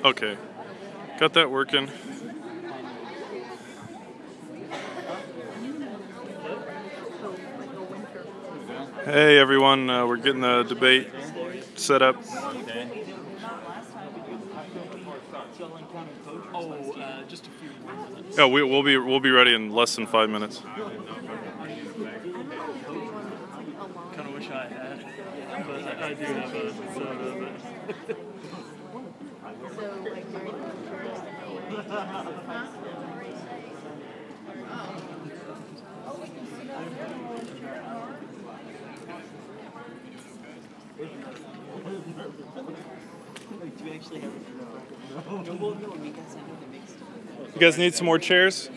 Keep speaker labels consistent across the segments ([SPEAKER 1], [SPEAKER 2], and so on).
[SPEAKER 1] Okay, got that working. Hey everyone, we're getting the debate set up.
[SPEAKER 2] Just a few more minutes.
[SPEAKER 1] Yeah, we'll be ready in less than 5 minutes.
[SPEAKER 2] Kind of wish I had, but I do have a soda.
[SPEAKER 1] You guys need some more chairs?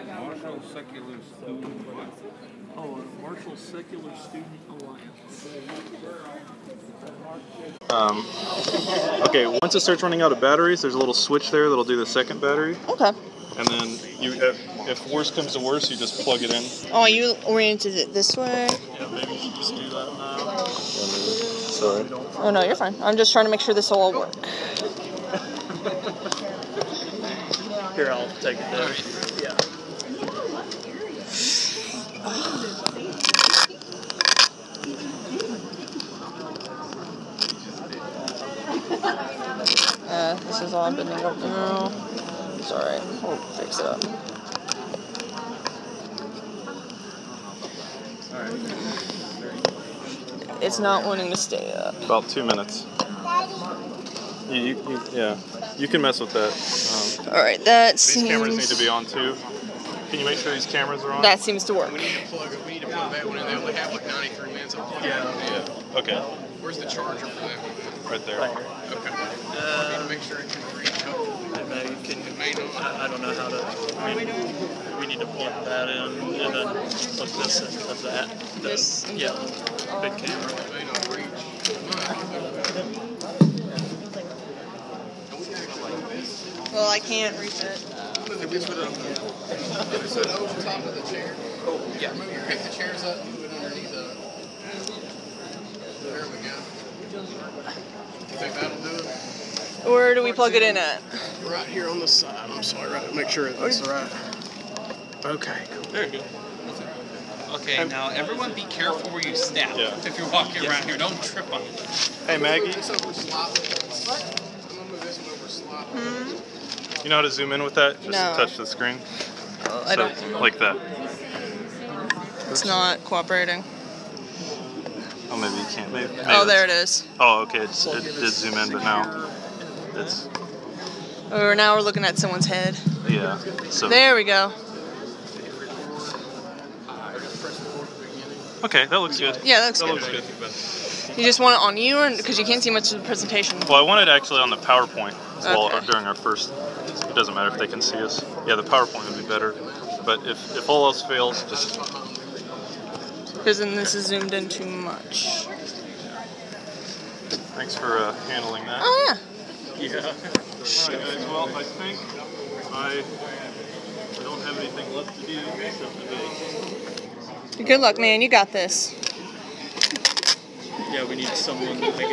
[SPEAKER 2] Marshall Secular Student Alliance. Oh, Marshall Secular Student Alliance.
[SPEAKER 1] Okay, once it starts running out of batteries, there's a little switch there that'll do the second battery.
[SPEAKER 3] Okay.
[SPEAKER 1] And then if worse comes to worse, you just plug it in.
[SPEAKER 3] Oh, you oriented it this way?
[SPEAKER 1] Yeah, maybe you should just do that now. Sorry.
[SPEAKER 3] Oh, no, you're fine. I'm just trying to make sure this will all work.
[SPEAKER 2] Here, I'll take it there. Yeah.
[SPEAKER 3] This is all bending up now. It's alright. We'll fix it up. It's not wanting to stay up.
[SPEAKER 1] About 2 minutes. Yeah, you can mess with that.
[SPEAKER 3] Alright, that
[SPEAKER 1] These cameras need
[SPEAKER 3] seems...
[SPEAKER 1] to be on too. Can you make sure these cameras are on?
[SPEAKER 3] That seems to work.
[SPEAKER 4] We need to plug that one in. They only have like 93 minutes of plug.
[SPEAKER 1] Yeah. Okay.
[SPEAKER 4] Where's the charger for that one?
[SPEAKER 1] Right there.
[SPEAKER 4] Okay. We need to make sure it can reach.
[SPEAKER 2] I don't know how to. We need to plug that in and then plug this into that.
[SPEAKER 3] This?
[SPEAKER 2] Yeah. Big camera.
[SPEAKER 4] It may not reach.
[SPEAKER 3] Well, I can't reach it.
[SPEAKER 4] If we put it over top of the chair. Oh, yeah. Maybe you pick the chairs up and put it underneath the. There we go. You think that'll do it?
[SPEAKER 3] Where do we plug it in at?
[SPEAKER 4] Right here on the side. I'm sorry, right. Make sure it's right. Okay.
[SPEAKER 2] There you go.
[SPEAKER 5] Okay, now everyone be careful where you step if you're walking around here. Don't trip on it.
[SPEAKER 1] Hey Maggie.
[SPEAKER 4] This over slightly. I'm gonna move this one over slightly.
[SPEAKER 1] You know how to zoom in with that? Just
[SPEAKER 3] No.
[SPEAKER 1] touch the screen.
[SPEAKER 3] I don't.
[SPEAKER 1] Like that.
[SPEAKER 3] It's not cooperating.
[SPEAKER 1] Oh, maybe you can't. Maybe
[SPEAKER 3] Oh, there it is.
[SPEAKER 1] Oh, okay. It did zoom in, but now it's
[SPEAKER 3] Or now we're looking at someone's head.
[SPEAKER 1] yeah. So
[SPEAKER 3] There we go.
[SPEAKER 1] okay, that looks good.
[SPEAKER 3] Yeah, that looks
[SPEAKER 1] That
[SPEAKER 3] good.
[SPEAKER 1] looks good.
[SPEAKER 3] You just want it on you, or because you can't see much of the presentation?
[SPEAKER 1] Well, I want it actually on the PowerPoint as well
[SPEAKER 3] Okay.
[SPEAKER 1] during our first. It doesn't matter if they can see us. Yeah, the PowerPoint would be better. But if all else fails, just
[SPEAKER 3] Because then this is zoomed in too much.
[SPEAKER 1] thanks for handling that.
[SPEAKER 3] Oh, yeah.
[SPEAKER 2] Yeah.
[SPEAKER 1] All right, guys. Well, I think I don't have anything left to do except today.
[SPEAKER 3] Good luck, man. You got this.
[SPEAKER 2] Yeah, we need someone, I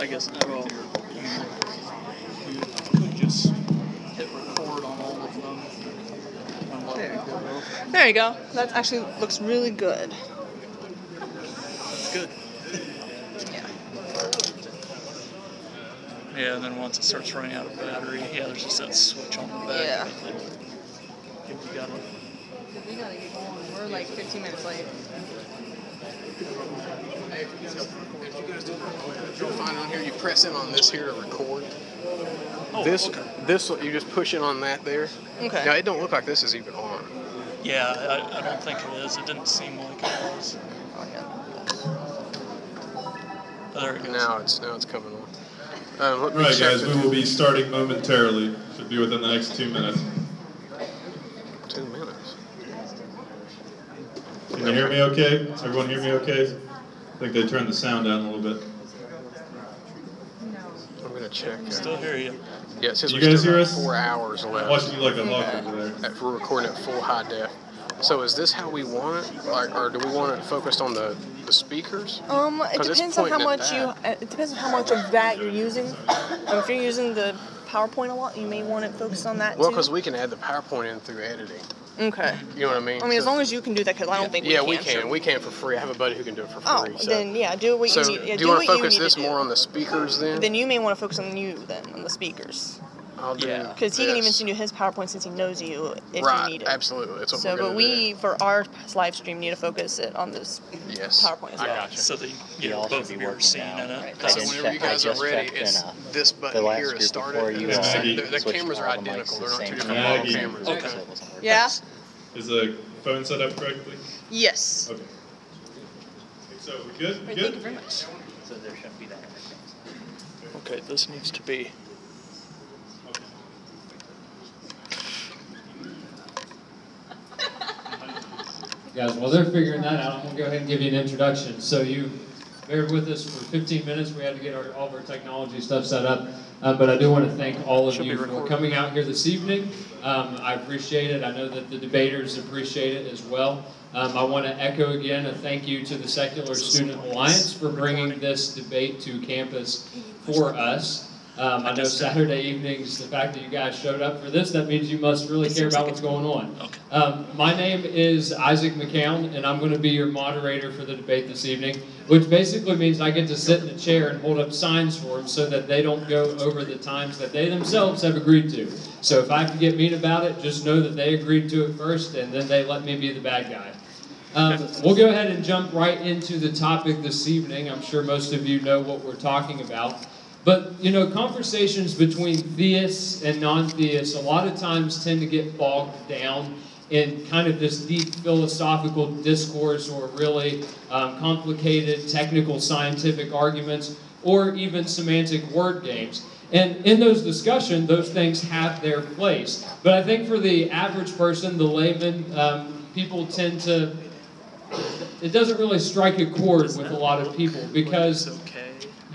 [SPEAKER 2] guess, well, who just hit record on all of them. And let it go.
[SPEAKER 3] There you go. That actually looks really good.
[SPEAKER 2] That's good.
[SPEAKER 3] Yeah.
[SPEAKER 2] Yeah, and then once it starts running out of battery, yeah, there's just that switch on the back.
[SPEAKER 3] Yeah.
[SPEAKER 2] You gotta.
[SPEAKER 3] We gotta get going. We're like 15 minutes late.
[SPEAKER 4] Hey, if you guys do you'll find on here, you press in on this here to record.
[SPEAKER 2] Oh,
[SPEAKER 4] This
[SPEAKER 2] okay.
[SPEAKER 4] you just push in on that there.
[SPEAKER 3] Okay.
[SPEAKER 4] Now it don't look like this is even on.
[SPEAKER 2] Yeah, I don't think it is. It didn't seem like it was.
[SPEAKER 3] Oh, yeah.
[SPEAKER 2] Oh, there it goes.
[SPEAKER 4] Now it's coming on. Let me
[SPEAKER 6] Right,
[SPEAKER 4] check
[SPEAKER 6] guys, we will be starting momentarily. Should be within the next 2 minutes.
[SPEAKER 4] 2 minutes.
[SPEAKER 6] Can you hear me okay? Does everyone hear me okay? I think they turned the sound down a little bit.
[SPEAKER 4] I'm gonna check.
[SPEAKER 2] Still hear you.
[SPEAKER 4] Yeah, it says
[SPEAKER 6] You
[SPEAKER 4] we
[SPEAKER 6] guys
[SPEAKER 4] still
[SPEAKER 6] hear
[SPEAKER 4] have
[SPEAKER 6] us?
[SPEAKER 4] 4 hours
[SPEAKER 6] I'm
[SPEAKER 4] left.
[SPEAKER 6] watching you like a hawk over there.
[SPEAKER 4] We're recording at full high def. So is this how we want it, like, or do we want it focused on the
[SPEAKER 7] the speakers?
[SPEAKER 3] It
[SPEAKER 7] 'Cause it's
[SPEAKER 3] depends on how
[SPEAKER 7] pointing at
[SPEAKER 3] much
[SPEAKER 7] that.
[SPEAKER 3] it depends on how much of that you're using. If you're using the PowerPoint a lot, you may want to focus on that
[SPEAKER 7] Well,
[SPEAKER 3] too.
[SPEAKER 7] because we can add the PowerPoint in through editing.
[SPEAKER 3] Okay.
[SPEAKER 7] You know what I mean?
[SPEAKER 3] I mean, as
[SPEAKER 7] So-
[SPEAKER 3] long as you can do that, because I don't think we
[SPEAKER 7] yeah,
[SPEAKER 3] can.
[SPEAKER 7] we can. We can for free. I have a buddy who can do it for free.
[SPEAKER 3] Oh,
[SPEAKER 7] so.
[SPEAKER 3] then yeah, do what
[SPEAKER 7] So,
[SPEAKER 3] you need. Yeah,
[SPEAKER 7] do you want
[SPEAKER 3] what
[SPEAKER 7] to focus
[SPEAKER 3] need
[SPEAKER 7] this
[SPEAKER 3] to do.
[SPEAKER 7] more on the speakers then?
[SPEAKER 3] Then you may want to focus on you then, on the speakers.
[SPEAKER 7] I'll do
[SPEAKER 3] Because he can even
[SPEAKER 7] this.
[SPEAKER 3] send you his PowerPoint since he knows you if
[SPEAKER 7] Right,
[SPEAKER 3] you need it.
[SPEAKER 7] absolutely. That's what
[SPEAKER 3] So,
[SPEAKER 7] we're
[SPEAKER 3] but
[SPEAKER 7] gonna
[SPEAKER 3] we, for our live stream, need to focus it on this
[SPEAKER 7] Yes.
[SPEAKER 3] PowerPoint as
[SPEAKER 7] I
[SPEAKER 3] well.
[SPEAKER 7] got you.
[SPEAKER 2] So that
[SPEAKER 8] You
[SPEAKER 2] you
[SPEAKER 8] also
[SPEAKER 2] both
[SPEAKER 8] be
[SPEAKER 2] of you are
[SPEAKER 8] working
[SPEAKER 2] seeing
[SPEAKER 8] now.
[SPEAKER 2] in it.
[SPEAKER 3] Right.
[SPEAKER 7] So whenever you guys are ready, it's this button
[SPEAKER 8] last
[SPEAKER 7] here
[SPEAKER 8] group
[SPEAKER 7] to start
[SPEAKER 8] before
[SPEAKER 7] it.
[SPEAKER 8] you,
[SPEAKER 7] The
[SPEAKER 8] switched
[SPEAKER 7] cameras are
[SPEAKER 8] all the mics
[SPEAKER 7] identical.
[SPEAKER 8] to
[SPEAKER 7] They're
[SPEAKER 8] the
[SPEAKER 7] not two
[SPEAKER 8] same
[SPEAKER 7] different
[SPEAKER 8] time.
[SPEAKER 7] model cameras.
[SPEAKER 2] Okay.
[SPEAKER 8] So it wasn't working.
[SPEAKER 3] Yeah?
[SPEAKER 6] Is the phone set up correctly?
[SPEAKER 3] Yes.
[SPEAKER 6] Okay. So we good? We
[SPEAKER 3] Great,
[SPEAKER 6] good?
[SPEAKER 3] thank you very much.
[SPEAKER 8] So there shouldn't be that interference.
[SPEAKER 2] Okay, this needs to be.
[SPEAKER 9] Guys, while they're figuring that out, I'm going to go ahead and give you an introduction. So you bared with us for 15 minutes. We had to get all of our technology stuff set up. But I do want to thank all of you for coming out here this evening. I appreciate it. I know that the debaters appreciate it as well. I want to echo again a thank you to the Secular Student Alliance for bringing this debate to campus for us. I know Saturday evenings, the fact that you guys showed up for this, that means you must really care about what's going on. My name is Isaac McCown, and I'm going to be your moderator for the debate this evening, which basically means I get to sit in a chair and hold up signs for them so that they don't go over the times that they themselves have agreed to. So if I have to get mean about it, just know that they agreed to it first, and then they let me be the bad guy. We'll go ahead and jump right into the topic this evening. I'm sure most of you know what we're talking about. But, you know, conversations between theists and non-theists a lot of times tend to get bogged down in kind of this deep philosophical discourse or really complicated technical scientific arguments or even semantic word games. And in those discussions, those things have their place. But I think for the average person, the layman, people tend to, it doesn't really strike a chord with a lot of people because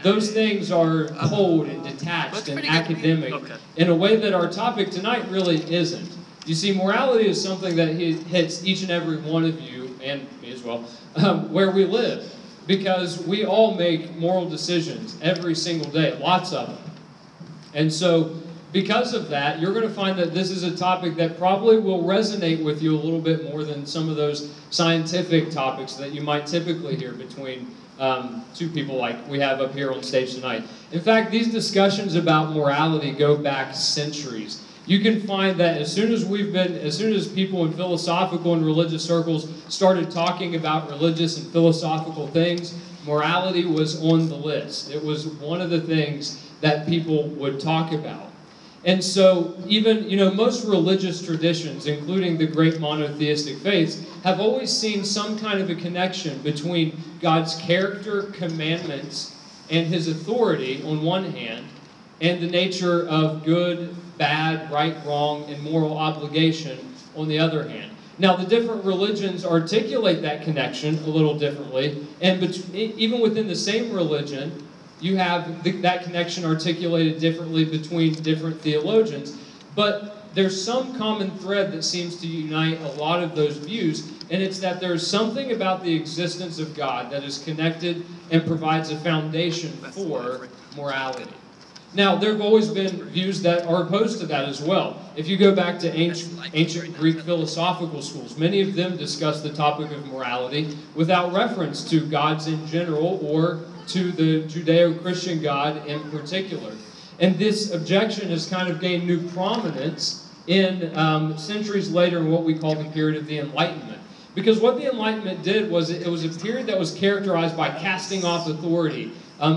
[SPEAKER 9] those things are cold and detached and academic in a way that our topic tonight really isn't. You see, morality is something that hits each and every one of you, and me as well, where we live. Because we all make moral decisions every single day, lots of them. And so, because of that, you're going to find that this is a topic that probably will resonate with you a little bit more than some of those scientific topics that you might typically hear between two people like we have up here on stage tonight. In fact, these discussions about morality go back centuries. You can find that as soon as people in philosophical and religious circles started talking about religious and philosophical things, morality was on the list. It was one of the things that people would talk about. And so even, most religious traditions, including the great monotheistic faiths, have always seen some kind of a connection between God's character, commandments, and his authority on one hand, and the nature of good, bad, right, wrong, and moral obligation on the other hand. Now, the different religions articulate that connection a little differently, and even within the same religion, you have that connection articulated differently between different theologians. But there's some common thread that seems to unite a lot of those views, and it's that there's something about the existence of God that is connected and provides a foundation for morality. Now, there have always been views that are opposed to that as well. If you go back to ancient Greek philosophical schools, many of them discuss the topic of morality without reference to gods in general or to the Judeo-Christian God in particular. And this objection has kind of gained new prominence in centuries later in what we call the period of the Enlightenment. Because what the Enlightenment did was it was a period that was characterized by casting off authority,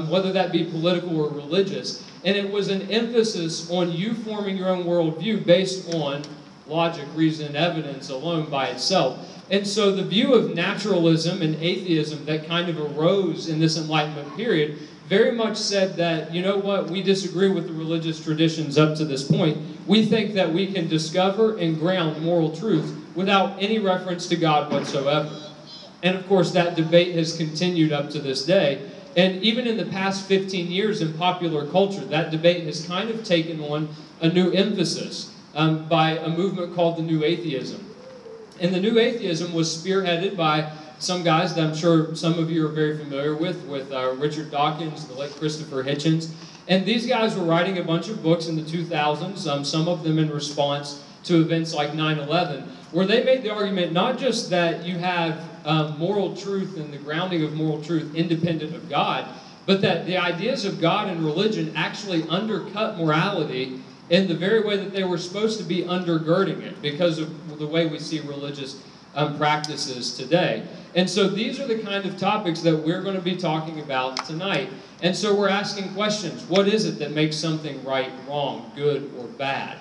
[SPEAKER 9] whether that be political or religious. And it was an emphasis on you forming your own worldview based on logic, reason, and evidence alone by itself. And so the view of naturalism and atheism that kind of arose in this Enlightenment period very much said that, you know what, we disagree with the religious traditions up to this point. We think that we can discover and ground moral truth without any reference to God whatsoever. And of course, that debate has continued up to this day. And even in the past 15 years in popular culture, that debate has kind of taken on a new emphasis by a movement called the New Atheism. And the New Atheism was spearheaded by some guys that I'm sure some of you are very familiar with Richard Dawkins, the late Christopher Hitchens. And these guys were writing a bunch of books in the 2000s, some of them in response to events like 9/11, where they made the argument not just that you have moral truth and the grounding of moral truth independent of God, but that the ideas of God and religion actually undercut morality in the very way that they were supposed to be undergirding it because of the way we see religious practices today. And so these are the kind of topics that we're going to be talking about tonight. And so we're asking questions. What is it that makes something right, wrong, good, or bad?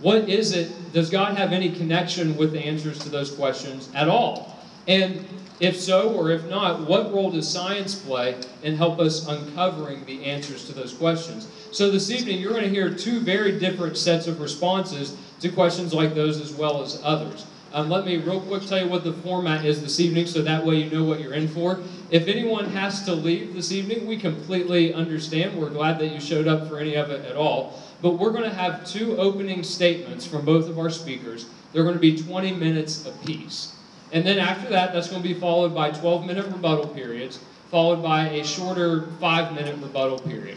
[SPEAKER 9] What is it? Does God have any connection with the answers to those questions at all? And if so, or if not, what role does science play in help us uncovering the answers to those questions? So this evening, you're going to hear two very different sets of responses to questions like those as well as others. Let me real quick tell you what the format is this evening so that way you know what you're in for. If anyone has to leave this evening, we completely understand. We're glad that you showed up for any of it at all. But we're going to have two opening statements from both of our speakers. They're going to be 20 minutes apiece. And then after that, that's going to be followed by 12-minute rebuttal periods, followed by a shorter 5-minute rebuttal period.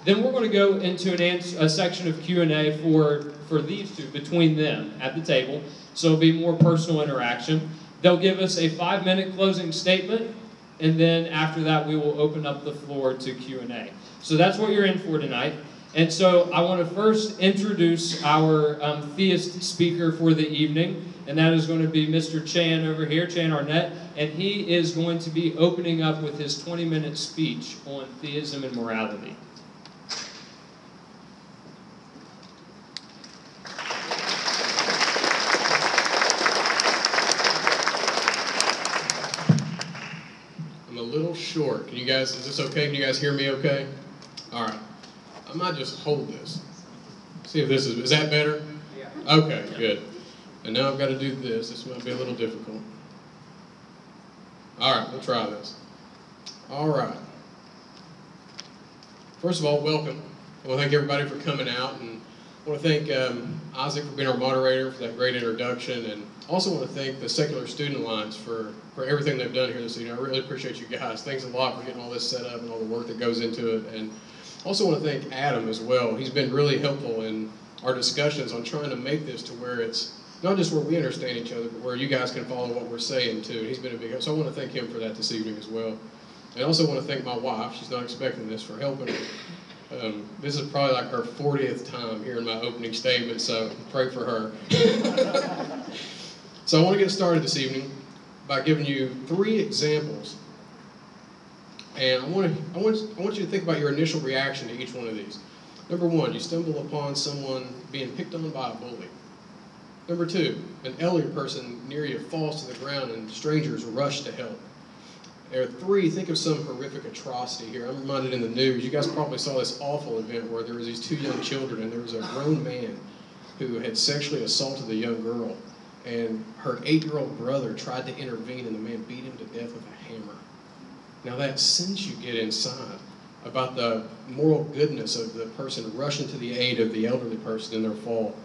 [SPEAKER 9] Then we're going to go into a section of Q&A for these two, between them at the table. So it'll be more personal interaction. They'll give us a 5-minute closing statement, and then after that, we will open up the floor to Q&A. So that's what you're in for tonight. And so I want to first introduce our theist speaker for the evening, and that is going to be Mr. Chan over here, Chan Arnett, and he is going to be opening up with his 20-minute speech on theism and morality.
[SPEAKER 7] I'm a little short. Can you guys, is this okay? Can you guys hear me okay? All right. I might just hold this. See if this is that better? Yeah. Okay, good. And now I've got to do this. This might be a little difficult. All right, we'll try this. All right. First of all, welcome. I want to thank everybody for coming out, and I want to thank Isaac for being our moderator for that great introduction, and also want to thank the Secular Student Alliance for everything they've done here this evening. I really appreciate you guys. Thanks a lot for getting all this set up and all the work that goes into it. And also want to thank Adam as well. He's been really helpful in our discussions on trying to make this to where it's not just where we understand each other, but where you guys can follow what we're saying too. He's been a big help. So I want to thank him for that this evening as well. And I also want to thank my wife. She's not expecting this, for helping her. This is probably like her 40th time hearing my opening statement, so pray for her. So I want to get started this evening by giving you 3 examples. And I want you to think about your initial reaction to each one of these. Number 1, you stumble upon someone being picked on by a bully. Number 2, an elderly person near you falls to the ground and strangers rush to help. Or 3, think of some horrific atrocity here. I'm reminded in the news, you guys probably saw this awful event where there was these 2 young children and there was a grown man who had sexually assaulted a young girl. And her 8-year-old brother tried to intervene and the man beat him to death with a hammer. Now that sense you get inside about the moral goodness of the person rushing to the aid of the elderly person in their fall,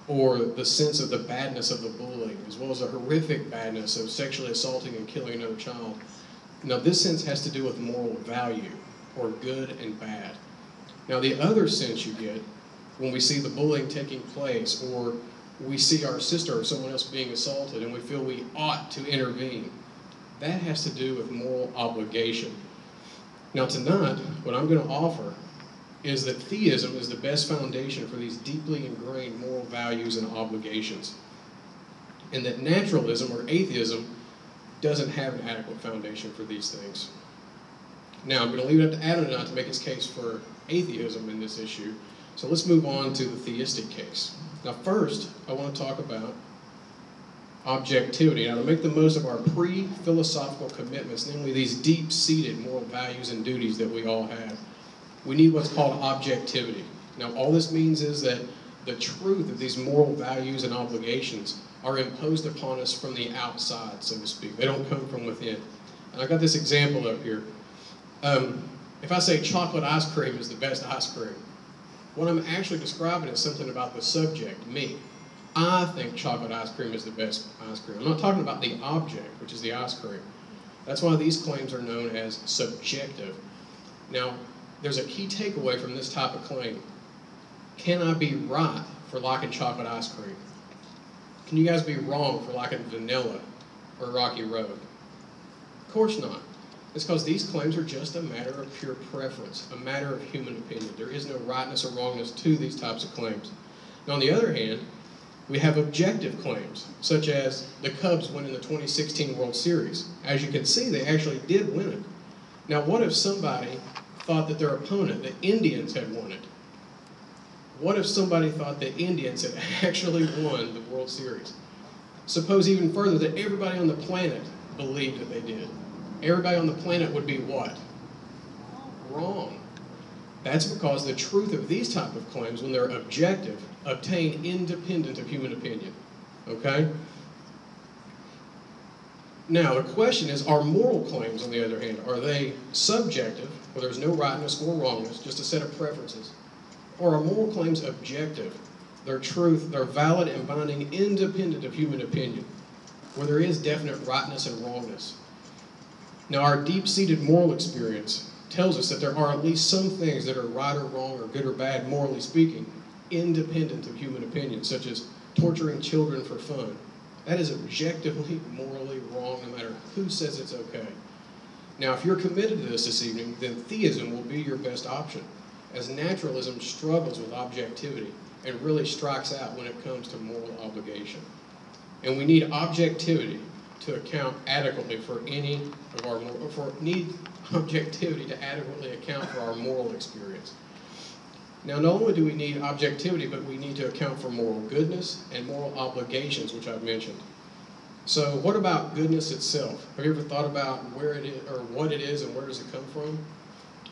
[SPEAKER 7] or the sense of the badness of the bullying, as well as the horrific badness of sexually assaulting and killing another child. Now this sense has to do with moral value, or good and bad. Now the other sense you get when we see the bullying taking place, or we see our sister or someone else being assaulted and we feel we ought to intervene, that has to do with moral obligation. Now tonight, what I'm going to offer is that theism is the best foundation for these deeply ingrained moral values and obligations. And that naturalism or atheism doesn't have an adequate foundation for these things. Now I'm going to leave it up to Adam tonight to make his case for atheism in this issue. So let's move on to the theistic case. Now first, I want to talk about objectivity. Now, to make the most of our pre-philosophical commitments, namely these deep-seated moral values and duties that we all have, we need what's called objectivity. Now, all this means is that the truth of these moral values and obligations are imposed upon us from the outside, so to speak. They don't come from within. And I got this example up here. If I say chocolate ice cream is the best ice cream, what I'm actually describing is something about the subject, me. I think chocolate ice cream is the best ice cream. I'm not talking about the object, which is the ice cream. That's why these claims are known as subjective. Now, there's a key takeaway from this type of claim. Can I be right for liking chocolate ice cream? Can you guys be wrong for liking vanilla or Rocky Road? Of course not. It's because these claims are just a matter of pure preference, a matter of human opinion. There is no rightness or wrongness to these types of claims. Now, on the other hand, we have objective claims, such as the Cubs winning the 2016 World Series. As you can see, they actually did win it. Now, what if somebody thought that their opponent, the Indians, had won it? What if somebody thought the Indians had actually won the World Series? Suppose even further that everybody on the planet believed that they did. Everybody on the planet would be what? Wrong. That's because the truth of these type of claims, when they're objective, obtain independent of human opinion. Okay? Now, the question is, are moral claims, on the other hand, are they subjective, where there's no rightness or wrongness, just a set of preferences? Or are moral claims objective? They're truth, they're valid and binding, independent of human opinion, where there is definite rightness and wrongness. Now, our deep-seated moral experience tells us that there are at least some things that are right or wrong or good or bad, morally speaking, independent of human opinion, such as torturing children for fun. That is objectively, morally wrong, no matter who says it's okay. Now, if you're committed to this evening, then theism will be your best option, as naturalism struggles with objectivity and really strikes out when it comes to moral obligation. And we need objectivity to account adequately for any of our objectivity to adequately account for our moral experience. Now, not only do we need objectivity, but we need to account for moral goodness and moral obligations, which I've mentioned. So what about goodness itself? Have you ever thought about where it is, or what it is, and where does it come from?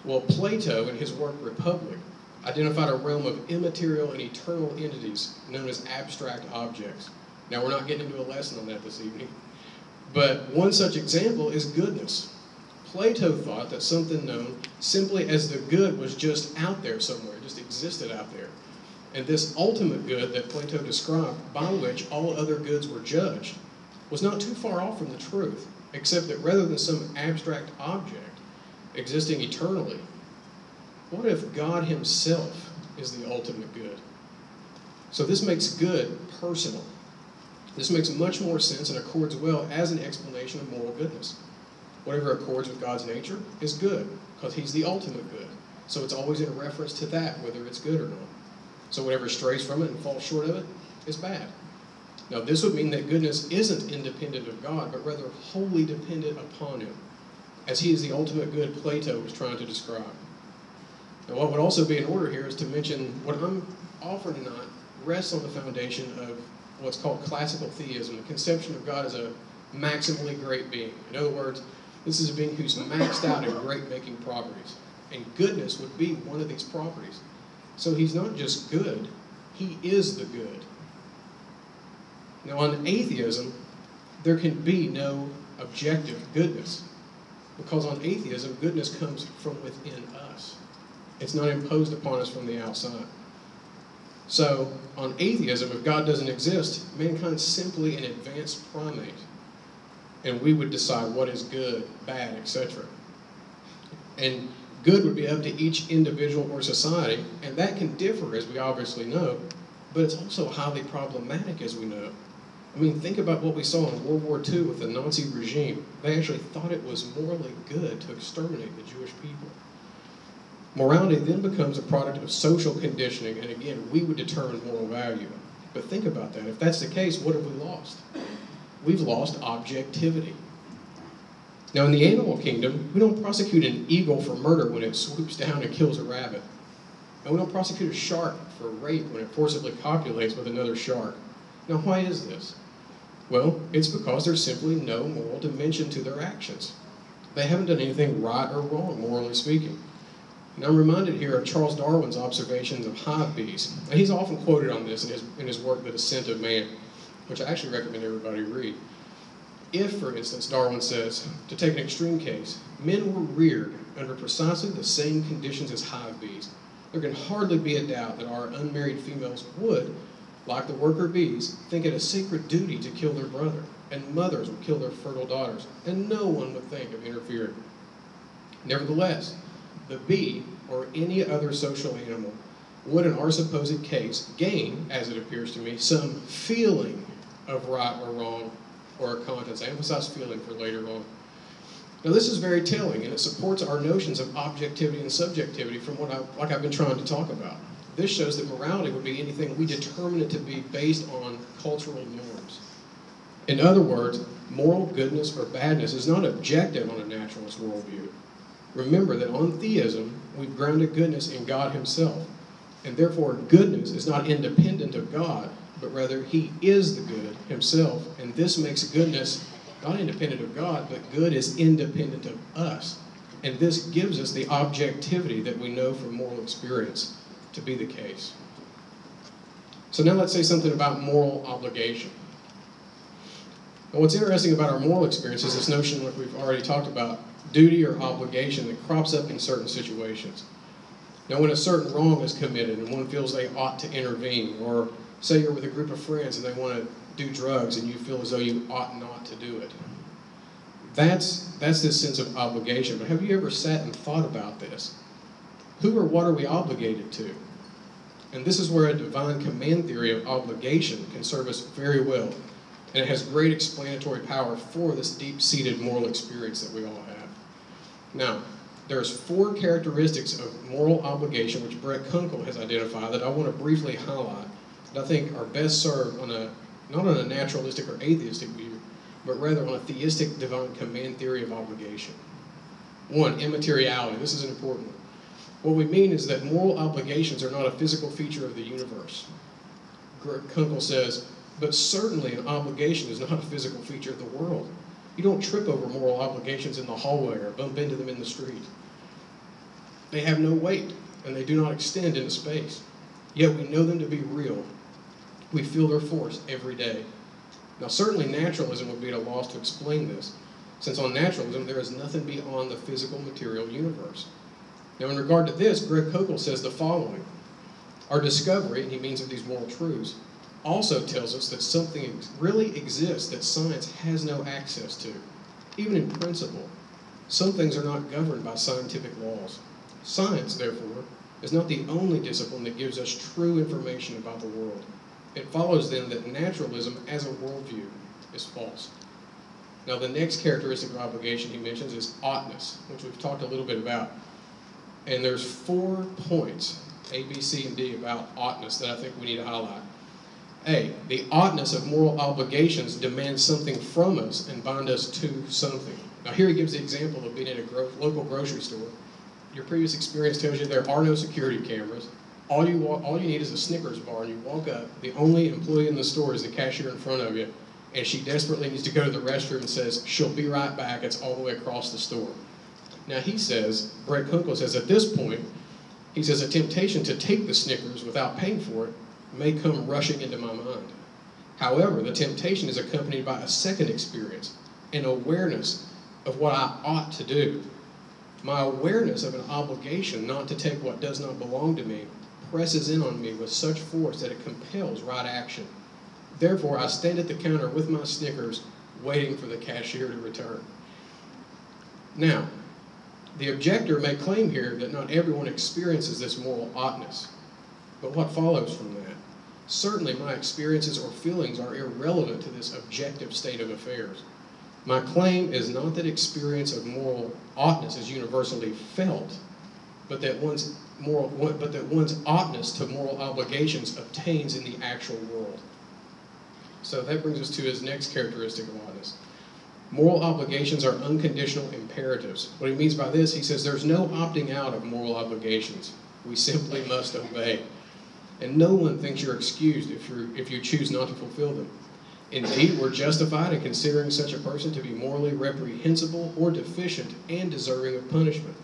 [SPEAKER 7] Well, Plato, in his work Republic, identified a realm of immaterial and eternal entities known as abstract objects. Now, we're not getting into a lesson on that this evening, but one such example is goodness. Plato thought that something known simply as the good was just out there somewhere, just existed out there. And this ultimate good that Plato described, by which all other goods were judged, was not too far off from the truth, except that rather than some abstract object existing eternally, what if God himself is the ultimate good? So this makes good personal. This makes much more sense and accords well as an explanation of moral goodness. Whatever accords with God's nature is good, because he's the ultimate good. So it's always in reference to that, whether it's good or not. So whatever strays from it and falls short of it is bad. Now, this would mean that goodness isn't independent of God, but rather wholly dependent upon him, as he is the ultimate good Plato was trying to describe. Now, what would also be in order here is to mention what I'm offering tonight rests on the foundation of what's called classical theism, the conception of God as a maximally great being. In other words, this is a being who's maxed out in great-making properties, and goodness would be one of these properties. So he's not just good, he is the good. Now, on atheism, there can be no objective goodness, because on atheism, goodness comes from within us. It's not imposed upon us from the outside. So, on atheism, if God doesn't exist, mankind's simply an advanced primate, and we would decide what is good, bad, etc. And good would be up to each individual or society, and that can differ, as we obviously know, but it's also highly problematic, as we know. I mean, think about what we saw in World War II with the Nazi regime. They actually thought it was morally good to exterminate the Jewish people. Morality then becomes a product of social conditioning, and again, we would determine moral value. But think about that. If that's the case, what have we lost? We've lost objectivity. Now, in the animal kingdom, we don't prosecute an eagle for murder when it swoops down and kills a rabbit. And we don't prosecute a shark for rape when it forcibly copulates with another shark. Now, why is this? Well, it's because there's simply no moral dimension to their actions. They haven't done anything right or wrong, morally speaking. And I'm reminded here of Charles Darwin's observations of hive bees. And he's often quoted on this in his work, The Descent of Man, which I actually recommend everybody read. If, for instance, Darwin says, to take an extreme case, men were reared under precisely the same conditions as hive bees, there can hardly be a doubt that our unmarried females would, like the worker bees, think it a sacred duty to kill their brother, and mothers will kill their fertile daughters, and no one would think of interfering. Nevertheless, the bee, or any other social animal, would in our supposed case gain, as it appears to me, some feeling of right or wrong, or a conscience. I emphasize feeling for later on. Now this is very telling, and it supports our notions of objectivity and subjectivity from what I've been trying to talk about. This shows that morality would be anything we determine it to be based on cultural norms. In other words, moral goodness or badness is not objective on a naturalist worldview. Remember that on theism, we've grounded goodness in God himself, and therefore goodness is not independent of God, but rather he is the good himself, and this makes goodness not independent of God, but good is independent of us. And this gives us the objectivity that we know from moral experience to be the case. So now let's say something about moral obligation. And what's interesting about our moral experience is this notion, like we've already talked about, duty or obligation that crops up in certain situations. Now when a certain wrong is committed and one feels they ought to intervene, or say you're with a group of friends and they want to do drugs and you feel as though you ought not to do it. That's this sense of obligation. But have you ever sat and thought about this? Who or what are we obligated to? And this is where a divine command theory of obligation can serve us very well. And it has great explanatory power for this deep-seated moral experience that we all have. Now, there's 4 characteristics of moral obligation which Brett Kunkle has identified that I want to briefly highlight that I think are best served on not on a naturalistic or atheistic view, but rather on a theistic divine command theory of obligation. 1, immateriality. This is an important one. What we mean is that moral obligations are not a physical feature of the universe. Kunkle says, but certainly an obligation is not a physical feature of the world. You don't trip over moral obligations in the hallway or bump into them in the street. They have no weight, and they do not extend into space. Yet we know them to be real. We feel their force every day. Now certainly naturalism would be at a loss to explain this, since on naturalism there is nothing beyond the physical material universe. Now in regard to this, Greg Koukl says the following. Our discovery, and he means of these moral truths, also tells us that something really exists that science has no access to. Even in principle, some things are not governed by scientific laws. Science, therefore, is not the only discipline that gives us true information about the world. It follows then that naturalism as a worldview is false. Now the next characteristic of obligation he mentions is oughtness, which we've talked a little bit about. And there's 4 points, A, B, C, and D, about oughtness that I think we need to highlight. A, the oughtness of moral obligations demands something from us and bind us to something. Now here he gives the example of being at a local grocery store. Your previous experience tells you there are no security cameras. All you need is a Snickers bar, and you walk up. The only employee in the store is the cashier in front of you, and she desperately needs to go to the restroom and says, she'll be right back. It's all the way across the store. Now he says, Brett Kunkle says, at this point, he says, a temptation to take the Snickers without paying for it may come rushing into my mind. However, the temptation is accompanied by a second experience, an awareness of what I ought to do. My awareness of an obligation not to take what does not belong to me presses in on me with such force that it compels right action. Therefore, I stand at the counter with my Snickers, waiting for the cashier to return. Now, the objector may claim here that not everyone experiences this moral oughtness. But what follows from that? Certainly my experiences or feelings are irrelevant to this objective state of affairs. My claim is not that experience of moral oughtness is universally felt, but that one's oughtness to moral obligations obtains in the actual world. So that brings us to his next characteristic of oughtness. Moral obligations are unconditional imperatives. What he means by this, he says there's no opting out of moral obligations. We simply must obey. And no one thinks you're excused if you choose not to fulfill them. Indeed, we're justified in considering such a person to be morally reprehensible or deficient and deserving of punishment.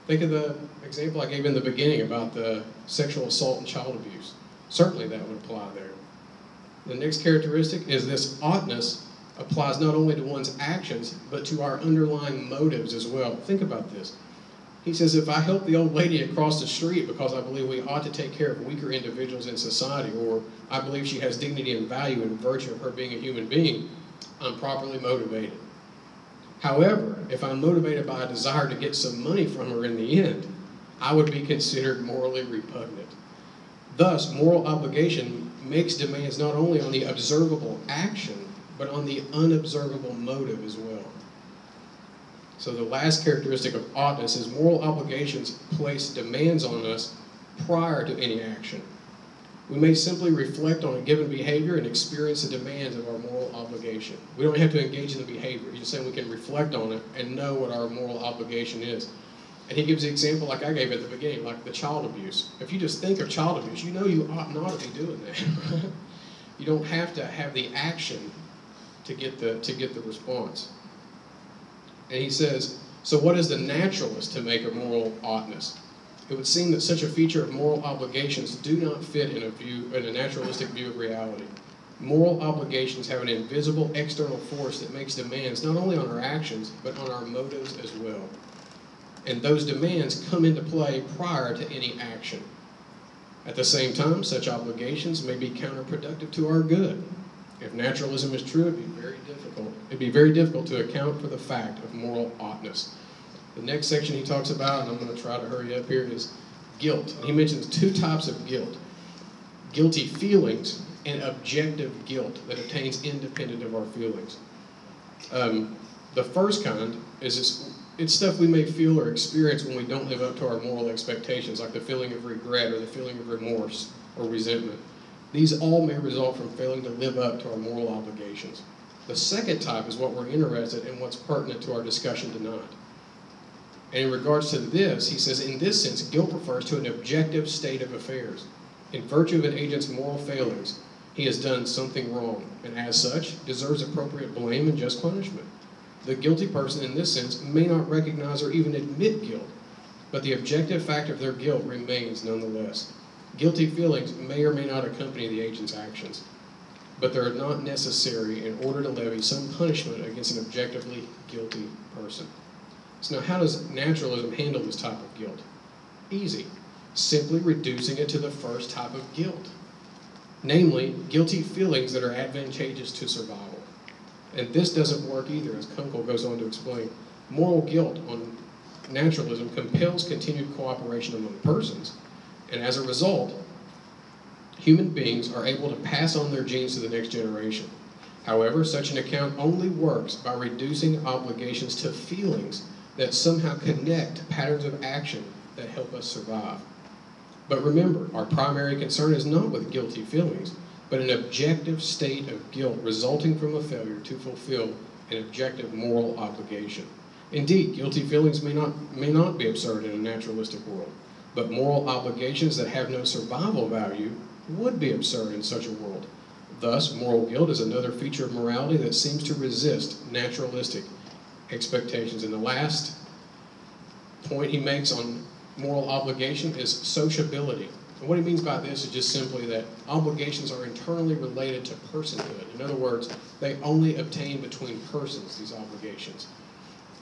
[SPEAKER 7] Think of the example I gave in the beginning about the sexual assault and child abuse. Certainly that would apply there. The next characteristic is this oughtness applies not only to one's actions, but to our underlying motives as well. Think about this. He says, if I help the old lady across the street because I believe we ought to take care of weaker individuals in society, or I believe she has dignity and value in virtue of her being a human being, I'm properly motivated. However, if I'm motivated by a desire to get some money from her in the end, I would be considered morally repugnant. Thus, moral obligation makes demands not only on the observable action, but on the unobservable motive as well. So the last characteristic of oughtness is moral obligations place demands on us prior to any action. We may simply reflect on a given behavior and experience the demands of our moral obligation. We don't have to engage in the behavior. He's just saying we can reflect on it and know what our moral obligation is. And he gives the example like I gave at the beginning, like the child abuse. If you just think of child abuse, you know you ought not to be doing that. You don't have to have the action to get the response. And he says, so what is the naturalist to make a moral oughtness? It would seem that such a feature of moral obligations do not fit in a naturalistic view of reality. Moral obligations have an invisible external force that makes demands not only on our actions, but on our motives as well. And those demands come into play prior to any action. At the same time, such obligations may be counterproductive to our good. If naturalism is true, it'd be very difficult to account for the fact of moral oughtness. The next section he talks about, and I'm going to try to hurry up here, is guilt. And he mentions two types of guilt: guilty feelings and objective guilt that obtains independent of our feelings. The first kind is it's stuff we may feel or experience when we don't live up to our moral expectations, like the feeling of regret or the feeling of remorse or resentment. These all may result from failing to live up to our moral obligations. The second type is what we're interested in, what's pertinent to our discussion tonight. And in regards to this, he says, in this sense, guilt refers to an objective state of affairs. In virtue of an agent's moral failings, he has done something wrong, and as such, deserves appropriate blame and just punishment. The guilty person, in this sense, may not recognize or even admit guilt, but the objective fact of their guilt remains nonetheless. Guilty feelings may or may not accompany the agent's actions, but they're not necessary in order to levy some punishment against an objectively guilty person. So now, how does naturalism handle this type of guilt? Easy. Simply reducing it to the first type of guilt, namely, guilty feelings that are advantageous to survival. And this doesn't work either, as Kunkel goes on to explain. Moral guilt on naturalism compels continued cooperation among persons, and as a result, human beings are able to pass on their genes to the next generation. However, such an account only works by reducing obligations to feelings that somehow connect patterns of action that help us survive. But remember, our primary concern is not with guilty feelings, but an objective state of guilt resulting from a failure to fulfill an objective moral obligation. Indeed, guilty feelings may not be absurd in a naturalistic world, but moral obligations that have no survival value would be absurd in such a world. Thus, moral guilt is another feature of morality that seems to resist naturalistic expectations. And the last point he makes on moral obligation is sociability. And what he means by this is just simply that obligations are internally related to personhood. In other words, they only obtain between persons, these obligations.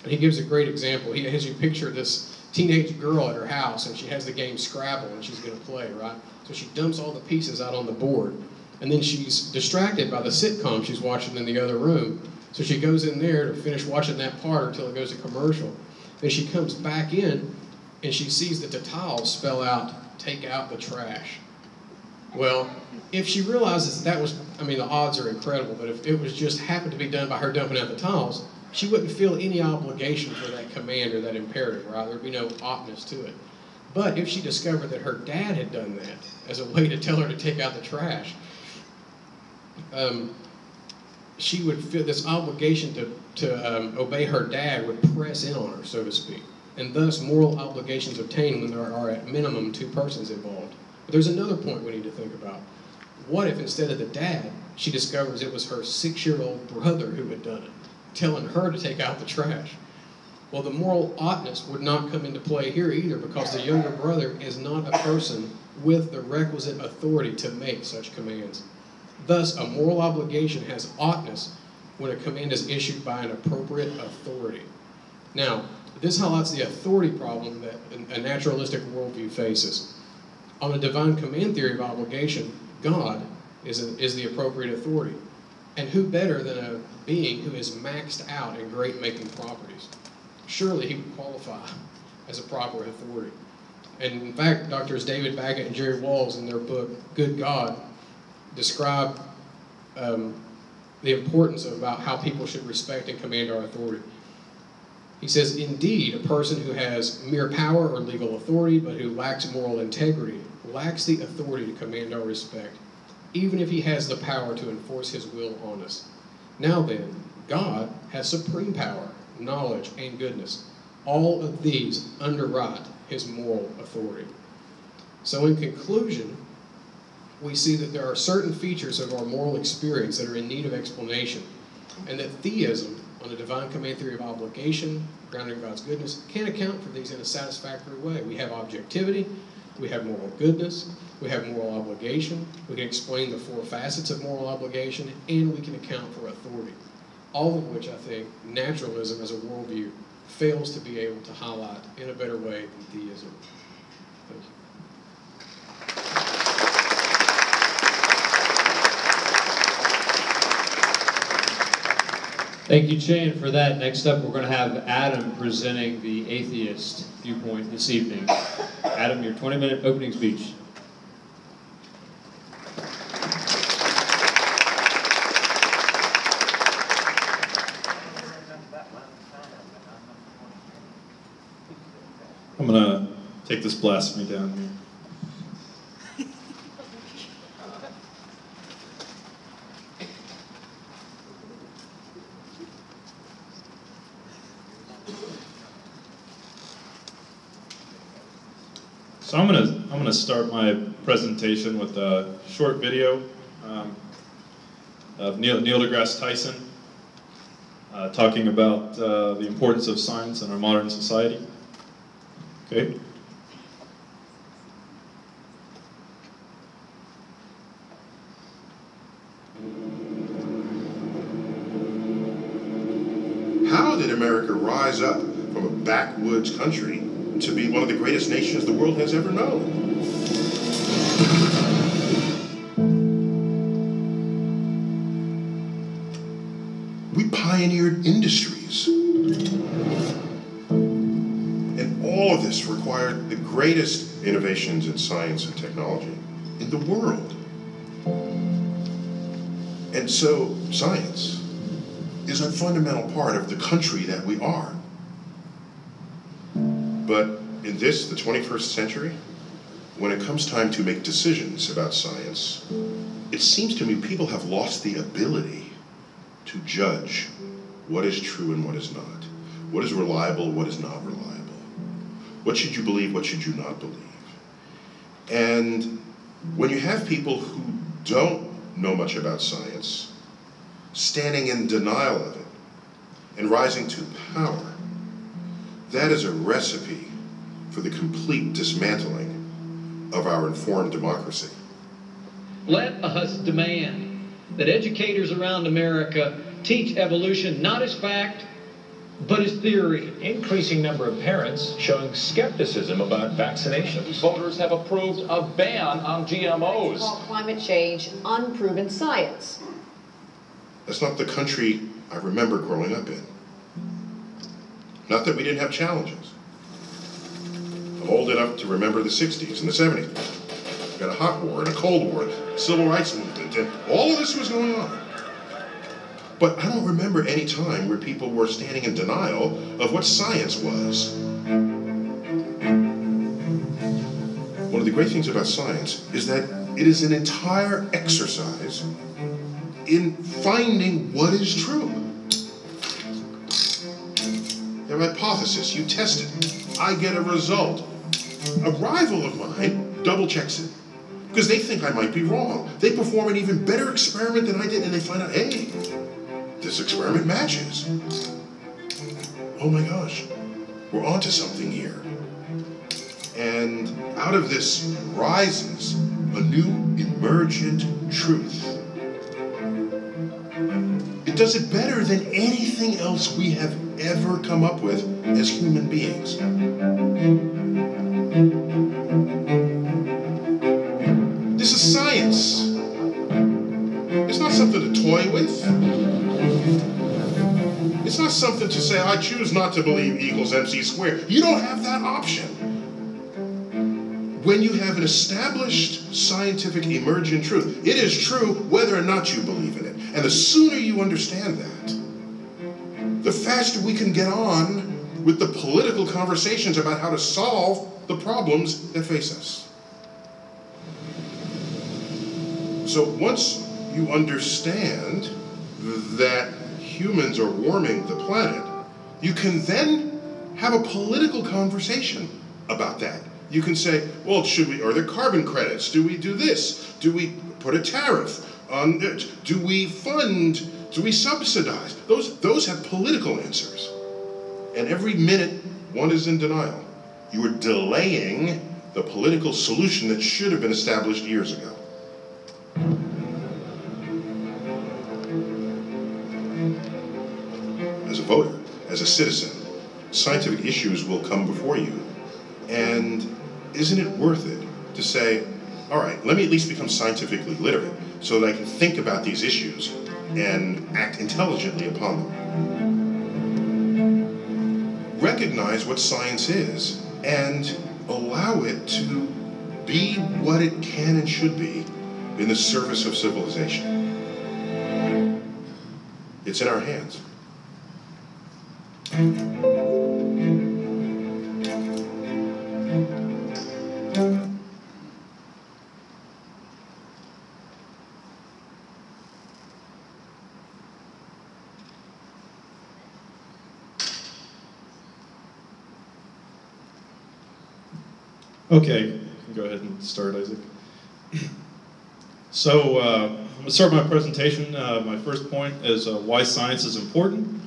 [SPEAKER 7] And he gives a great example. He has you picture this teenage girl at her house, and she has the game Scrabble, and she's going to play, right? So she dumps all the pieces out on the board, and then she's distracted by the sitcom she's watching in the other room. So she goes in there to finish watching that part until it goes to commercial. Then she comes back in, and she sees that the tiles spell out, "Take out the trash." Well, if she realizes that was, I mean, the odds are incredible, but if it was just happened to be done by her dumping out the tiles, she wouldn't feel any obligation for that command or that imperative, right? There'd be no oughtness to it. But if she discovered that her dad had done that as a way to tell her to take out the trash, she would feel this obligation to obey her dad would press in on her, so to speak. And thus, moral obligations obtain when there are at minimum two persons involved. But there's another point we need to think about. What if instead of the dad, she discovers it was her 6-year-old brother who had done it, telling her to take out the trash? Well, the moral oughtness would not come into play here either, because the younger brother is not a person with the requisite authority to make such commands. Thus, a moral obligation has oughtness when a command is issued by an appropriate authority. Now, this highlights the authority problem that a naturalistic worldview faces. On a divine command theory of obligation, God is the appropriate authority. And who better than a being who is maxed out in great-making properties? Surely he would qualify as a proper authority. And in fact, Drs. David Baggett and Jerry Walls, in their book, Good God, describe the importance about how people should respect and command our authority. He says, indeed, a person who has mere power or legal authority, but who lacks moral integrity, lacks the authority to command our respect, even if he has the power to enforce his will on us. Now then, God has supreme power, knowledge, and goodness. All of these underwrite his moral authority. So in conclusion, we see that there are certain features of our moral experience that are in need of explanation, and that theism, on the divine command theory of obligation, grounded in God's goodness, can account for these in a satisfactory way. We have objectivity, we have moral goodness, we have moral obligation, we can explain the four facets of moral obligation, and we can account for authority. All of which I think naturalism as a worldview fails to be able to highlight in a better way than theism. Thank you.
[SPEAKER 9] Thank you, Shane, for that. Next up, we're going to have Adam presenting the atheist viewpoint this evening. Adam, your 20-minute opening speech.
[SPEAKER 6] I'm going to take this blasphemy down here. So I'm gonna start my presentation with a short video of Neil deGrasse Tyson talking about the importance of science in our modern society. Okay.
[SPEAKER 10] How did America rise up from a backwoods country to be one of the greatest nations the world has ever known? We pioneered industries. And all of this required the greatest innovations in science and technology in the world. And so science is a fundamental part of the country that we are. But in this, the 21st century, when it comes time to make decisions about science, it seems to me people have lost the ability to judge what is true and what is not, what is reliable, what is not reliable, what should you believe, what should you not believe. And when you have people who don't know much about science, standing in denial of it and rising to power, that is a recipe for the complete dismantling of our informed democracy.
[SPEAKER 11] Let us demand that educators around America teach evolution not as fact, but as theory.
[SPEAKER 12] Increasing number of parents showing skepticism about vaccinations. Voters have approved a ban on GMOs.
[SPEAKER 13] Call climate change unproven science.
[SPEAKER 10] That's not the country I remember growing up in. Not that we didn't have challenges. I'm old enough to remember the 60s and the 70s. We got a hot war and a cold war, civil rights movement, and all of this was going on. But I don't remember any time where people were standing in denial of what science was. One of the great things about science is that it is an entire exercise in finding what is true. You have a hypothesis, you test it, I get a result. A rival of mine double checks it because they think I might be wrong. They perform an even better experiment than I did and they find out, hey, this experiment matches. Oh my gosh, we're onto something here. And out of this rises a new emergent truth. It does it better than anything else we have ever come up with as human beings. This is science. It's not something to toy with. It's not something to say, I choose not to believe E equals MC squared. You don't have that option. When you have an established scientific emergent truth, it is true whether or not you believe in it. And the sooner you understand that, the faster we can get on with the political conversations about how to solve the problems that face us. So once you understand that humans are warming the planet, you can then have a political conversation about that. You can say, well, are there carbon credits? Do we do this? Do we put a tariff on it? Do we fund? Do we subsidize? Those have political answers. And every minute one is in denial, you are delaying the political solution that should have been established years ago. As a voter, as a citizen, scientific issues will come before you. And isn't it worth it to say, all right, let me at least become scientifically literate so that I can think about these issues and act intelligently upon them. Recognize what science is and allow it to be what it can and should be in the service of civilization. It's in our hands.
[SPEAKER 6] Okay, you can go ahead and start, Isaac. So I'm going to start my presentation. My first point is why science is important.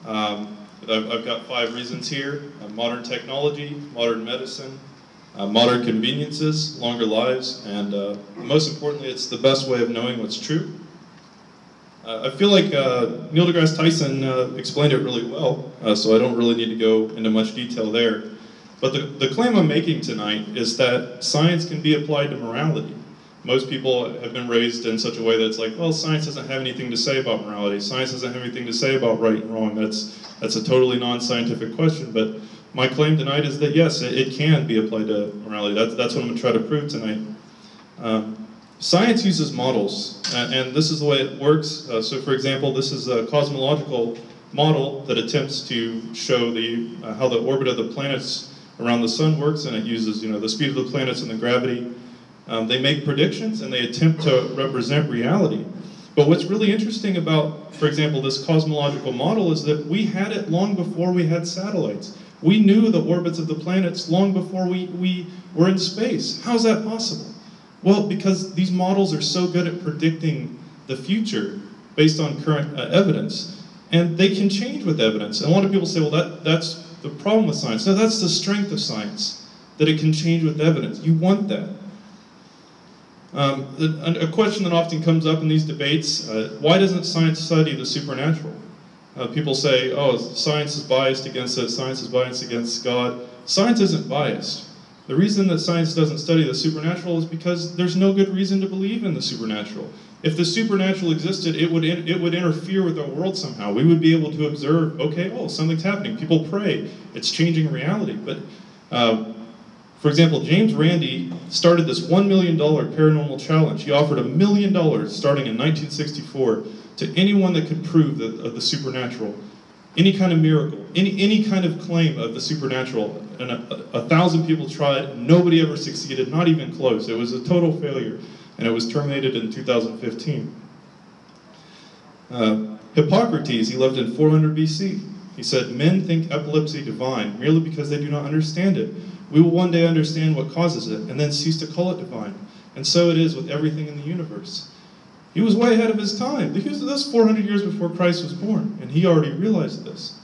[SPEAKER 6] I've got 5 reasons here. Modern technology, modern medicine, modern conveniences, longer lives, and most importantly, it's the best way of knowing what's true. I feel like Neil deGrasse Tyson explained it really well, so I don't really need to go into much detail there. But the claim I'm making tonight is that science can be applied to morality. Most people have been raised in such a way that it's like, well, science doesn't have anything to say about morality. Science doesn't have anything to say about right and wrong. That's a totally non-scientific question. But my claim tonight is that yes, it can be applied to morality. That's what I'm going to try to prove tonight. Science uses models, and this is the way it works. So for example, this is a cosmological model that attempts to show how the orbit of the planets around the sun works, and it uses the speed of the planets and the gravity. They make predictions and they attempt to represent reality. But what's really interesting about, for example, this cosmological model is that we had it long before we had satellites. We knew the orbits of the planets long before we were in space. How's that possible? Well, because these models are so good at predicting the future based on current evidence, and they can change with evidence. And a lot of people say, well, that's the problem with science. No, that's the strength of science, that it can change with evidence. You want that. A question that often comes up in these debates, why doesn't science study the supernatural? People say, oh, science is biased against it, science is biased against God. Science isn't biased. The reason that science doesn't study the supernatural is because there's no good reason to believe in the supernatural. If the supernatural existed, it would interfere with our world somehow. We would be able to observe, okay, oh, something's happening. People pray. It's changing reality. But, for example, James Randi started this $1 million paranormal challenge. He offered $1 million starting in 1964 to anyone that could prove the supernatural. Any kind of miracle, any kind of claim of the supernatural. And 1,000 people tried. Nobody ever succeeded, not even close. It was a total failure. And it was terminated in 2015. Hippocrates, he lived in 400 BC. He said, men think epilepsy divine merely because they do not understand it. We will one day understand what causes it and then cease to call it divine. And so it is with everything in the universe. He was way ahead of his time. Because this 400 years before Christ was born, and he already realized this.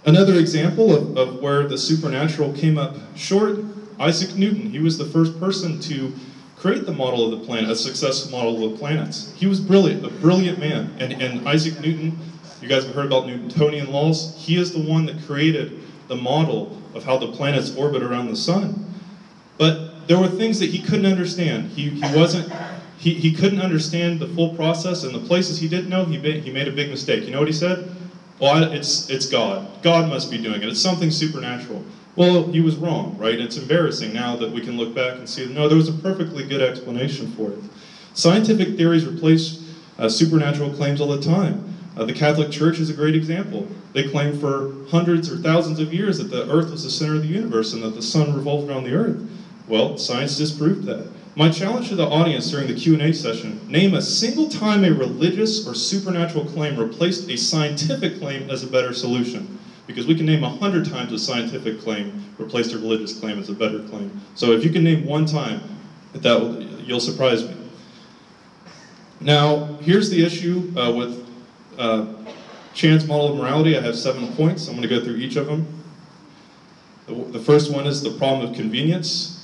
[SPEAKER 6] Another example of where the supernatural came up short, Isaac Newton. He was the first person to create the model of the planet, a successful model of the planets. He was brilliant, a brilliant man. And Isaac Newton, you guys have heard about Newtonian laws. He is the one that created the model of how the planets orbit around the sun. But there were things that he couldn't understand. He couldn't understand the full process, and the places he didn't know, he made a big mistake. You know what he said? Well, it's God. God must be doing it. It's something supernatural. Well, he was wrong, right? It's embarrassing now that we can look back and see, no, there was a perfectly good explanation for it. Scientific theories replace supernatural claims all the time. The Catholic Church is a great example. They claim for hundreds or thousands of years that the earth was the center of the universe and that the sun revolved around the earth. Well, science disproved that. My challenge to the audience during the Q&A session, name a single time a religious or supernatural claim replaced a scientific claim as a better solution. Because we can name 100 times a scientific claim replaced a religious claim as a better claim. So if you can name one time, you'll surprise me. Now, here's the issue with Chan's model of morality. I have 7 points. I'm going to go through each of them. The first one is the problem of convenience.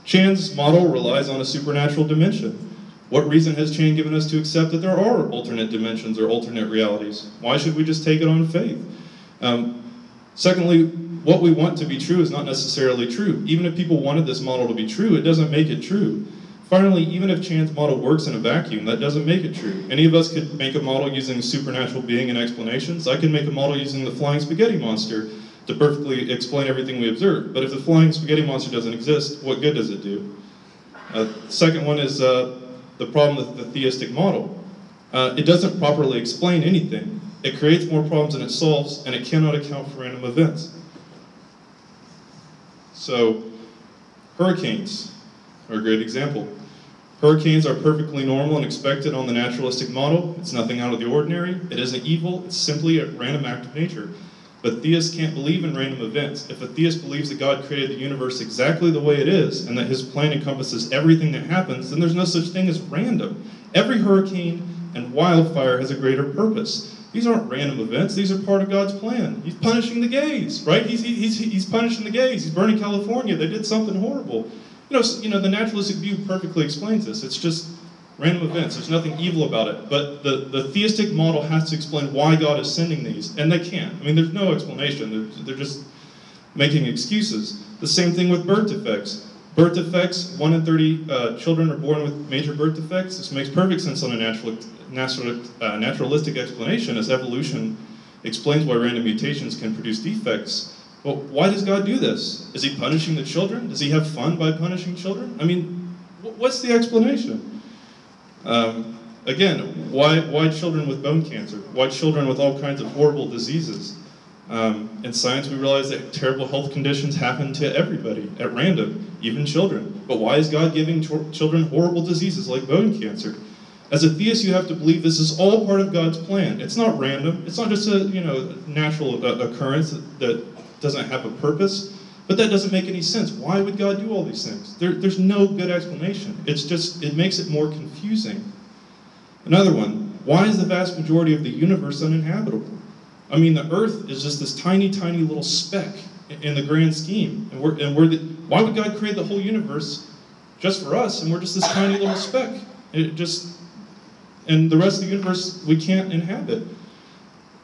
[SPEAKER 6] Chan's model relies on a supernatural dimension. What reason has Chan given us to accept that there are alternate dimensions or alternate realities? Why should we just take it on faith? Secondly, what we want to be true is not necessarily true. Even if people wanted this model to be true, it doesn't make it true. Finally, even if Chan's model works in a vacuum, that doesn't make it true. Any of us could make a model using supernatural being and explanations. I can make a model using the flying spaghetti monster to perfectly explain everything we observe. But if the flying spaghetti monster doesn't exist, what good does it do? Second one is the problem with the theistic model. It doesn't properly explain anything. It creates more problems than it solves, and it cannot account for random events. So, hurricanes are a great example. Hurricanes are perfectly normal and expected on the naturalistic model. It's nothing out of the ordinary. It isn't evil. It's simply a random act of nature. But theists can't believe in random events. If a theist believes that God created the universe exactly the way it is, and that his plan encompasses everything that happens, then there's no such thing as random. Every hurricane and wildfire has a greater purpose. These aren't random events. These are part of God's plan. He's punishing the gays, right? He's punishing the gays. He's burning California. They did something horrible. You know, the naturalistic view perfectly explains this. It's just random events. There's nothing evil about it. But the theistic model has to explain why God is sending these, and they can't. I mean, there's no explanation. They're just making excuses. The same thing with birth defects. Birth defects, 1 in 30 children are born with major birth defects. This makes perfect sense on a naturalistic explanation, as evolution explains why random mutations can produce defects. Well, why does God do this? Is he punishing the children? Does he have fun by punishing children? I mean, what's the explanation? Again, why children with bone cancer? Why children with all kinds of horrible diseases? In science, we realize that terrible health conditions happen to everybody at random, even children. But why is God giving children horrible diseases like bone cancer? As a theist, you have to believe this is all part of God's plan. It's not random. It's not just a natural occurrence that doesn't have a purpose. But that doesn't make any sense. Why would God do all these things? There's no good explanation. It makes it more confusing. Another one, why is the vast majority of the universe uninhabitable? I mean, the Earth is just this tiny, tiny little speck in the grand scheme. Why would God create the whole universe just for us, and we're just this tiny little speck? And the rest of the universe we can't inhabit.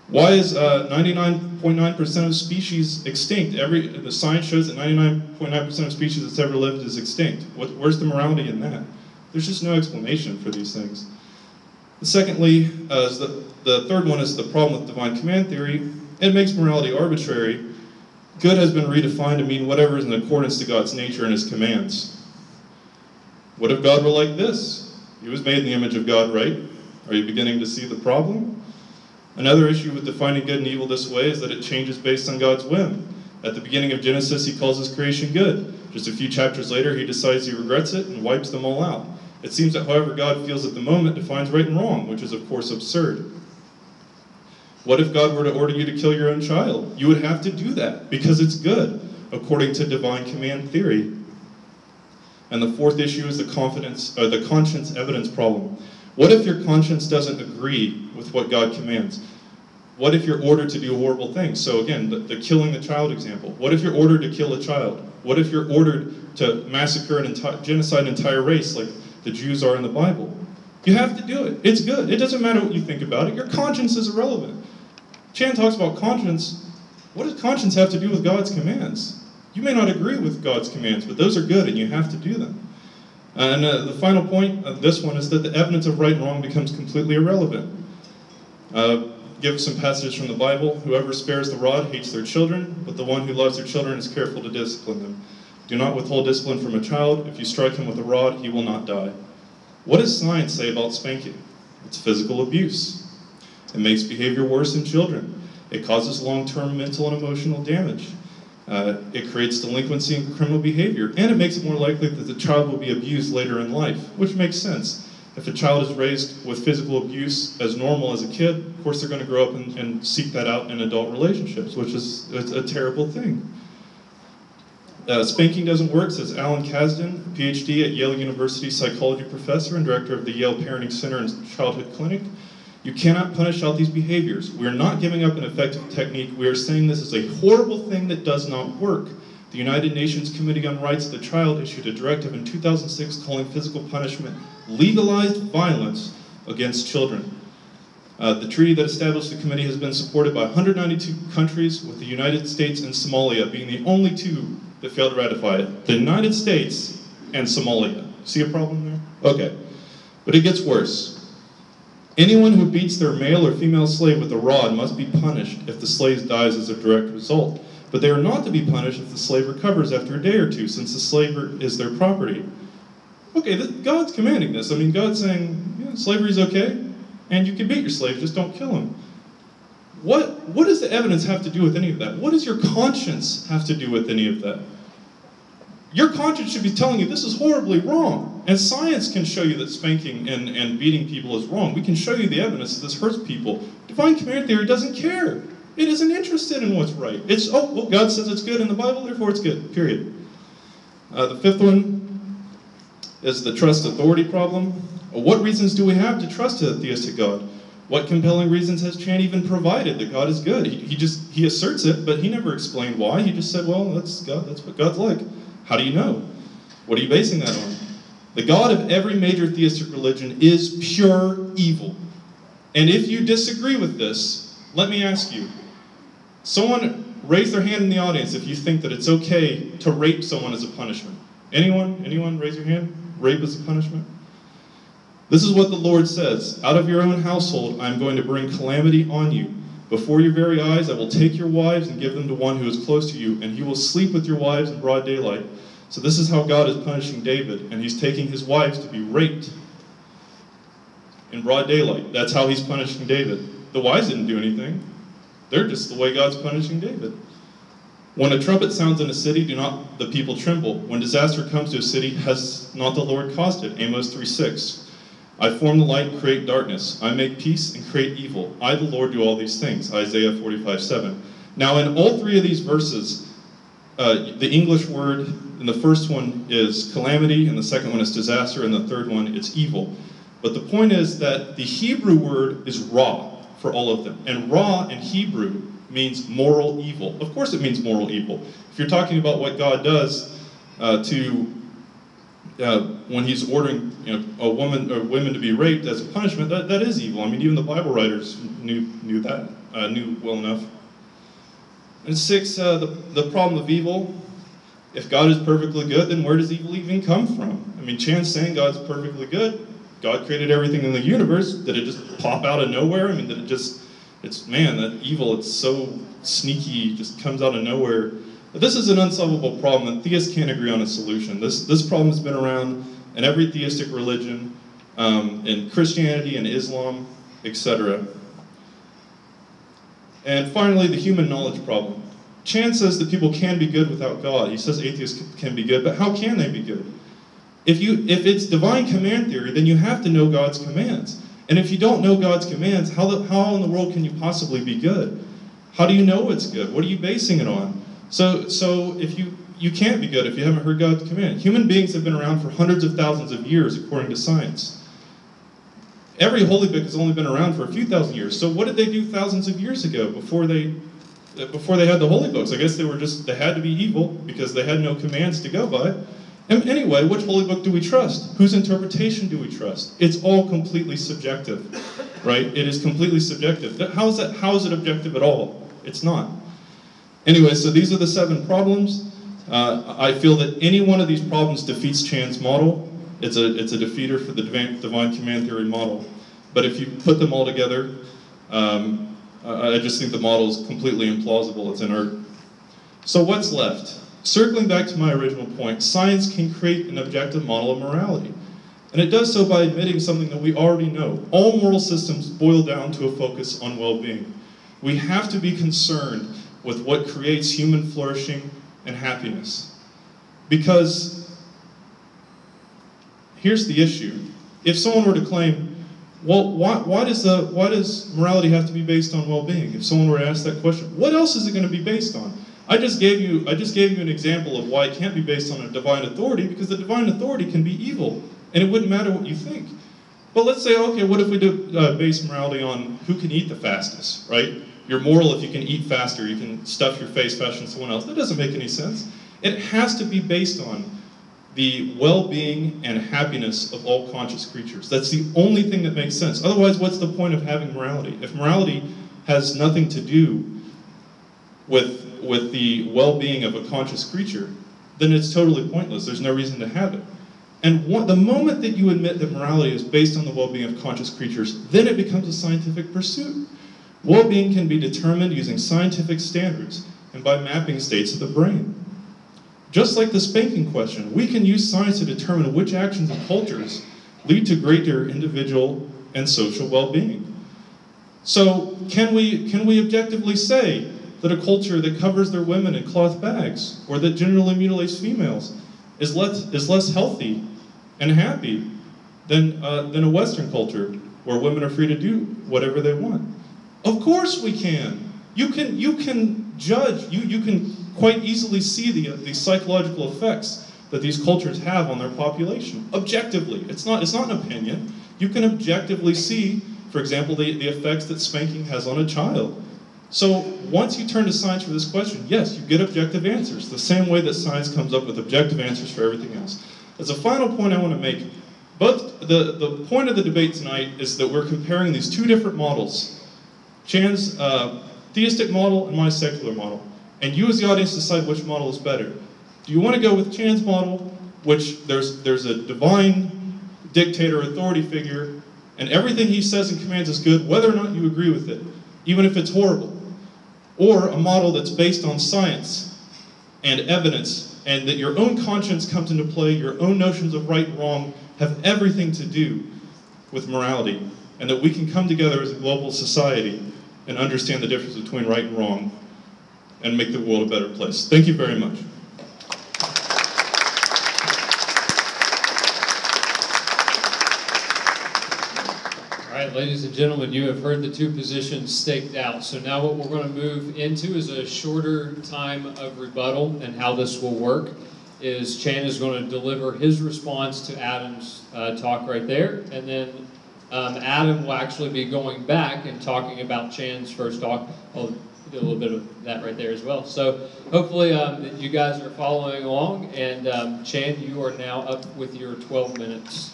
[SPEAKER 6] Why is 99.9% of species extinct? The science shows that 99.9% of species that's ever lived is extinct. Where's the morality in that? There's just no explanation for these things. Secondly, the third one is the problem with divine command theory. It makes morality arbitrary. Good has been redefined to mean whatever is in accordance to God's nature and his commands. What if God were like this? He was made in the image of God, right? Are you beginning to see the problem? Another issue with defining good and evil this way is that it changes based on God's whim. At the beginning of Genesis, he calls his creation good. Just a few chapters later, he decides he regrets it and wipes them all out. It seems that however God feels at the moment defines right and wrong, which is of course absurd. What if God were to order you to kill your own child? You would have to do that because it's good, according to divine command theory. And the fourth issue is the conscience evidence problem. What if your conscience doesn't agree with what God commands? What if you're ordered to do horrible things? So again, the killing the child example. What if you're ordered to kill a child? What if you're ordered to massacre and genocide an entire race like the Jews are in the Bible? You have to do it. It's good. It doesn't matter what you think about it. Your conscience is irrelevant. Chan talks about conscience. What does conscience have to do with God's commands? You may not agree with God's commands, but those are good and you have to do them. And the final point of this one is that the evidence of right and wrong becomes completely irrelevant. Give some passages from the Bible. Whoever spares the rod hates their children, but the one who loves their children is careful to discipline them. Do not withhold discipline from a child. If you strike him with a rod, he will not die. What does science say about spanking? It's physical abuse. It makes behavior worse in children. It causes long-term mental and emotional damage. It creates delinquency and criminal behavior, and it makes it more likely that the child will be abused later in life, which makes sense. If a child is raised with physical abuse as normal as a kid, of course they're going to grow up and seek that out in adult relationships, which is a terrible thing. Spanking doesn't work, says Alan Kasdan, PhD at Yale University psychology professor and director of the Yale Parenting Center and Childhood Clinic. You cannot punish out these behaviors. We are not giving up an effective technique. We are saying this is a horrible thing that does not work. The United Nations Committee on Rights of the Child issued a directive in 2006 calling physical punishment legalized violence against children. The treaty that established the committee has been supported by 192 countries, with the United States and Somalia being the only two that failed to ratify it. The United States and Somalia. See a problem there? Okay. But it gets worse. Anyone who beats their male or female slave with a rod must be punished if the slave dies as a direct result. But they are not to be punished if the slave recovers after a day or two, since the slave is their property. Okay, God's commanding this. I mean, God's saying, yeah, slavery is okay, and you can beat your slave, just don't kill him. What does the evidence have to do with any of that? What does your conscience have to do with any of that? Your conscience should be telling you this is horribly wrong. And science can show you that spanking and beating people is wrong. We can show you the evidence that this hurts people. Divine command theory doesn't care. It isn't interested in what's right. It's, oh, well, God says it's good in the Bible, therefore it's good, period. The fifth one is the trust authority problem. What reasons do we have to trust a theistic God? What compelling reasons has Chan even provided that God is good? He asserts it, but he never explained why. He just said, well, that's God, that's what God's like. How do you know? What are you basing that on? The God of every major theistic religion is pure evil. And if you disagree with this, let me ask you, someone raise their hand in the audience if you think that it's okay to rape someone as a punishment. Anyone? Anyone raise your hand? Rape as a punishment? This is what the Lord says. Out of your own household I am going to bring calamity on you. Before your very eyes I will take your wives and give them to one who is close to you, and he will sleep with your wives in broad daylight. So this is how God is punishing David, and he's taking his wives to be raped in broad daylight. That's how he's punishing David. The wives didn't do anything. They're just the way God's punishing David. When a trumpet sounds in a city, do not the people tremble. When disaster comes to a city, has not the Lord caused it? Amos 3:6. I form the light and create darkness. I make peace and create evil. I, the Lord, do all these things. Isaiah 45:7. Now, in all three of these verses, the English word in the first one is calamity, and the second one is disaster, and the third one is evil. But the point is that the Hebrew word is ra for all of them. And ra in Hebrew means moral evil. Of course it means moral evil. If you're talking about what God does when he's ordering a woman or women to be raped as a punishment, that is evil. I mean, even the Bible writers knew well enough. And 6, the problem of evil. If God is perfectly good, then where does evil even come from? I mean, Chan's saying God's perfectly good. God created everything in the universe. Did it just pop out of nowhere? I mean, did it just, man, that evil, it's so sneaky, just comes out of nowhere. But this is an unsolvable problem, and theists can't agree on a solution. This problem has been around in every theistic religion, in Christianity and Islam, etc. And finally, the human knowledge problem. Chan says that people can be good without God. He says atheists can be good, but how can they be good? If it's divine command theory, then you have to know God's commands. And if you don't know God's commands, how in the world can you possibly be good? How do you know it's good? What are you basing it on? So if you can't be good if you haven't heard God's command. Human beings have been around for hundreds of thousands of years, according to science. Every holy book has only been around for a few thousand years. So what did they do thousands of years ago before they had the holy books? I guess they had to be evil because they had no commands to go by. And anyway, which holy book do we trust? Whose interpretation do we trust? It's all completely subjective, right? It is completely subjective. How is it objective at all? It's not. Anyway, so these are the 7 problems. I feel that any one of these problems defeats Chan's model. It's a defeater for the divine command theory model. But if you put them all together, I just think the model is completely implausible. It's inert. So what's left? Circling back to my original point, science can create an objective model of morality. And it does so by admitting something that we already know. All moral systems boil down to a focus on well-being. We have to be concerned with what creates human flourishing and happiness. Because here's the issue. If someone were to claim, well, why does morality have to be based on well-being? If someone were to ask that question, what else is it going to be based on? I just gave you an example of why it can't be based on a divine authority, because the divine authority can be evil, and it wouldn't matter what you think. But let's say, okay, what if we do base morality on who can eat the fastest, right? You're moral if you can eat faster, you can stuff your face faster than someone else. That doesn't make any sense. It has to be based on the well-being and happiness of all conscious creatures. That's the only thing that makes sense. Otherwise, what's the point of having morality? If morality has nothing to do with the well-being of a conscious creature, then it's totally pointless. There's no reason to have it. And the moment that you admit that morality is based on the well-being of conscious creatures, then it becomes a scientific pursuit. Well-being can be determined using scientific standards and by mapping states of the brain. Just like the spanking question, we can use science to determine which actions and cultures lead to greater individual and social well-being. So can we objectively say that a culture that covers their women in cloth bags or that generally mutilates females is less healthy and happy than a Western culture where women are free to do whatever they want? Of course we can. You can judge. You can quite easily see the psychological effects that these cultures have on their population objectively. It's not an opinion. You can objectively see, for example, the effects that spanking has on a child. So once you turn to science for this question, yes, you get objective answers, the same way that science comes up with objective answers for everything else. As a final point I want to make, the point of the debate tonight is that we're comparing these two different models, Chan's theistic model and my secular model. And you as the audience decide which model is better. Do you want to go with Chan's model, which there's a divine dictator, authority figure, and everything he says and commands is good, whether or not you agree with it, even if it's horrible? Or a model that's based on science and evidence, and that your own conscience comes into play, your own notions of right and wrong have everything to do with morality, and that we can come together as a global society and understand the difference between right and wrong and make the world a better place. Thank you very much.
[SPEAKER 9] All right, ladies and gentlemen, you have heard the two positions staked out. So now what we're going to move into is a shorter time of rebuttal, and how this will work is Chan is going to deliver his response to Adam's talk right there, and then Adam will actually be going back and talking about Chan's first talk. I'll do a little bit of that right there as well. So hopefully you guys are following along, and Chan, you are now up with your 12 minutes.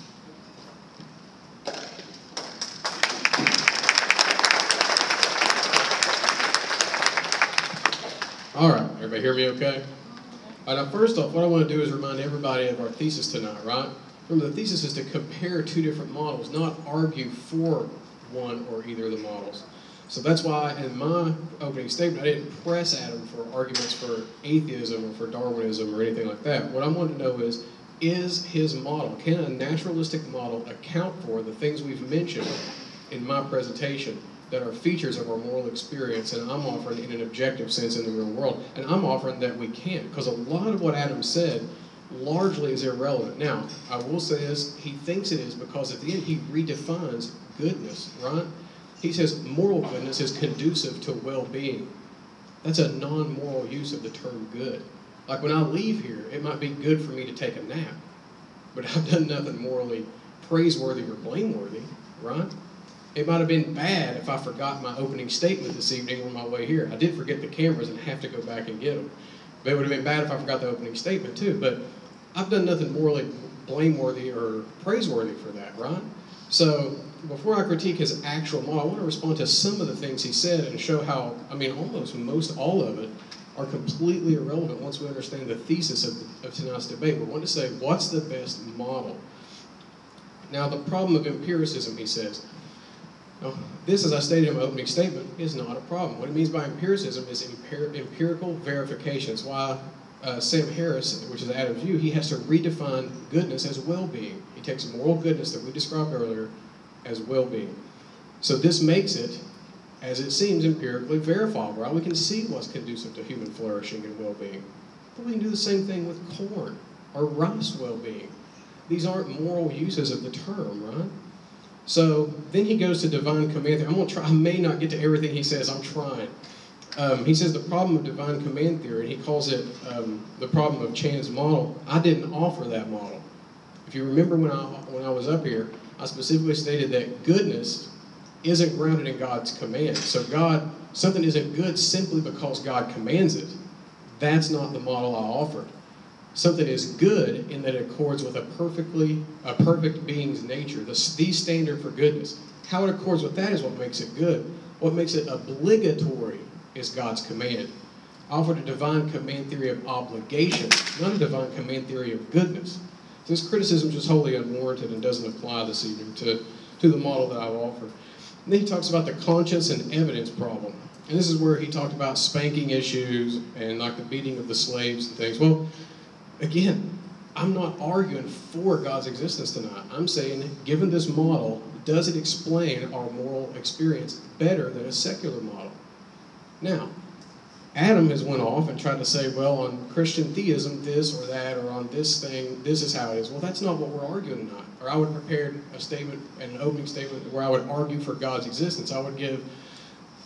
[SPEAKER 7] All right, everybody hear me okay? All right, now first off, what I want to do is remind everybody of our thesis tonight, right? Remember, the thesis is to compare two different models, not argue for one or either of the models. So that's why in my opening statement, I didn't press Adam for arguments for atheism or for Darwinism or anything like that. What I want to know is his model, can a naturalistic model account for the things we've mentioned in my presentation that are features of our moral experience, and I'm offering in an objective sense in the real world, and I'm offering that we can't, because a lot of what Adam said largely is irrelevant. Now, I will say this, he thinks it is because at the end he redefines goodness, right? He says moral goodness is conducive to well-being. That's a non-moral use of the term good. Like when I leave here, it might be good for me to take a nap, but I've done nothing morally praiseworthy or blameworthy, right? It might have been bad if I forgot my opening statement this evening on my way here. I did forget the cameras and have to go back and get them. But it would have been bad if I forgot the opening statement too. But I've done nothing morally blameworthy or praiseworthy for that, right? So before I critique his actual model, I want to respond to some of the things he said and show how, I mean, almost most all of it are completely irrelevant once we understand the thesis of tonight's debate. We want to say, what's the best model? Now, the problem of empiricism, he says. Now, this, as I stated in my opening statement, is not a problem. What it means by empiricism is empirical verification. It's why Sam Harris, which is Adam's view, he has to redefine goodness as well-being. He takes moral goodness that we described earlier as well-being. So this makes it, as it seems, empirically verifiable, right? We can see what's conducive to human flourishing and well-being. But we can do the same thing with corn or rice well-being. These aren't moral uses of the term, right? So then he goes to divine command theory. I'm going to try. I may not get to everything he says. I'm trying. He says the problem of divine command theory, he calls it the problem of Chan's model. I didn't offer that model. If you remember when I was up here, I specifically stated that goodness isn't grounded in God's command. So something isn't good simply because God commands it. That's not the model I offered. Something is good in that it accords with a perfect being's nature, the standard for goodness. How it accords with that is what makes it good. What makes it obligatory is God's command. I offered a divine command theory of obligation, not a divine command theory of goodness. This criticism is just wholly unwarranted and doesn't apply this evening to the model that I've offered. And then he talks about the conscience and evidence problem. And this is where he talked about spanking issues and like the beating of the slaves and things. Well, again, I'm not arguing for God's existence tonight. I'm saying, given this model, does it explain our moral experience better than a secular model? Now, Adam has went off and tried to say, well, on Christian theism, this or that, or on this thing, this is how it is. Well, that's not what we're arguing tonight. Or I would have prepared a statement, an opening statement, where I would argue for God's existence. I would give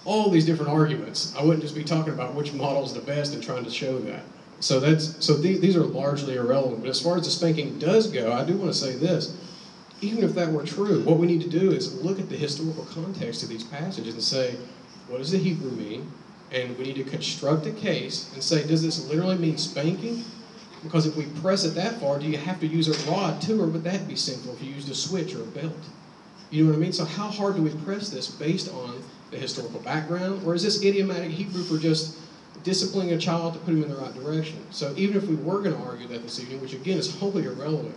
[SPEAKER 7] all these different arguments. I wouldn't just be talking about which model is the best and trying to show that. So these are largely irrelevant. But as far as the spanking does go, I do want to say this. Even if that were true, what we need to do is look at the historical context of these passages and say, what does the Hebrew mean? And we need to construct a case and say, does this literally mean spanking? Because if we press it that far, do you have to use a rod too, or would that be sinful if you used a switch or a belt? You know what I mean? So how hard do we press this based on the historical background? Or is this idiomatic Hebrew for just disciplining a child to put him in the right direction? So even if we were going to argue that this evening, which again is wholly irrelevant,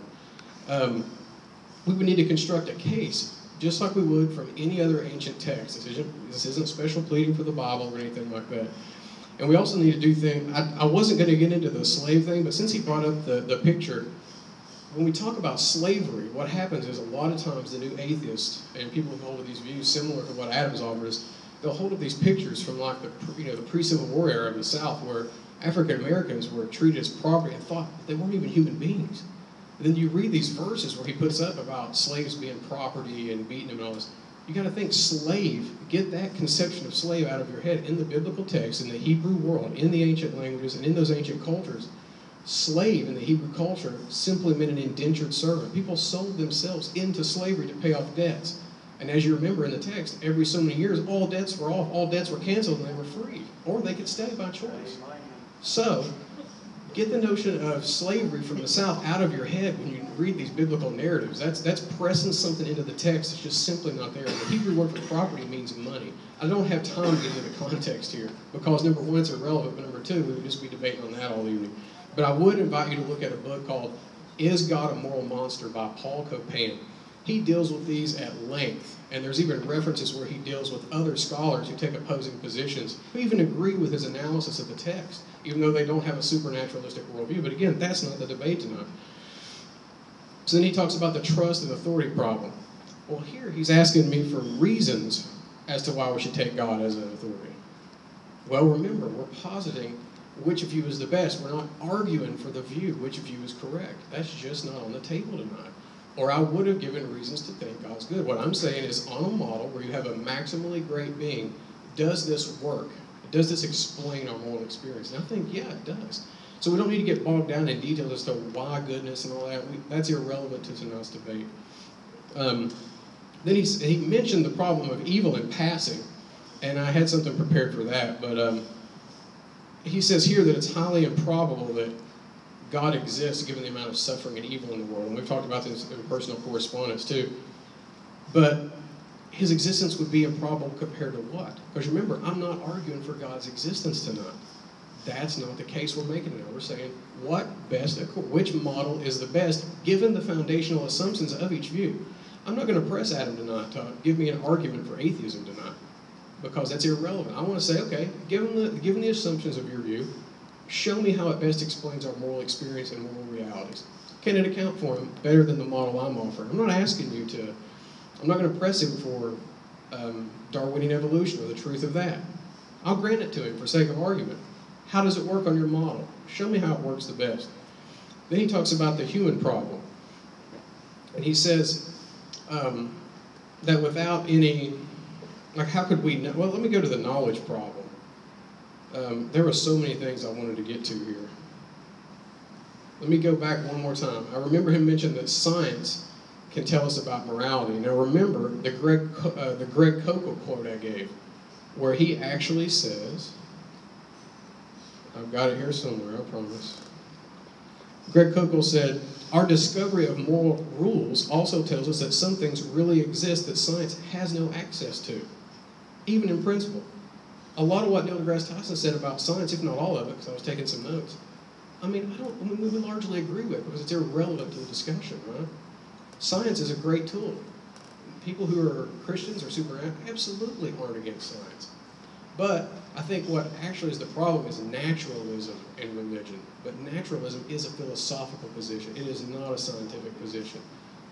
[SPEAKER 7] we would need to construct a case just like we would from any other ancient text. This isn't special pleading for the Bible or anything like that. And we also need to do things, I wasn't going to get into the slave thing, but since he brought up the picture, when we talk about slavery, what happens is a lot of times the new atheists and people who hold these views similar to what Adams offers, they'll hold up these pictures from like the pre-Civil War era of the South where African Americans were treated as property and thought they weren't even human beings. And then you read these verses where he puts up about slaves being property and beating them and all this. You got to think slave, get that conception of slave out of your head. In the biblical text, in the Hebrew world, in the ancient languages, and in those ancient cultures, slave in the Hebrew culture simply meant an indentured servant. People sold themselves into slavery to pay off debts. And as you remember in the text, every so many years, all debts were off, all debts were canceled, and they were free. Or they could stay by choice. So, get the notion of slavery from the South out of your head when you read these biblical narratives. That's pressing something into the text that's just simply not there. The Hebrew word for property means money. I don't have time to get into the context here because number one, it's irrelevant, but number two, we would just be debating on that all evening. But I would invite you to look at a book called Is God a Moral Monster by Paul Copan. He deals with these at length, and there's even references where he deals with other scholars who take opposing positions, who even agree with his analysis of the text, even though they don't have a supernaturalistic worldview. But again, that's not the debate tonight. So then he talks about the trust and authority problem. Well, here he's asking me for reasons as to why we should take God as an authority. Well, remember, we're positing which of you is the best. We're not arguing for the view which of you is correct. That's just not on the table tonight. Or I would have given reasons to think God's good. What I'm saying is on a model where you have a maximally great being, does this work? Does this explain our moral experience? And I think, yeah, it does. So we don't need to get bogged down in detail as to why goodness and all that. That's irrelevant to tonight's debate. Then he mentioned the problem of evil in passing, and I had something prepared for that. But he says here that it's highly improbable that God exists given the amount of suffering and evil in the world. And we've talked about this in personal correspondence too. But his existence would be improbable compared to what? Because remember, I'm not arguing for God's existence tonight. That's not the case we're making now. We're saying which model is the best given the foundational assumptions of each view. I'm not going to press Adam tonight to give me an argument for atheism tonight, because that's irrelevant. I want to say, okay, given the assumptions of your view, show me how it best explains our moral experience and moral realities. Can it account for them better than the model I'm offering? I'm not asking you to, I'm not going to press him for Darwinian evolution or the truth of that. I'll grant it to him for sake of argument. How does it work on your model? Show me how it works the best. Then he talks about the human problem. And he says that without any, like how could we know? Well, let me go to the knowledge problem. There were so many things I wanted to get to here. Let me go back one more time. I remember him mentioning that science can tell us about morality. Now remember the Greg Koukl quote I gave, where he actually says, I've got it here somewhere, I promise. Greg Koukl said, our discovery of moral rules also tells us that some things really exist that science has no access to, even in principle. A lot of what Neil deGrasse Tyson said about science, if not all of it, because I was taking some notes, we largely agree with, because it's irrelevant to the discussion, right? Science is a great tool. People who are Christians or super absolutely aren't against science. But I think what actually is the problem is naturalism and religion. But naturalism is a philosophical position. It is not a scientific position.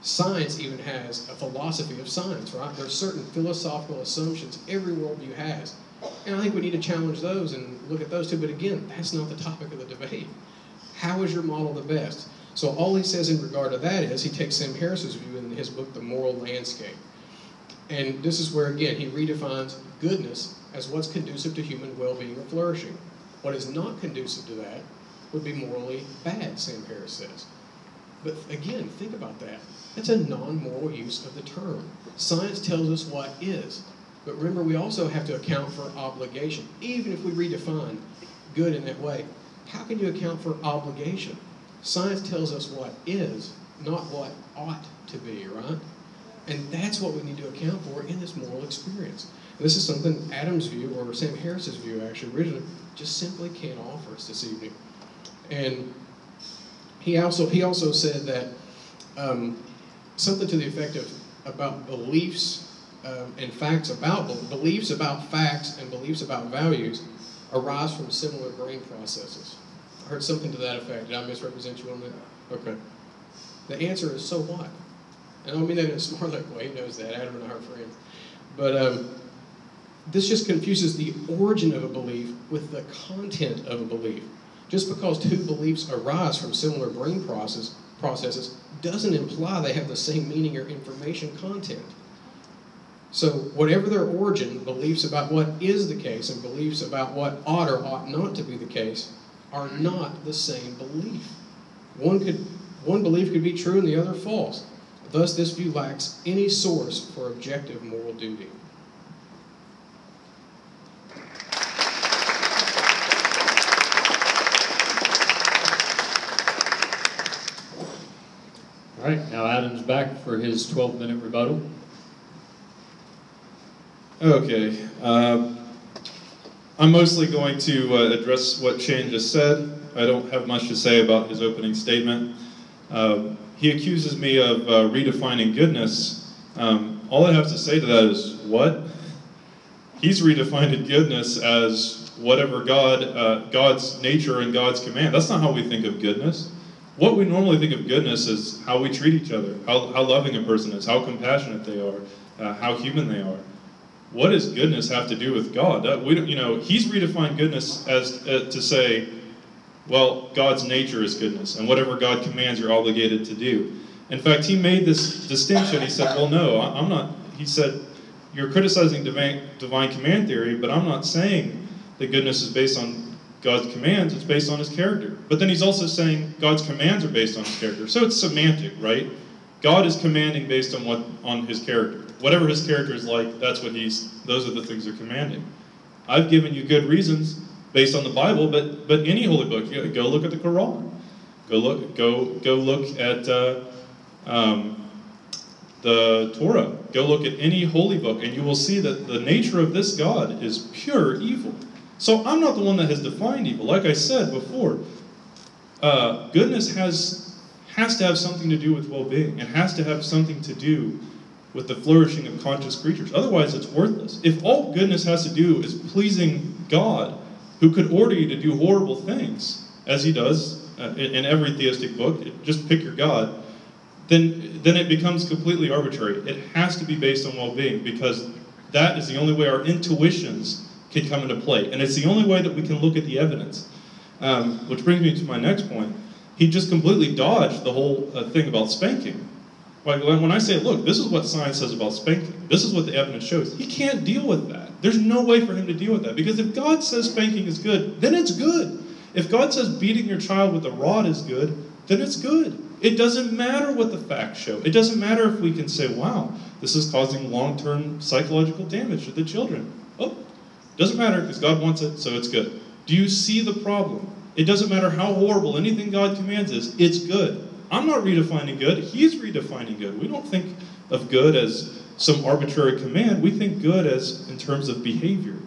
[SPEAKER 7] Science even has a philosophy of science, right? There are certain philosophical assumptions every worldview has. And I think we need to challenge those and look at those too. But again, that's not the topic of the debate. How is your model the best? So all he says in regard to that is he takes Sam Harris's view in his book, The Moral Landscape. And this is where, again, he redefines goodness as what's conducive to human well-being or flourishing. What is not conducive to that would be morally bad, Sam Harris says. But again, think about that. That's a non-moral use of the term. Science tells us what is. But remember, we also have to account for obligation. Even if we redefine good in that way, how can you account for obligation? Science tells us what is, not what ought to be, right? And that's what we need to account for in this moral experience. And this is something Adam's view, or Sam Harris's view actually originally, just simply can't offer us this evening. And he also said that something to the effect of about beliefs and facts about beliefs about facts and beliefs about values arise from similar brain processes. I heard something to that effect. Did I misrepresent you on that? Okay. The answer is, so what? And I don't mean that in a smart way. He knows that. Adam and I are friends. But this just confuses the origin of a belief with the content of a belief. Just because two beliefs arise from similar brain processes doesn't imply they have the same meaning or information content. So whatever their origin, beliefs about what is the case and beliefs about what ought or ought not to be the case are not the same belief. One belief could be true and the other false. Thus, this view lacks any source for objective moral duty.
[SPEAKER 9] All right, now Adam's back for his 12-minute rebuttal.
[SPEAKER 6] Okay. I'm mostly going to address what Shane just said. I don't have much to say about his opening statement. He accuses me of redefining goodness. All I have to say to that is, what? He's redefined goodness as whatever God's nature and God's command. That's not how we think of goodness. What we normally think of goodness is how we treat each other, how loving a person is, how compassionate they are, how human they are. What does goodness have to do with God? He's redefined goodness as to say, well, God's nature is goodness, and whatever God commands, you're obligated to do. In fact, he made this distinction. He said, well, no, I'm not. He said, you're criticizing divine command theory, but I'm not saying that goodness is based on God's commands. It's based on his character. But then he's also saying God's commands are based on his character. So it's semantic, right? God is commanding based on his character. Whatever his character is like, those are the things they're commanding. I've given you good reasons based on the Bible, but any holy book, go look at the Quran. Go look at the Torah. Go look at any holy book, and you will see that the nature of this God is pure evil. So I'm not the one that has defined evil. Like I said before, goodness has to have something to do with well-being. It has to have something to do with the flourishing of conscious creatures. Otherwise, it's worthless. If all goodness has to do is pleasing God, who could order you to do horrible things, as he does in every theistic book, just pick your God, then it becomes completely arbitrary. It has to be based on well-being, because that is the only way our intuitions can come into play. And it's the only way that we can look at the evidence. Which brings me to my next point. He just completely dodged the whole thing about spanking. Like when I say, look, this is what science says about spanking, this is what the evidence shows, he can't deal with that. There's no way for him to deal with that, because if God says spanking is good, then it's good. If God says beating your child with a rod is good, then it's good. It doesn't matter what the facts show. It doesn't matter if we can say, wow, this is causing long-term psychological damage to the children. Oh, doesn't matter, because God wants it, so it's good. Do you see the problem? It doesn't matter how horrible anything God commands is, it's good. I'm not redefining good, he's redefining good. We don't think of good as some arbitrary command. We think good as in terms of behavior,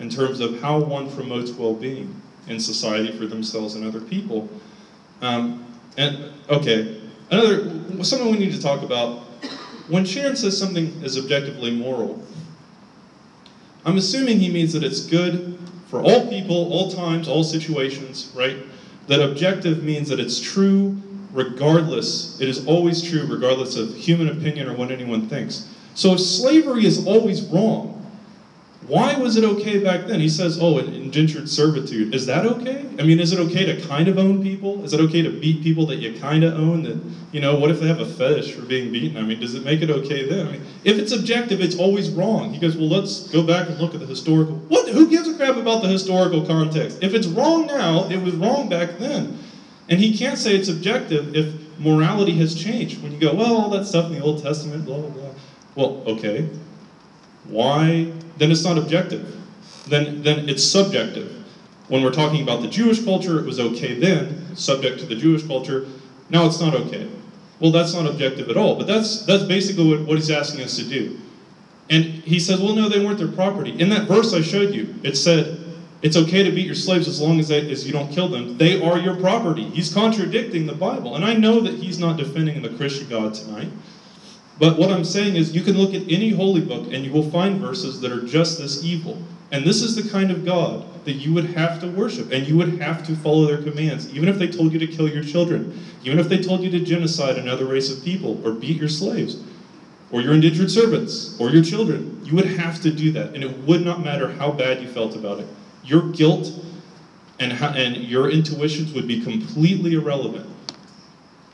[SPEAKER 6] in terms of how one promotes well-being in society for themselves and other people. Something we need to talk about. When Sharon says something is objectively moral, I'm assuming he means that it's good for all people, all times, all situations, right? That objective means that it's true regardless, it is always true regardless of human opinion or what anyone thinks. So if slavery is always wrong, why was it okay back then? He says, oh, indentured servitude. Is that okay? I mean, is it okay to kind of own people? Is it okay to beat people that you kind of own? That, you know, what if they have a fetish for being beaten? I mean, does it make it okay then? I mean, if it's objective, it's always wrong. He goes, well, let's go back and look at the historical. What? Who gives a crap about the historical context? If it's wrong now, it was wrong back then. And he can't say it's objective if morality has changed. When you go, well, all that stuff in the Old Testament, blah, blah, blah. Well, okay. Why? Then it's not objective. Then it's subjective. When we're talking about the Jewish culture, it was okay then, subject to the Jewish culture. Now it's not okay. Well, that's not objective at all. But that's basically what he's asking us to do. And he says, well, no, they weren't their property. In that verse I showed you, it said, it's okay to beat your slaves as long as you don't kill them. They are your property. He's contradicting the Bible. And I know that he's not defending the Christian God tonight. But what I'm saying is you can look at any holy book and you will find verses that are just this evil. And this is the kind of God that you would have to worship, and you would have to follow their commands, even if they told you to kill your children, even if they told you to genocide another race of people, or beat your slaves, or your indentured servants, or your children. You would have to do that, and it would not matter how bad you felt about it. Your guilt and your intuitions would be completely irrelevant.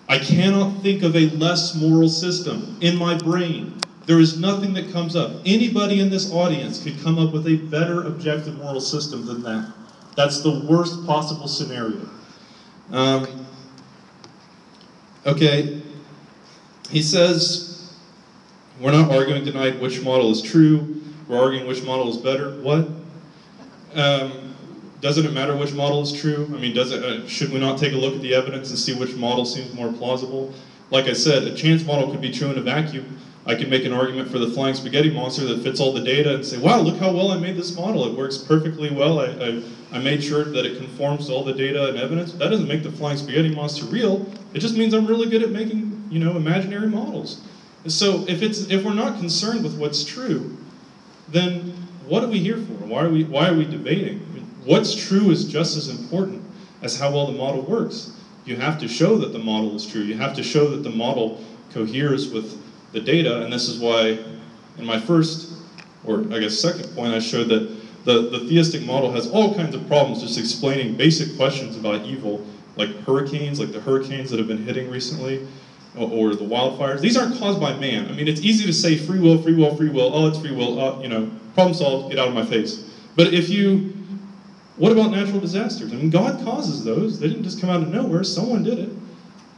[SPEAKER 6] I cannot think of a less moral system in my brain. There is nothing that comes up. Anybody in this audience could come up with a better objective moral system than that. That's the worst possible scenario. Okay, he says, we're not arguing tonight which model is true. We're arguing which model is better. What? Doesn't it matter which model is true? I mean, should we not take a look at the evidence and see which model seems more plausible? Like I said, a chance model could be true in a vacuum. I can make an argument for the flying spaghetti monster that fits all the data and say, wow, look how well I made this model. It works perfectly well. I made sure that it conforms to all the data and evidence. That doesn't make the flying spaghetti monster real. It just means I'm really good at making, imaginary models. So if we're not concerned with what's true, then what are we here for? Why are we debating? I mean, what's true is just as important as how well the model works. You have to show that the model is true. You have to show that the model coheres with the data, and this is why in my first, or I guess second point, I showed that the theistic model has all kinds of problems just explaining basic questions about evil, like hurricanes, like the hurricanes that have been hitting recently, or the wildfires. These aren't caused by man. I mean, it's easy to say free will, free will, free will, oh, it's free will, problem solved, get out of my face. But what about natural disasters? I mean, God causes those. They didn't just come out of nowhere, someone did it.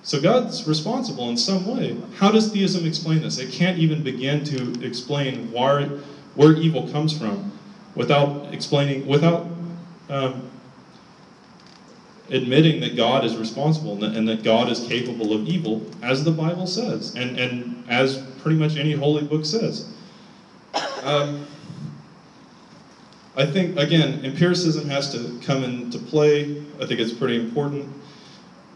[SPEAKER 6] So God's responsible in some way. How does theism explain this? It can't even begin to explain where evil comes from without admitting that God is responsible and that God is capable of evil, as the Bible says, and as pretty much any holy book says. I think, again, empiricism has to come into play. I think it's pretty important.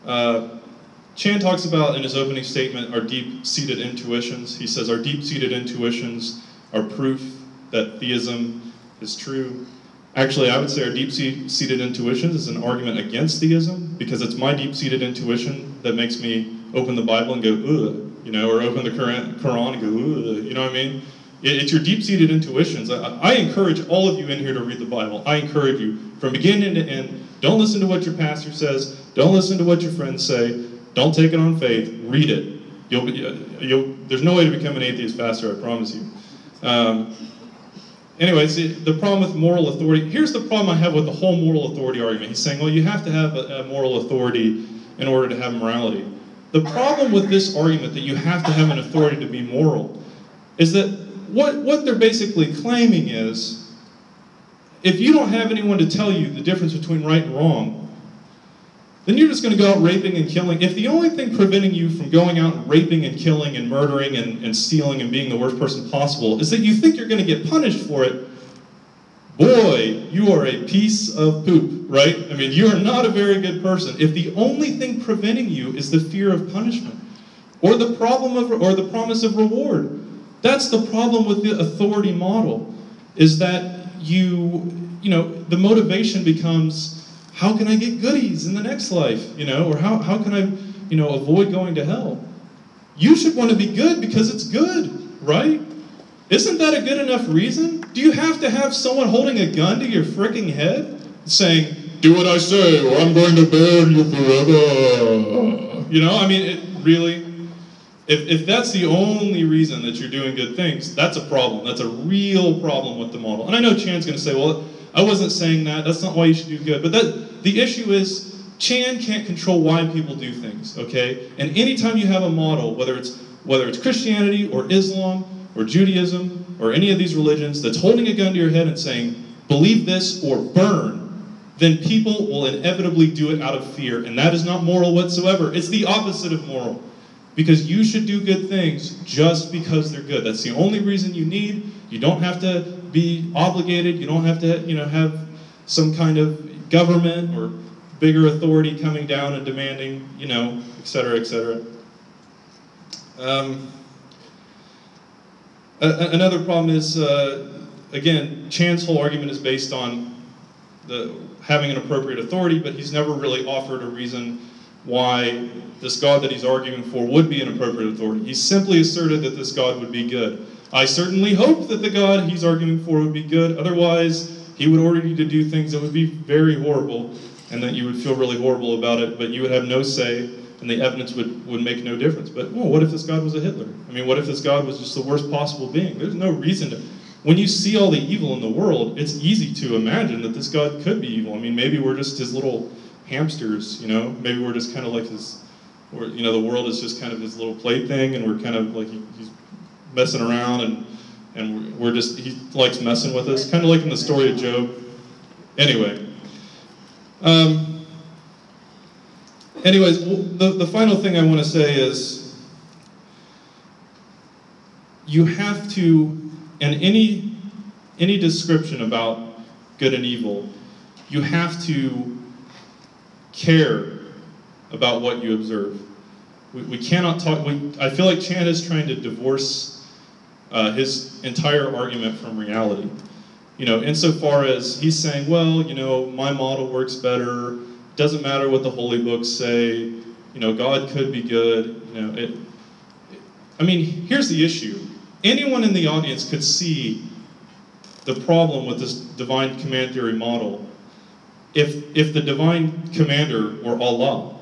[SPEAKER 6] Chan talks about, in his opening statement, our deep-seated intuitions. He says our deep-seated intuitions are proof that theism is true. Actually, I would say our deep-seated intuitions is an argument against theism, because it's my deep-seated intuition that makes me open the Bible and go, ugh, you know, or open the Quran and go, ugh, you know what I mean? It's your deep-seated intuitions. I encourage all of you in here to read the Bible. I encourage you, from beginning to end, don't listen to what your pastor says, don't listen to what your friends say, don't take it on faith, read it. There's no way to become an atheist pastor, I promise you. Anyways, the problem with moral authority, here's the problem I have with the whole moral authority argument. He's saying, well, you have to have a moral authority in order to have morality. The problem with this argument that you have to have an authority to be moral is that what they're basically claiming is, if you don't have anyone to tell you the difference between right and wrong, then you're just going to go out raping and killing. If the only thing preventing you from going out and raping and killing and murdering and stealing and being the worst person possible is that you think you're going to get punished for it, boy, you are a piece of poop, right? I mean, you are not a very good person. If the only thing preventing you is the fear of punishment or the promise of reward, that's the problem with the authority model, is that the motivation becomes, how can I get goodies in the next life, or how can I, avoid going to hell? You should want to be good because it's good, right? Isn't that a good enough reason? Do you have to have someone holding a gun to your fricking head saying, do what I say or I'm going to burn you forever? Really? If that's the only reason that you're doing good things, that's a problem. That's a real problem with the model. And I know Chan's going to say, well, I wasn't saying that. That's not why you should do good. But the issue is, Chan can't control why people do things, okay? And anytime you have a model, whether it's Christianity or Islam or Judaism or any of these religions that's holding a gun to your head and saying, believe this or burn, then people will inevitably do it out of fear. And that is not moral whatsoever. It's the opposite of moral. Because you should do good things just because they're good. That's the only reason you need. You don't have to be obligated. You don't have to, have some kind of government or bigger authority coming down and demanding, et cetera, et cetera. Another problem is, again, Chan's whole argument is based on having an appropriate authority, but he's never really offered a reason why this God that he's arguing for would be an appropriate authority. He simply asserted that this God would be good. I certainly hope that the God he's arguing for would be good. Otherwise, he would order you to do things that would be very horrible, and that you would feel really horrible about it, but you would have no say, and the evidence would make no difference. But, well, what if this God was a Hitler? I mean, what if this God was just the worst possible being? There's no reason to... When you see all the evil in the world, it's easy to imagine that this God could be evil. I mean, maybe we're just his little hamsters, maybe we're just kind of like his, or the world is just kind of his little plaything, and we're kind of like he's messing around, and we're just, he likes messing with us, kind of like in the story of Job. Anyway, the final thing I want to say is, you have to, in any description about good and evil, you have to care about what you observe. We cannot talk, I feel like Chan is trying to divorce his entire argument from reality. Insofar as he's saying, well, my model works better, doesn't matter what the holy books say, God could be good, here's the issue. Anyone in the audience could see the problem with this divine command theory model if the divine commander were Allah.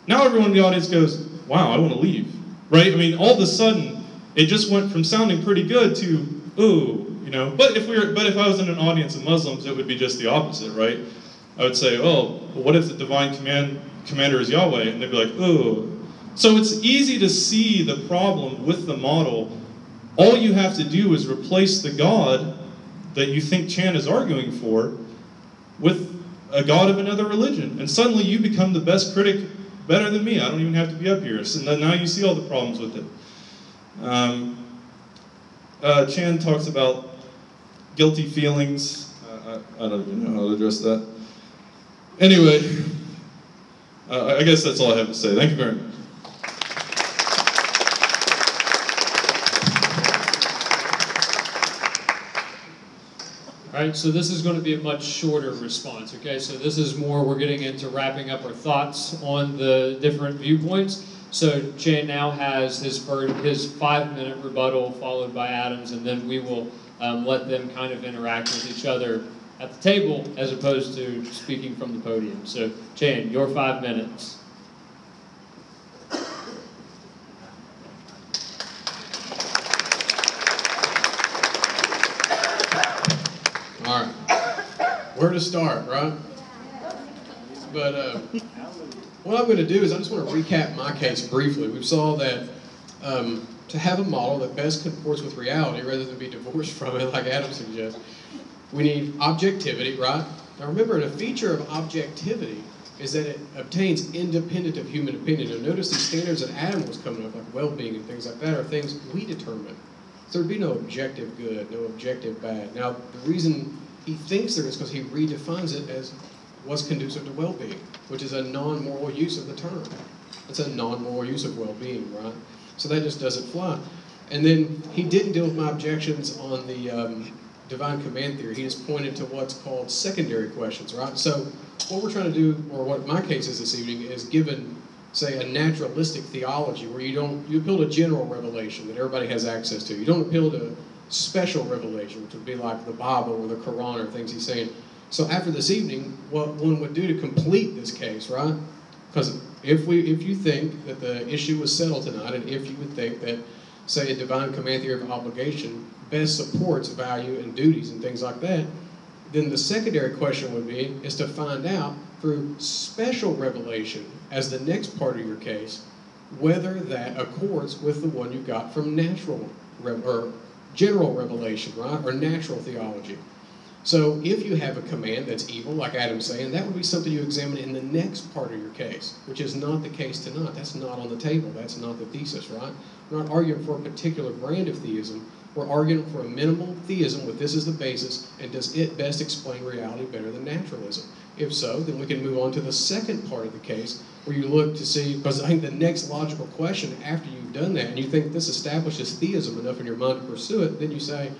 [SPEAKER 6] Now everyone in the audience goes, wow, I want to leave, right? All of a sudden, it just went from sounding pretty good to, ooh, But if I was in an audience of Muslims, it would be just the opposite, right? I would say, oh, well, what if the divine commander is Yahweh? And they'd be like, ooh. So it's easy to see the problem with the model. All you have to do is replace the God that you think Chan is arguing for with a God of another religion. And suddenly you become the best critic, better than me. I don't even have to be up here. So now you see all the problems with it. Chan talks about guilty feelings. I don't even know how to address that. Anyway, I guess that's all I have to say. Thank you very much.
[SPEAKER 9] All right, so this is going to be a much shorter response, okay? So this is more, we're getting into wrapping up our thoughts on the different viewpoints. So Jay now has his 5-minute rebuttal followed by Adam's, and then we will let them kind of interact with each other at the table as opposed to speaking from the podium. So Jane, your 5 minutes.
[SPEAKER 7] All right, where to start, right? But what I'm going to do is I just want to recap my case briefly. We saw that to have a model that best comports with reality rather than be divorced from it, like Adam suggests, we need objectivity, right? Now remember, a feature of objectivity is that it obtains independent of human opinion. And notice these standards that Adam was coming up, like well-being and things like that, are things we determine. So there'd be no objective good, no objective bad. Now, the reason he thinks there is because he redefines it as what's conducive to well-being, which is a non-moral use of the term. It's a non-moral use of well-being, right? So that just doesn't fly. And then he didn't deal with my objections on the divine command theory. He just pointed to what's called secondary questions, right? So what we're trying to do, or what my case is this evening, is given, say, a naturalistic theology where you appeal to general revelation that everybody has access to. You don't appeal to special revelation, which would be like the Bible or the Quran or things he's saying. So after this evening, what one would do to complete this case, right? Because if you think that the issue was settled tonight, and if you would think that, say, a divine command theory of obligation best supports value and duties and things like that, then the secondary question would be, is to find out through special revelation as the next part of your case, whether that accords with the one you got from natural or general revelation, right? Or natural theology. So if you have a command that's evil, like Adam's saying, that would be something you examine in the next part of your case, which is not the case tonight. That's not on the table. That's not the thesis, right? We're not arguing for a particular brand of theism. We're arguing for a minimal theism with this as the basis, and does it best explain reality better than naturalism? If so, then we can move on to the second part of the case, where you look to see, because I think the next logical question after you've done that, and you think this establishes theism enough in your mind to pursue it, then you say,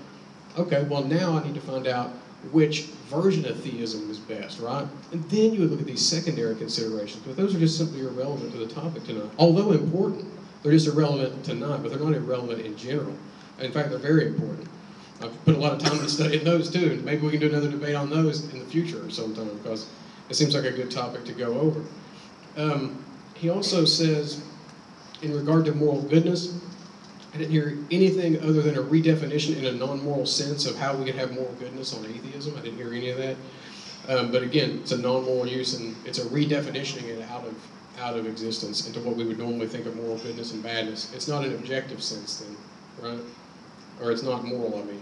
[SPEAKER 7] okay, well now I need to find out which version of theism is best, right? And then you would look at these secondary considerations, but those are just simply irrelevant to the topic tonight. Although important, they're just irrelevant tonight, but they're not irrelevant in general. In fact, they're very important. I've put a lot of time to study those too, and maybe we can do another debate on those in the future or sometime, because it seems like a good topic to go over. He also says, in regard to moral goodness, I didn't hear anything other than a redefinition in a non-moral sense of how we could have moral goodness on atheism. I didn't hear any of that. But again, it's a non-moral use, and it's a redefinitioning it out of existence into what we would normally think of moral goodness and badness. It's not an objective sense then, right? Or it's not moral, I mean.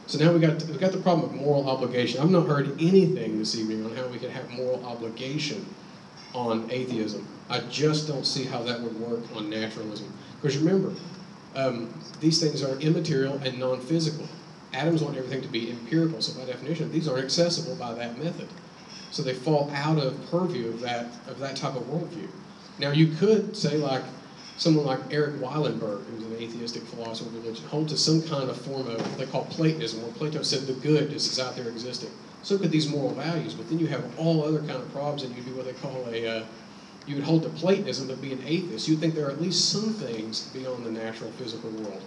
[SPEAKER 7] So now we've got the problem of moral obligation. I've not heard anything this evening on how we could have moral obligation on atheism. I just don't see how that would work on naturalism. Because remember, these things are immaterial and non-physical. Atoms want everything to be empirical, so by definition, these aren't accessible by that method. So they fall out of purview of that type of worldview. Now you could say, like someone like Eric Weilenberg, who's an atheistic philosopher of religion, hold to some kind of form of what they call Platonism, where Plato said the good just is out there existing. So could these moral values, but then you have all other kind of problems, and you do what they call you would hold to Platonism but be an atheist. You'd think there are at least some things beyond the natural physical world.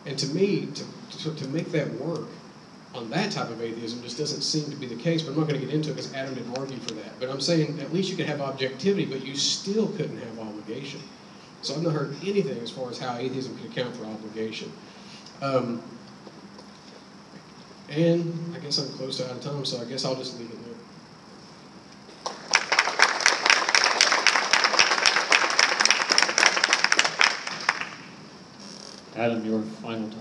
[SPEAKER 7] And to me, to make that work on that type of atheism just doesn't seem to be the case, but I'm not going to get into it because Adam didn't argue for that. But I'm saying at least you could have objectivity, but you still couldn't have obligation. So I've not heard anything as far as how atheism could account for obligation. And I guess I'm close to out of time, so I guess I'll just leave it there.
[SPEAKER 9] Adam, your final talk.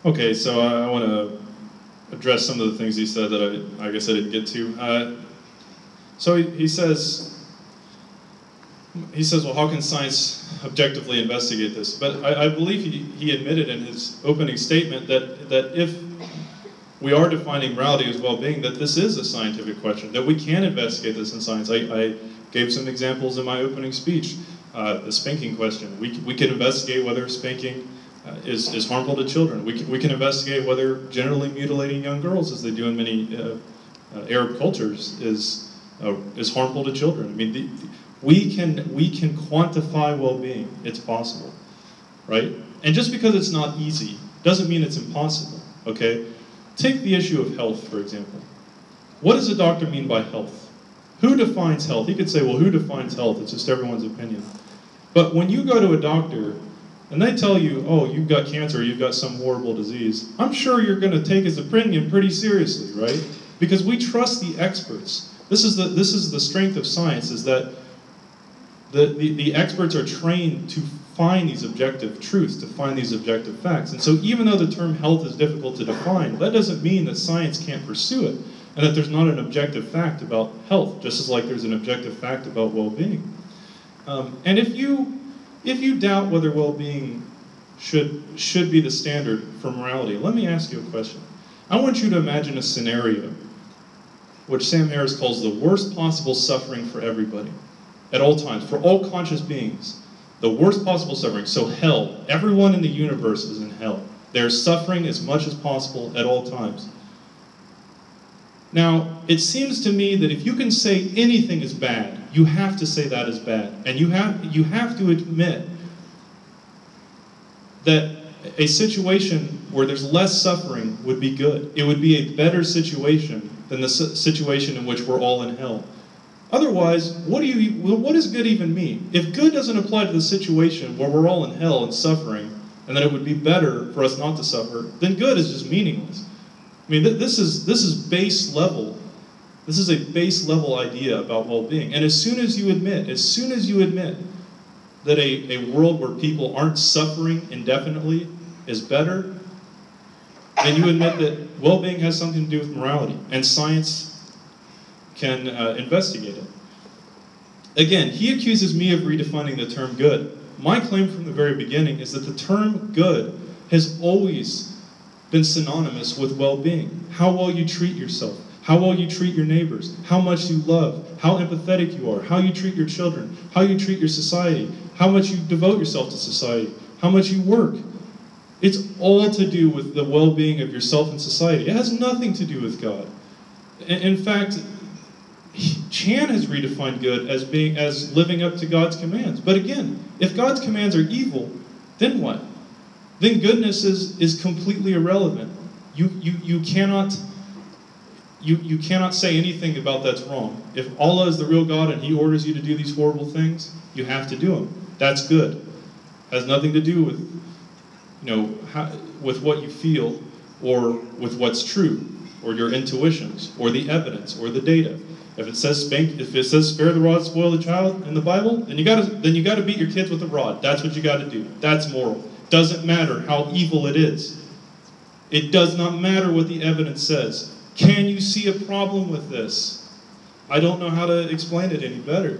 [SPEAKER 6] Okay, so I want to address some of the things he said that I guess I didn't get to. So he says, he says, well, how can science objectively investigate this? But I believe he admitted in his opening statement that if we are defining morality as well-being, that this is a scientific question, that we can investigate this in science. I gave some examples in my opening speech. The spanking question. We can investigate whether spanking is harmful to children. We can investigate whether generally mutilating young girls, as they do in many Arab cultures, is harmful to children. I mean, we can quantify well-being. It's possible, right? And just because it's not easy doesn't mean it's impossible. Okay, take the issue of health, for example. What does a doctor mean by health? Who defines health? He could say, well, who defines health? It's just everyone's opinion. But when you go to a doctor and they tell you, oh, you've got cancer, you've got some horrible disease, I'm sure you're going to take his opinion pretty seriously, right? Because we trust the experts. This is the strength of science, is that the experts are trained to find these objective truths, to find these objective facts. And so even though the term health is difficult to define, that doesn't mean that science can't pursue it, and that there's not an objective fact about health, just as like there's an objective fact about well-being. And if you doubt whether well-being should be the standard for morality, let me ask you a question. I want you to imagine a scenario which Sam Harris calls the worst possible suffering for everybody, at all times, for all conscious beings. The worst possible suffering, so hell. Everyone in the universe is in hell. They're suffering as much as possible at all times. Now, it seems to me that if you can say anything is bad, you have to say that is bad. And you have to admit that a situation where there's less suffering would be good. It would be a better situation than the situation in which we're all in hell. Otherwise, what does good even mean? If good doesn't apply to the situation where we're all in hell and suffering, and that it would be better for us not to suffer, then good is just meaningless. I mean, this is base level. This is a base level idea about well-being. And as soon as you admit that a world where people aren't suffering indefinitely is better, then you admit that well-being has something to do with morality, and science can investigate it. Again, he accuses me of redefining the term good. My claim from the very beginning is that the term good has always been synonymous with well-being. How well you treat yourself, how well you treat your neighbors, how much you love, how empathetic you are, how you treat your children, how you treat your society, how much you devote yourself to society, how much you work. It's all to do with the well-being of yourself and society. It has nothing to do with God. In fact, Chan has redefined good as living up to God's commands. But again, if God's commands are evil, then what? Then goodness is completely irrelevant. You cannot say anything about that's wrong. If Allah is the real God and He orders you to do these horrible things, you have to do them. That's good. It has nothing to do with with what you feel, or with what's true, or your intuitions, or the evidence, or the data. If it says spare the rod, spoil the child in the Bible, then you gotta beat your kids with a rod. That's what you gotta do. That's moral. Doesn't matter how evil it is. It does not matter what the evidence says. Can you see a problem with this? I don't know how to explain it any better.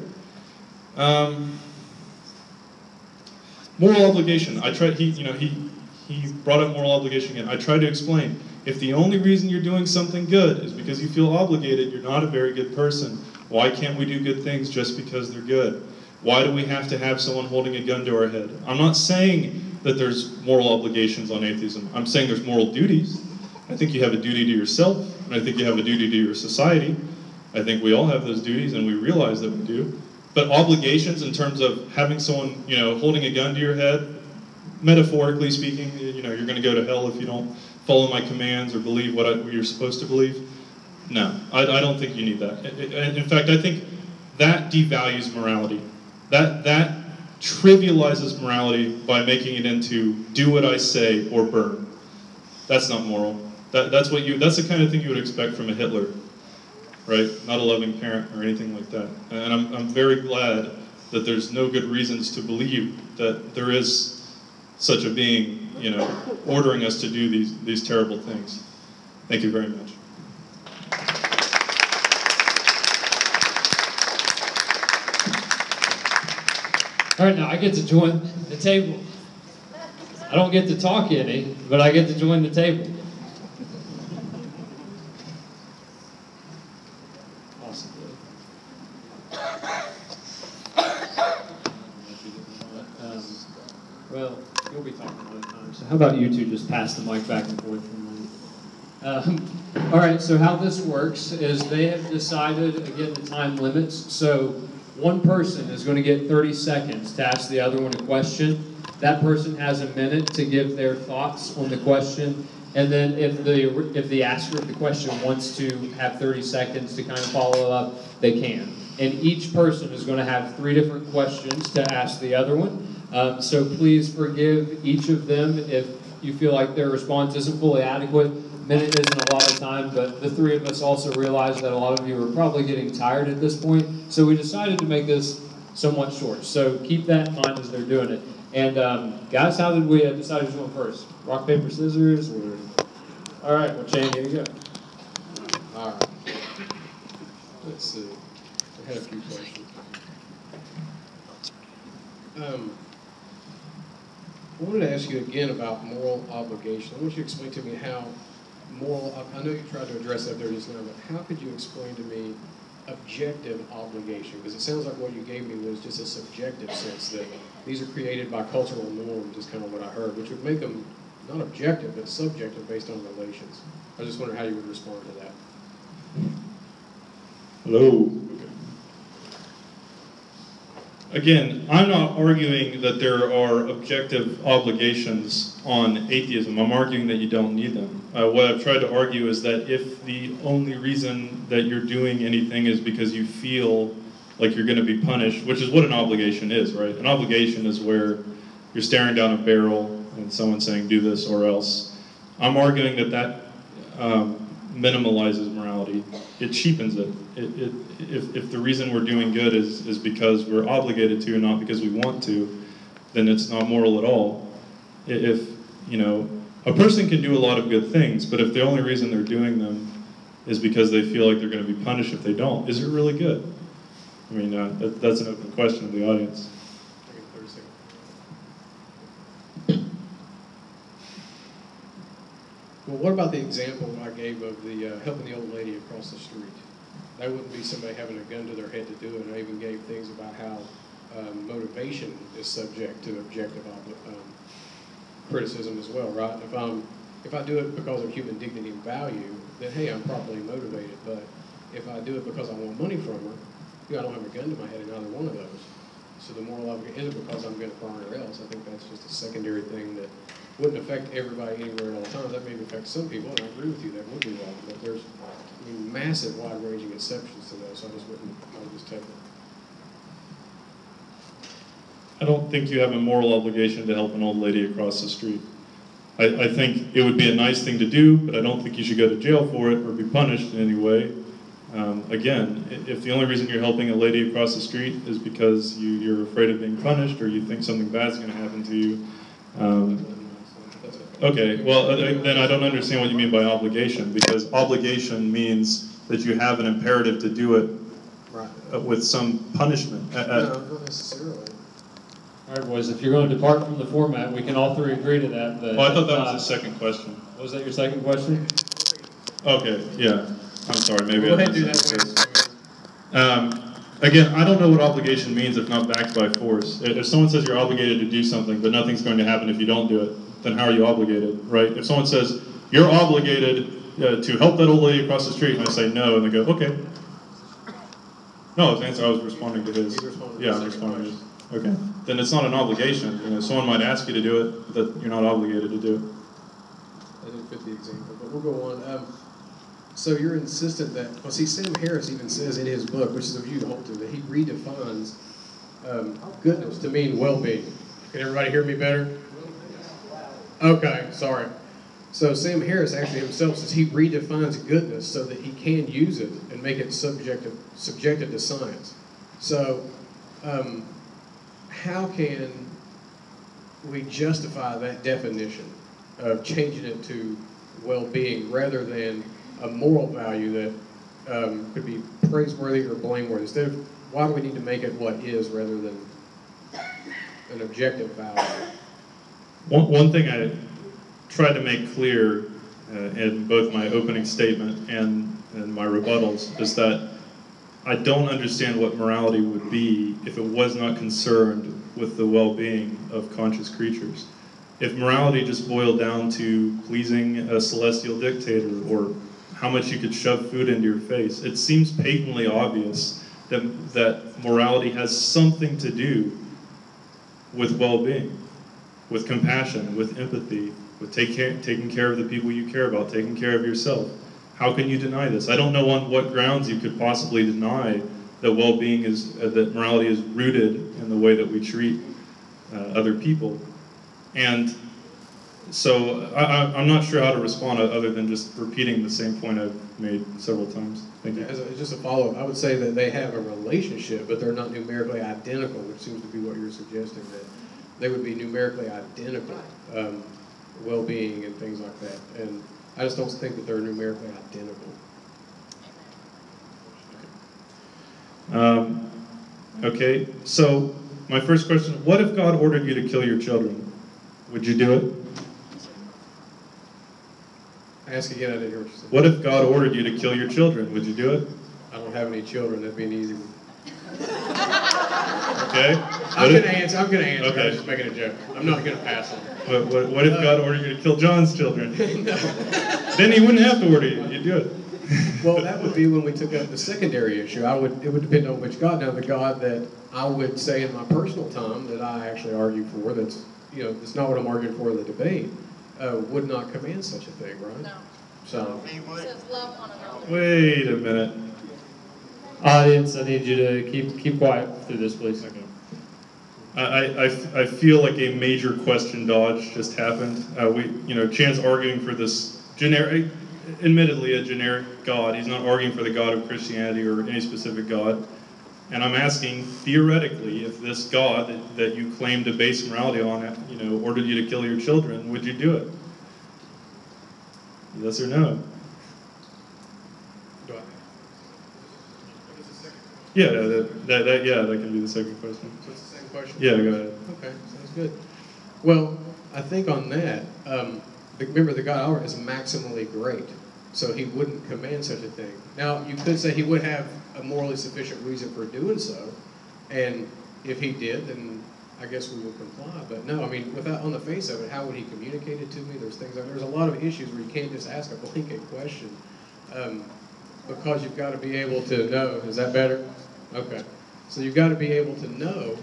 [SPEAKER 6] Moral obligation. He brought up moral obligation again. I tried to explain. If the only reason you're doing something good is because you feel obligated, you're not a very good person. Why can't we do good things just because they're good? Why do we have to have someone holding a gun to our head? I'm not saying that there's moral obligations on atheism. I'm saying there's moral duties. I think you have a duty to yourself, and I think you have a duty to your society. I think we all have those duties, and we realize that we do. But obligations in terms of having someone, holding a gun to your head, metaphorically speaking, you're going to go to hell if you don't follow my commands or believe what you're supposed to believe. No, I don't think you need that. In fact, I think that devalues morality. That trivializes morality by making it into do what I say or burn. That's not moral. That's the kind of thing you would expect from a Hitler, right? Not a loving parent or anything like that. And I'm very glad that there's no good reasons to believe that there is such a being, ordering us to do these terrible things. Thank you very much.
[SPEAKER 9] All right, now I get to join the table. I don't get to talk any, but I get to join the table. Possibly. Well, you'll be talking all the time, so how about you two just pass the mic back and forth from me? All right, so how this works is they have decided, again, the time limits. So one person is going to get 30 seconds to ask the other one a question. That person has a minute to give their thoughts on the question. And then if the asker of the question wants to have 30 seconds to kind of follow up, they can. And each person is going to have 3 different questions to ask the other one. So please forgive each of them if you feel like their response isn't fully adequate. Minute isn't a lot of time, but the 3 of us also realize that a lot of you are probably getting tired at this point. So we decided to make this somewhat short. So keep that in mind as they're doing it. And guys, how did we decide who's going first? Rock, paper, scissors? Or... All right, well, Shane, here you go.
[SPEAKER 7] All right. Let's see. I had a few questions. I wanted to ask you again about moral obligation. I want you to explain to me how moral, I know you tried to address that there just now, but how could you explain to me objective obligation? Because it sounds like what you gave me was just a subjective sense that these are created by cultural norms, is kind of what I heard, which would make them not objective, but subjective based on relations. I was just wondering how you would respond to that.
[SPEAKER 6] Hello. Again, I'm not arguing that there are objective obligations on atheism. I'm arguing that you don't need them. What I've tried to argue is that if the only reason that you're doing anything is because you feel like you're going to be punished, which is what an obligation is, right? An obligation is where you're staring down a barrel and someone's saying, do this or else. I'm arguing that that minimalizes morality. It cheapens it. If the reason we're doing good is because we're obligated to and not because we want to, then it's not moral at all. If, you know, a person can do a lot of good things, but if the only reason they're doing them is because they feel like they're going to be punished if they don't, is it really good? I mean, that's an open question of the audience.
[SPEAKER 7] Well, what about the example I gave of the helping the old lady across the street? That wouldn't be somebody having a gun to their head to do it. I even gave things about how motivation is subject to objective criticism as well, right? If I do it because of human dignity and value, then hey, I'm properly motivated. But if I do it because I want money from her, I don't have a gun to my head in either one of those. So the moral obligation isn't because I'm going to burn her else. I think that's just a secondary thing that wouldn't affect everybody anywhere at all times. That may affect some people, and I agree with you, that would be wrong. But there's massive, wide-ranging exceptions to those, so I would just take it.
[SPEAKER 6] I don't think you have a moral obligation to help an old lady across the street. I think it would be a nice thing to do, but I don't think you should go to jail for it or be punished in any way. Again, if the only reason you're helping a lady across the street is because you're afraid of being punished or you think something bad's going to happen to you, okay, well, then I don't understand what you mean by obligation, because obligation means that you have an imperative to do it with some punishment.
[SPEAKER 7] No, not necessarily.
[SPEAKER 9] All right, boys, if you're going to depart from the format, we can all 3 agree to that. But
[SPEAKER 6] I thought that was the second question.
[SPEAKER 9] Was that your second question?
[SPEAKER 6] Okay, yeah. I'm sorry, maybe
[SPEAKER 7] Go
[SPEAKER 6] I
[SPEAKER 7] ahead and do that.
[SPEAKER 6] Again, I don't know what obligation means if not backed by force. If someone says you're obligated to do something, but nothing's going to happen if you don't do it, then how are you obligated, right? If someone says, you're obligated to help that old lady across the street, and I say no, and they go, okay. No, his answer, I was responding to his. Yeah, I'm responding to his. Okay. Then it's not an obligation. You know, someone might ask you to do it, but you're not obligated to do it.
[SPEAKER 7] I didn't fit the example, but we'll go on. So you're insistent that, well, see, Sam Harris even says in his book, which is a view to hold to, that he redefines goodness to mean well-being. Can everybody hear me better? Okay, sorry. So Sam Harris actually himself says he redefines goodness so that he can use it and make it subjective to science. So how can we justify that definition of changing it to well-being rather than a moral value that could be praiseworthy or blameworthy? Instead of, why do we need to make it what is rather than an objective value.
[SPEAKER 6] One thing I tried to make clear in both my opening statement and my rebuttals is that I don't understand what morality would be if it was not concerned with the well-being of conscious creatures. If morality just boiled down to pleasing a celestial dictator or how much you could shove food into your face, it seems patently obvious that morality has something to do with well-being, with compassion, with empathy, with taking care of the people you care about, taking care of yourself. How can you deny this? I don't know on what grounds you could possibly deny that well-being is, that morality is rooted in the way that we treat other people. And so I'm not sure how to respond other than just repeating the same point I've made several times. Thank you.
[SPEAKER 7] As just a follow-up, I would say that they have a relationship, but they're not numerically identical, which seems to be what you're suggesting, that they would be numerically identical, well-being and things like that. And I just don't think that they're numerically identical.
[SPEAKER 6] Okay, so my first question, what if God ordered you to kill your children? Would you do it?
[SPEAKER 7] Ask again, I didn't hear what you said.
[SPEAKER 6] What if God ordered you to kill your children? Would you do it?
[SPEAKER 7] I don't have any children, that'd be an easy one.
[SPEAKER 6] Okay.
[SPEAKER 7] I'm gonna answer, okay.
[SPEAKER 6] Okay.
[SPEAKER 7] I'm just making a joke. I'm not gonna pass on it.
[SPEAKER 6] What if God ordered you to kill John's children? Then he wouldn't have to order you, you'd do it.
[SPEAKER 7] Well, that would be when we took up the secondary issue. It would depend on which God. Now, the God that I would say in my personal time that I actually argue for, that's, you know, that's not what I'm arguing for in the debate, would not command such a thing, right? No. So.
[SPEAKER 14] He says love one another.
[SPEAKER 6] Wait a minute.
[SPEAKER 9] Audience, I need you to keep quiet through this, please.
[SPEAKER 6] Okay. I feel like a major question dodge just happened. Chan's arguing for this generic, admittedly a generic God. He's not arguing for the God of Christianity or any specific God. And I'm asking, theoretically, if this God that you claim to base morality on, ordered you to kill your children, would you do it? Yes or no? Yeah, that can be the second question.
[SPEAKER 7] So it's the same question?
[SPEAKER 6] Yeah, go ahead.
[SPEAKER 7] Okay, sounds good. Well, I think on that, remember the God is maximally great, so he wouldn't command such a thing. Now, you could say he would have a morally sufficient reason for doing so, and if he did, then I guess we would comply. But no, I mean, on the face of it, how would he communicate it to me? There's a lot of issues where you can't just ask a blanket question, because you've got to be able to know. Is that better? Okay. So you've got to be able to know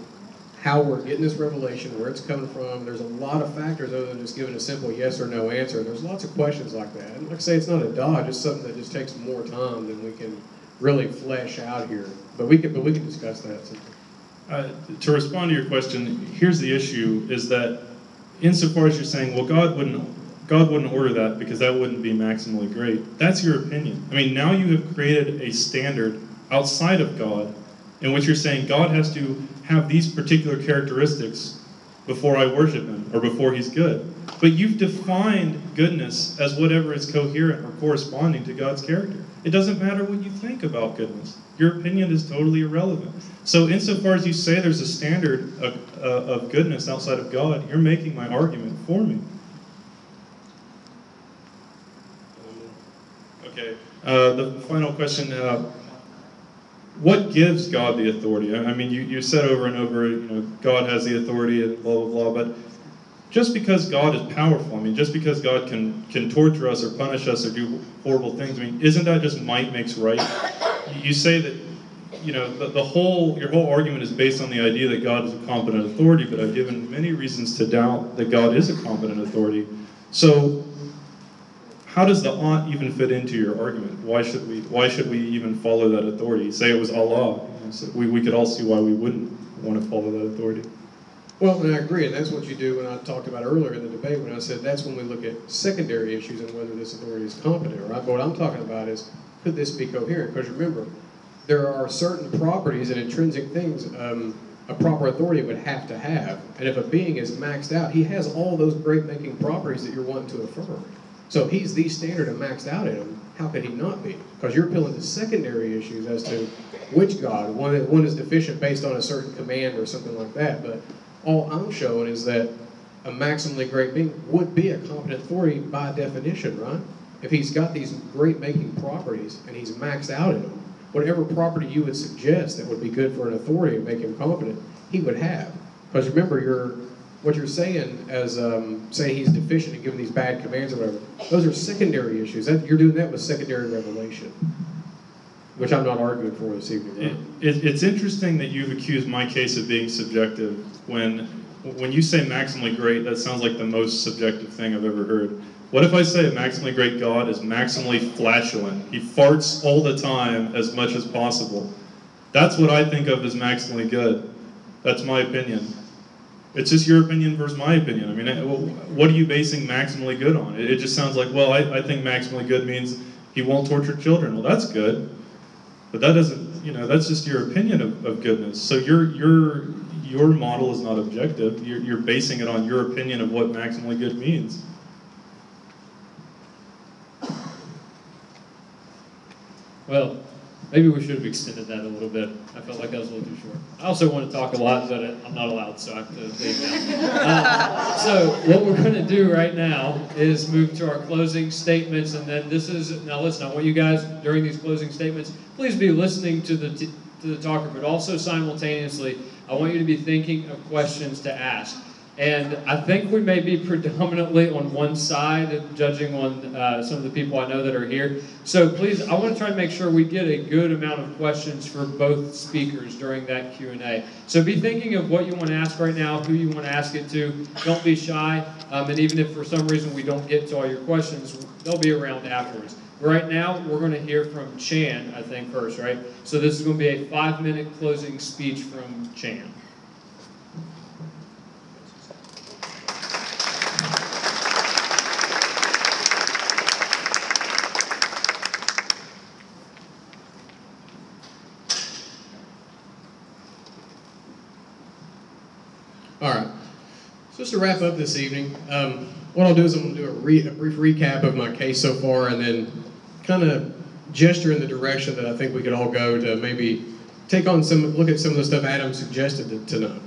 [SPEAKER 7] how we're getting this revelation, where it's coming from. There's a lot of factors other than just giving a simple yes or no answer. There's lots of questions like that. And like I say, it's not a dodge. It's something that just takes more time than we can really flesh out here. But we can discuss that.
[SPEAKER 6] To respond to your question, here's the issue: is that insofar as you're saying, well, God wouldn't order that because that wouldn't be maximally great. That's your opinion. I mean, now you have created a standard outside of God in which you're saying God has to have these particular characteristics before I worship him or before he's good. But you've defined goodness as whatever is coherent or corresponding to God's character. It doesn't matter what you think about goodness. Your opinion is totally irrelevant. So insofar as you say there's a standard of goodness outside of God, you're making my argument for me. Okay. The final question, what gives God the authority? I mean, you said over and over, God has the authority and blah, blah, blah, but just because God is powerful, I mean, just because God can torture us or punish us or do horrible things, I mean, isn't that just might makes right? You say that, your whole argument is based on the idea that God is a competent authority, but I've given many reasons to doubt that God is a competent authority. So, how does the ought even fit into your argument? Why should we even follow that authority? Say it was Allah. So we could all see why we wouldn't want to follow that authority.
[SPEAKER 7] Well, and I agree, and that's what you do when I talked about earlier in the debate when I said that's when we look at secondary issues and whether this authority is competent, right? But what I'm talking about is, could this be coherent? Because remember, there are certain properties and intrinsic things a proper authority would have to have. And if a being is maxed out, he has all those great-making properties that you're wanting to affirm. So if he's the standard and maxed out in him, how could he not be? Because you're appealing to secondary issues as to which God. One is deficient based on a certain command or something like that. But All I'm showing is that a maximally great being would be a competent authority by definition, right? If he's got these great making properties and he's maxed out in them, whatever property you would suggest that would be good for an authority and make him competent, he would have. Because remember, what you're saying as saying he's deficient and giving these bad commands or whatever, those are secondary issues. You're doing that with secondary revelation, which I'm not arguing for this evening.
[SPEAKER 6] It's interesting that you've accused my case of being subjective when you say maximally great, that sounds like the most subjective thing I've ever heard. What if I say a maximally great God is maximally flatulent? He farts all the time as much as possible. That's what I think of as maximally good. That's my opinion. It's just your opinion versus my opinion. I mean, what are you basing maximally good on? It just sounds like, well, I think maximally good means he won't torture children. Well, that's good. But that doesn't, that's just your opinion of goodness. So your model is not objective. You're basing it on your opinion of what maximally good means.
[SPEAKER 9] Well, maybe we should have extended that a little bit. I felt like that was a little too short. I also want to talk a lot, but I'm not allowed, so I have to leave now. So what we're going to do right now is move to our closing statements, and then now listen, I want you guys, during these closing statements, please be listening to the talker, but also simultaneously, I want you to be thinking of questions to ask. And I think we may be predominantly on one side, judging on some of the people I know that are here. So please, I want to try to make sure we get a good amount of questions for both speakers during that Q&A. So be thinking of what you want to ask right now, who you want to ask it to. Don't be shy. And even if for some reason we don't get to all your questions, they'll be around afterwards. Right now, we're going to hear from Chan, I think, first, right? So this is going to be a 5-minute closing speech from Chan.
[SPEAKER 7] All right. So just to wrap up this evening, what I'll do is I'm going to do a brief recap of my case so far, and then kind of gesture in the direction that I think we could all go to maybe look at some of the stuff Adam suggested tonight.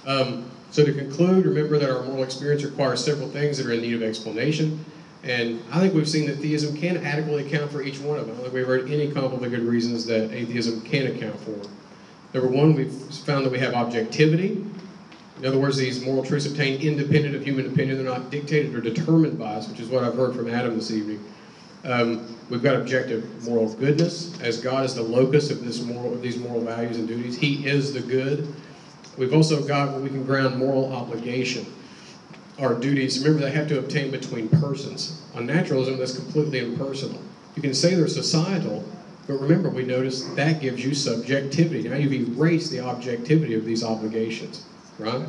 [SPEAKER 7] So to conclude, remember that our moral experience requires several things that are in need of explanation, and I think we've seen that theism can adequately account for each one of them. I don't think we've heard any comparably good reasons that atheism can account for. Number one, we've found that we have objectivity. In other words, these moral truths obtain independent of human opinion. They're not dictated or determined by us, which is what I've heard from Adam this evening. We've got objective moral goodness, as God is the locus of these moral values and duties. He is the good. We've also got what we can ground moral obligation. Our duties, remember, they have to obtain between persons. On naturalism, that's completely impersonal. You can say they're societal, but remember, we noticed that gives you subjectivity. Now you've erased the objectivity of these obligations. Right?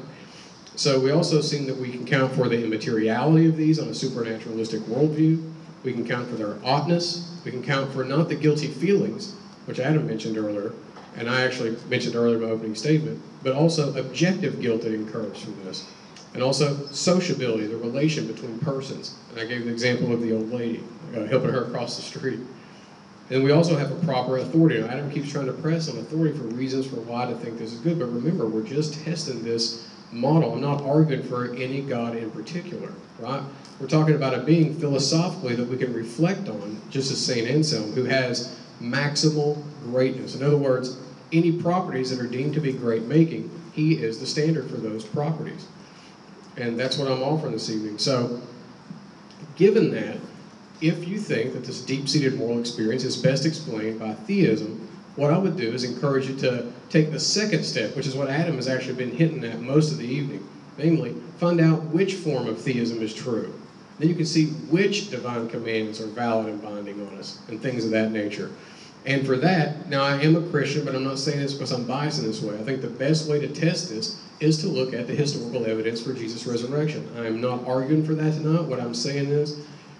[SPEAKER 7] So we also seen that we can count for the immateriality of these on a supernaturalistic worldview. We can count for their oughtness. We can count for not the guilty feelings, which Adam mentioned earlier, and I actually mentioned earlier in my opening statement, but also objective guilt that incurs from this. And also sociability, the relation between persons. And I gave the example of the old lady, helping her across the street. And we also have a proper authority. Now, Adam keeps trying to press on authority for reasons for why to think this is good, but remember, we're just testing this model. I'm not arguing for any God in particular, right? We're talking about a being philosophically that we can reflect on, just as St. Anselm, who has maximal greatness. In other words, any properties that are deemed to be great making, he is the standard for those properties. And that's what I'm offering this evening. So, given that, if you think that this deep-seated moral experience is best explained by theism, what I would do is encourage you to take the second step, which is what Adam has actually been hinting at most of the evening. Namely, find out which form of theism is true. Then you can see which divine commands are valid and binding on us, and things of that nature. And for that, now I am a Christian, but I'm not saying this because I'm biased in this way. I think the best way to test this is to look at the historical evidence for Jesus' resurrection. I am not arguing for that tonight. What I'm saying is,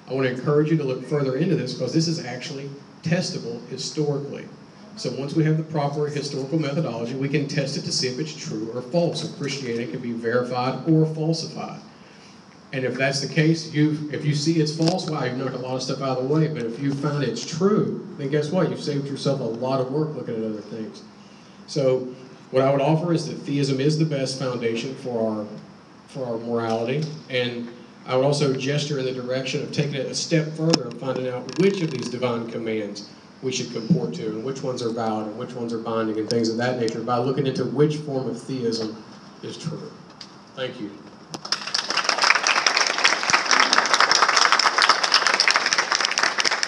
[SPEAKER 7] I want to encourage you to look further into this because this is actually testable historically. So once we have the proper historical methodology, we can test it to see if it's true or false. If Christianity can be verified or falsified. And if that's the case, if you see it's false, wow, you've knocked a lot of stuff out of the way. But if you found it's true, then guess what? You've saved yourself a lot of work looking at other things. So What I would offer is that theism is the best foundation for our morality, and I would also gesture in the direction of taking it a step further and finding out which of these divine commands we should comport to, and which ones are valid, and which ones are binding, and things of that nature, by looking into which form of theism is true. Thank you.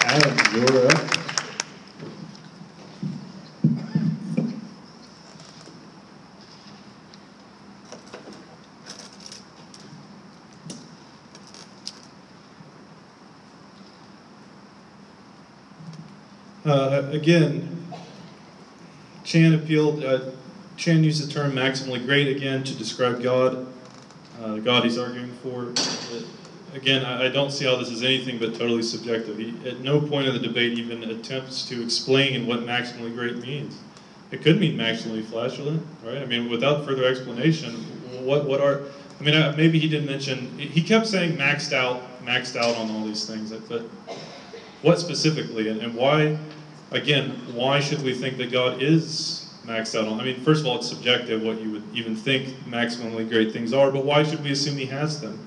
[SPEAKER 9] Adam, you're up.
[SPEAKER 6] Again, Chan used the term maximally great again to describe God, the God he's arguing for. Again, I don't see how this is anything but totally subjective. He, at no point in the debate even attempts to explain what maximally great means. It could mean maximally flatulent, right? I mean, without further explanation, what are, I mean, maybe he didn't mention, he kept saying maxed out on all these things, but what specifically, and why, again, why should we think that God is maxed out on? I mean, first of all, it's subjective what you would even think maximally great things are, but why should we assume he has them?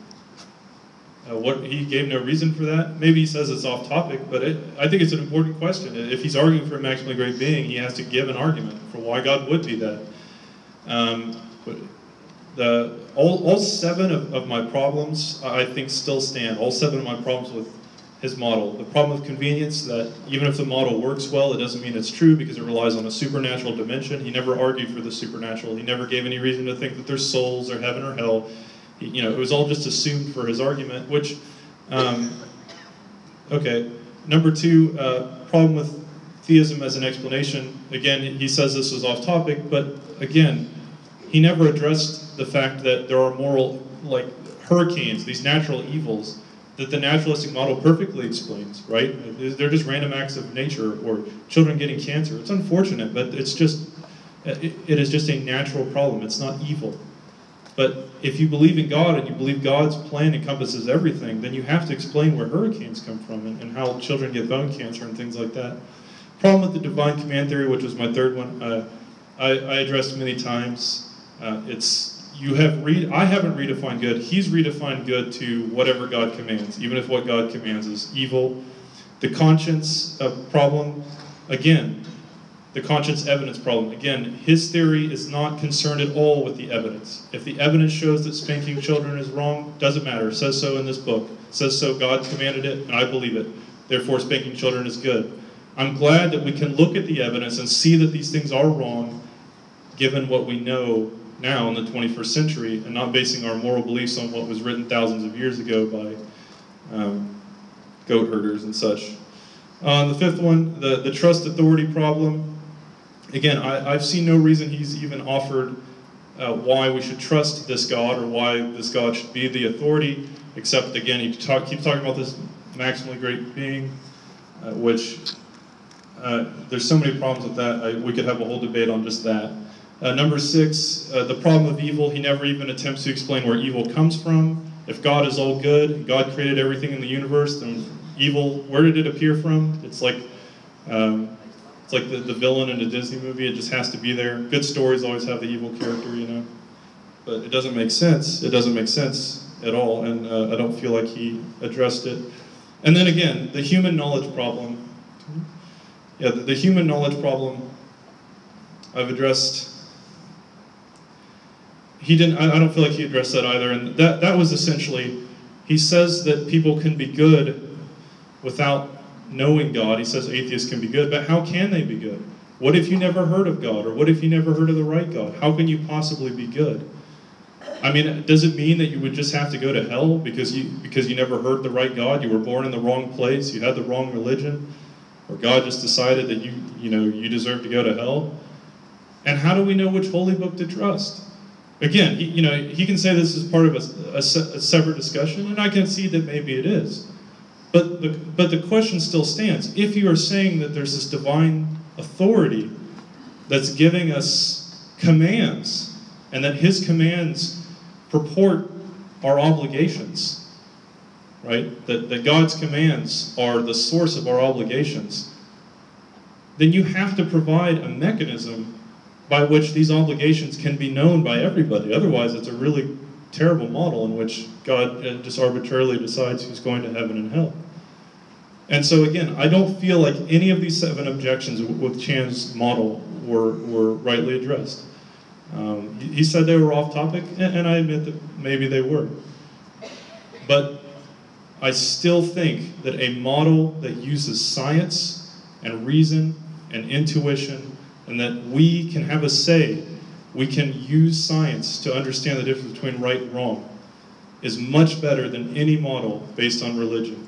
[SPEAKER 6] He gave no reason for that. Maybe he says it's off topic, but I think it's an important question. If he's arguing for a maximally great being, he has to give an argument for why God would be that. All 7 of my problems, I think, still stand. All 7 of my problems with his model. The problem of convenience, that even if the model works well, it doesn't mean it's true because it relies on a supernatural dimension. He never argued for the supernatural. He never gave any reason to think that there's souls or heaven or hell. You know, it was all just assumed for his argument, which, okay. Number 2, problem with theism as an explanation. Again, he says this was off topic, but again, he never addressed the fact that there are moral, like hurricanes, these natural evils, that the naturalistic model perfectly explains, right? They're just random acts of nature, or children getting cancer. It's unfortunate, but it's just, it is just a natural problem. It's not evil. But if you believe in God and you believe God's plan encompasses everything, then you have to explain where hurricanes come from and how children get bone cancer and things like that. Problem with the divine command theory, which was my 3rd one, I addressed many times. I haven't redefined good. He's redefined good to whatever God commands, even if what God commands is evil. The conscience problem, again, the conscience evidence problem. Again, his theory is not concerned at all with the evidence. If the evidence shows that spanking children is wrong, doesn't matter. It says so in this book. It says so, God commanded it, and I believe it. Therefore, spanking children is good. I'm glad that we can look at the evidence and see that these things are wrong, given what we know now in the 21st century, and not basing our moral beliefs on what was written thousands of years ago by goat herders and such. The 5th one, the trust authority problem. Again, I've seen no reason he's even offered why we should trust this God or why this God should be the authority, except, again, he keeps talking about this maximally great being, which there's so many problems with that. We could have a whole debate on just that. Number 6, the problem of evil. He never even attempts to explain where evil comes from. If God is all good, God created everything in the universe, then evil, where did it appear from? It's like the villain in a Disney movie. It just has to be there. Good stories always have the evil character, you know. But it doesn't make sense. It doesn't make sense at all, and I don't feel like he addressed it. And then again, the human knowledge problem. Yeah, the human knowledge problem I've addressed. He didn't. I don't feel like he addressed that either. And that was essentially, he says that people can be good without knowing God. He says atheists can be good, but how can they be good? What if you never heard of God, or what if you never heard of the right God? How can you possibly be good? I mean, does it mean that you would just have to go to hell because you never heard the right God? You were born in the wrong place. You had the wrong religion, or God just decided that you deserve to go to hell? And how do we know which holy book to trust? Again, he can say this is part of a separate discussion, and I can see that maybe it is. But the question still stands. If you are saying that there's this divine authority that's giving us commands, and that his commands purport our obligations, right? That God's commands are the source of our obligations, then you have to provide a mechanism by which these obligations can be known by everybody. Otherwise, it's a really terrible model in which God just arbitrarily decides who's going to heaven and hell. And so again, I don't feel like any of these 7 objections with Chan's model were rightly addressed. He said they were off topic, and I admit that maybe they were. But I still think that a model that uses science and reason and intuition, and that we can have a say, we can use science to understand the difference between right and wrong, is much better than any model based on religion.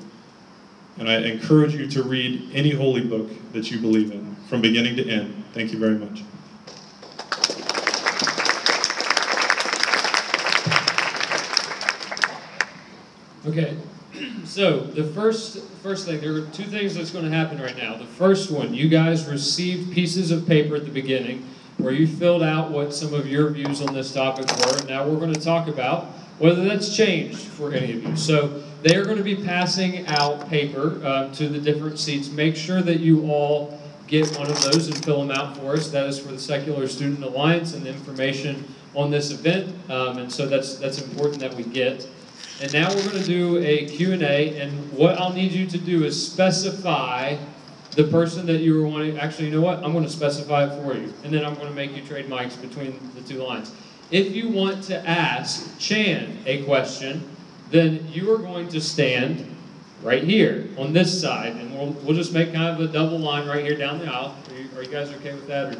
[SPEAKER 6] And I encourage you to read any holy book that you believe in, from beginning to end. Thank you very much.
[SPEAKER 9] Okay, so the first thing, there are 2 things that's going to happen right now. The first one, you guys received pieces of paper at the beginning where you filled out what some of your views on this topic were. And now we're going to talk about whether that's changed for any of you. So they are going to be passing out paper to the different seats. Make sure that you all get one of those and fill them out for us. That is for the Secular Student Alliance and the information on this event. And so that's important that we get. And now we're going to do a Q&A, and what I'll need you to do is specify the person that you were wanting. Actually, you know what? I'm going to specify it for you, and then I'm going to make you trade mics between the 2 lines. If you want to ask Chan a question, then you are going to stand right here on this side, and we'll just make kind of a double line right here down the aisle. Are you guys okay with that?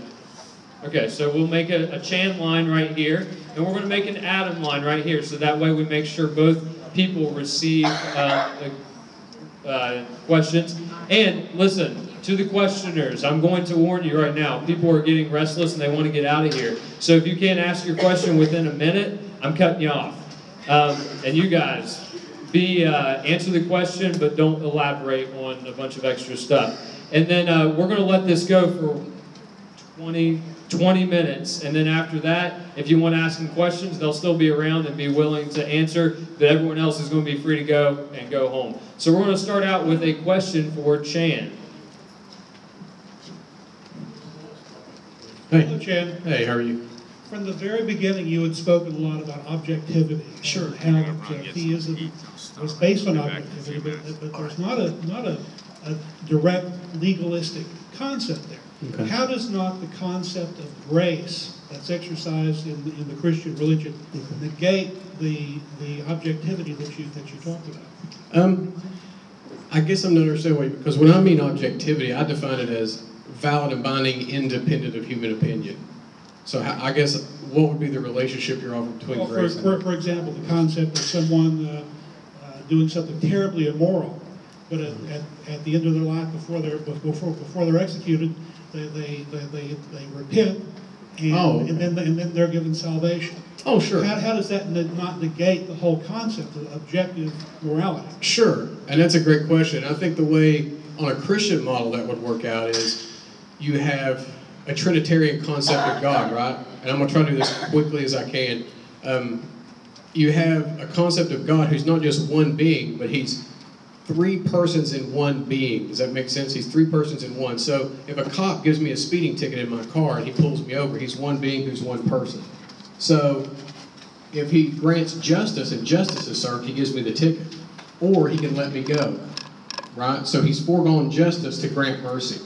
[SPEAKER 9] Okay, so we'll make a Chan line right here, and we're going to make an Adam line right here, so that way we make sure both people receive questions. And listen, to the questioners, I'm going to warn you right now, people are getting restless and they want to get out of here. So if you can't ask your question within a minute, I'm cutting you off. And you guys, answer the question, but don't elaborate on a bunch of extra stuff. And then we're going to let this go for 20 minutes, and then after that, if you want to ask them questions, they'll still be around and be willing to answer, but everyone else is going to be free to go and go home. So we're going to start out with a question for Chan.
[SPEAKER 15] Hey. Hello, Chan. Hey, how are you? From the very beginning, you had spoken a lot about objectivity. Sure. How theism was based on objectivity, but there's not a direct legalistic concept there. Okay. How does not the concept of grace that's exercised in the Christian religion negate the objectivity that you talked about?
[SPEAKER 7] I guess I'm not understanding because when I mean objectivity, I define it as valid and binding, independent of human opinion. So I guess what would be the relationship you're offering between grace and...
[SPEAKER 15] For example, the concept of someone doing something terribly immoral, but at the end of their life, before they're executed, they repent, and then they're given salvation.
[SPEAKER 7] Oh, sure.
[SPEAKER 15] How does that not negate the whole concept of objective morality?
[SPEAKER 7] Sure, and that's a great question. I think the way on a Christian model that would work out is you have a Trinitarian concept of God, right? And I'm going to try to do this quickly as I can. You have a concept of God who's not just one being, but he's 3 persons in one being. Does that make sense? He's 3 persons in one. So if a cop gives me a speeding ticket in my car and he pulls me over, he's one being who's one person. So if he grants justice and justice is served, he gives me the ticket. Or he can let me go, right? So he's foregone justice to grant mercy.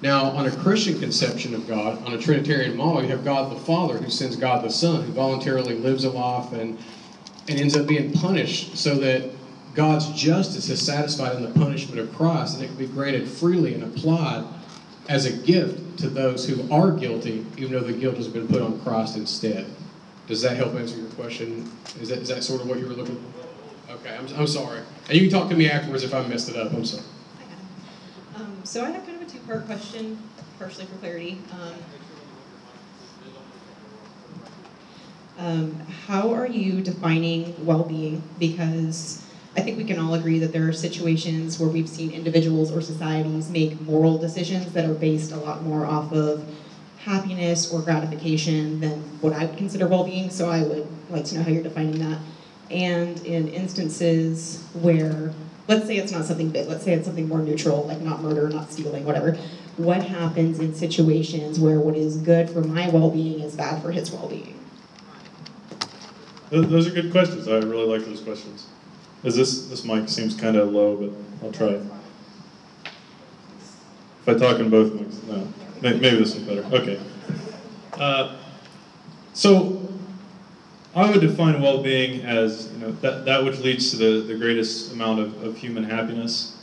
[SPEAKER 7] Now, on a Christian conception of God, on a Trinitarian model, you have God the Father who sends God the Son, who voluntarily lives a life and ends up being punished so that God's justice is satisfied in the punishment of Christ, and it can be granted freely and applied as a gift to those who are guilty, even though the guilt has been put on Christ instead. Does that help answer your question? Is that sort of what you were looking for? Okay, I'm sorry. And you can talk to me afterwards if I messed it up. I'm sorry.
[SPEAKER 16] So I have kind of a 2-part question, partially for clarity. How are you defining well-being? Because I think we can all agree that there are situations where we've seen individuals or societies make moral decisions that are based a lot more off of happiness or gratification than what I would consider well-being, so I would like to know how you're defining that. And in instances where, let's say it's not something big, let's say it's something more neutral, like not murder, not stealing, whatever, what happens in situations where what is good for my well-being is bad for his well-being?
[SPEAKER 6] Those are good questions. I really like those questions. This mic seems kind of low, but I'll try. If I talk in both mics, no. Maybe this one's better. Okay. So I would define well-being as that which leads to the greatest amount of human happiness,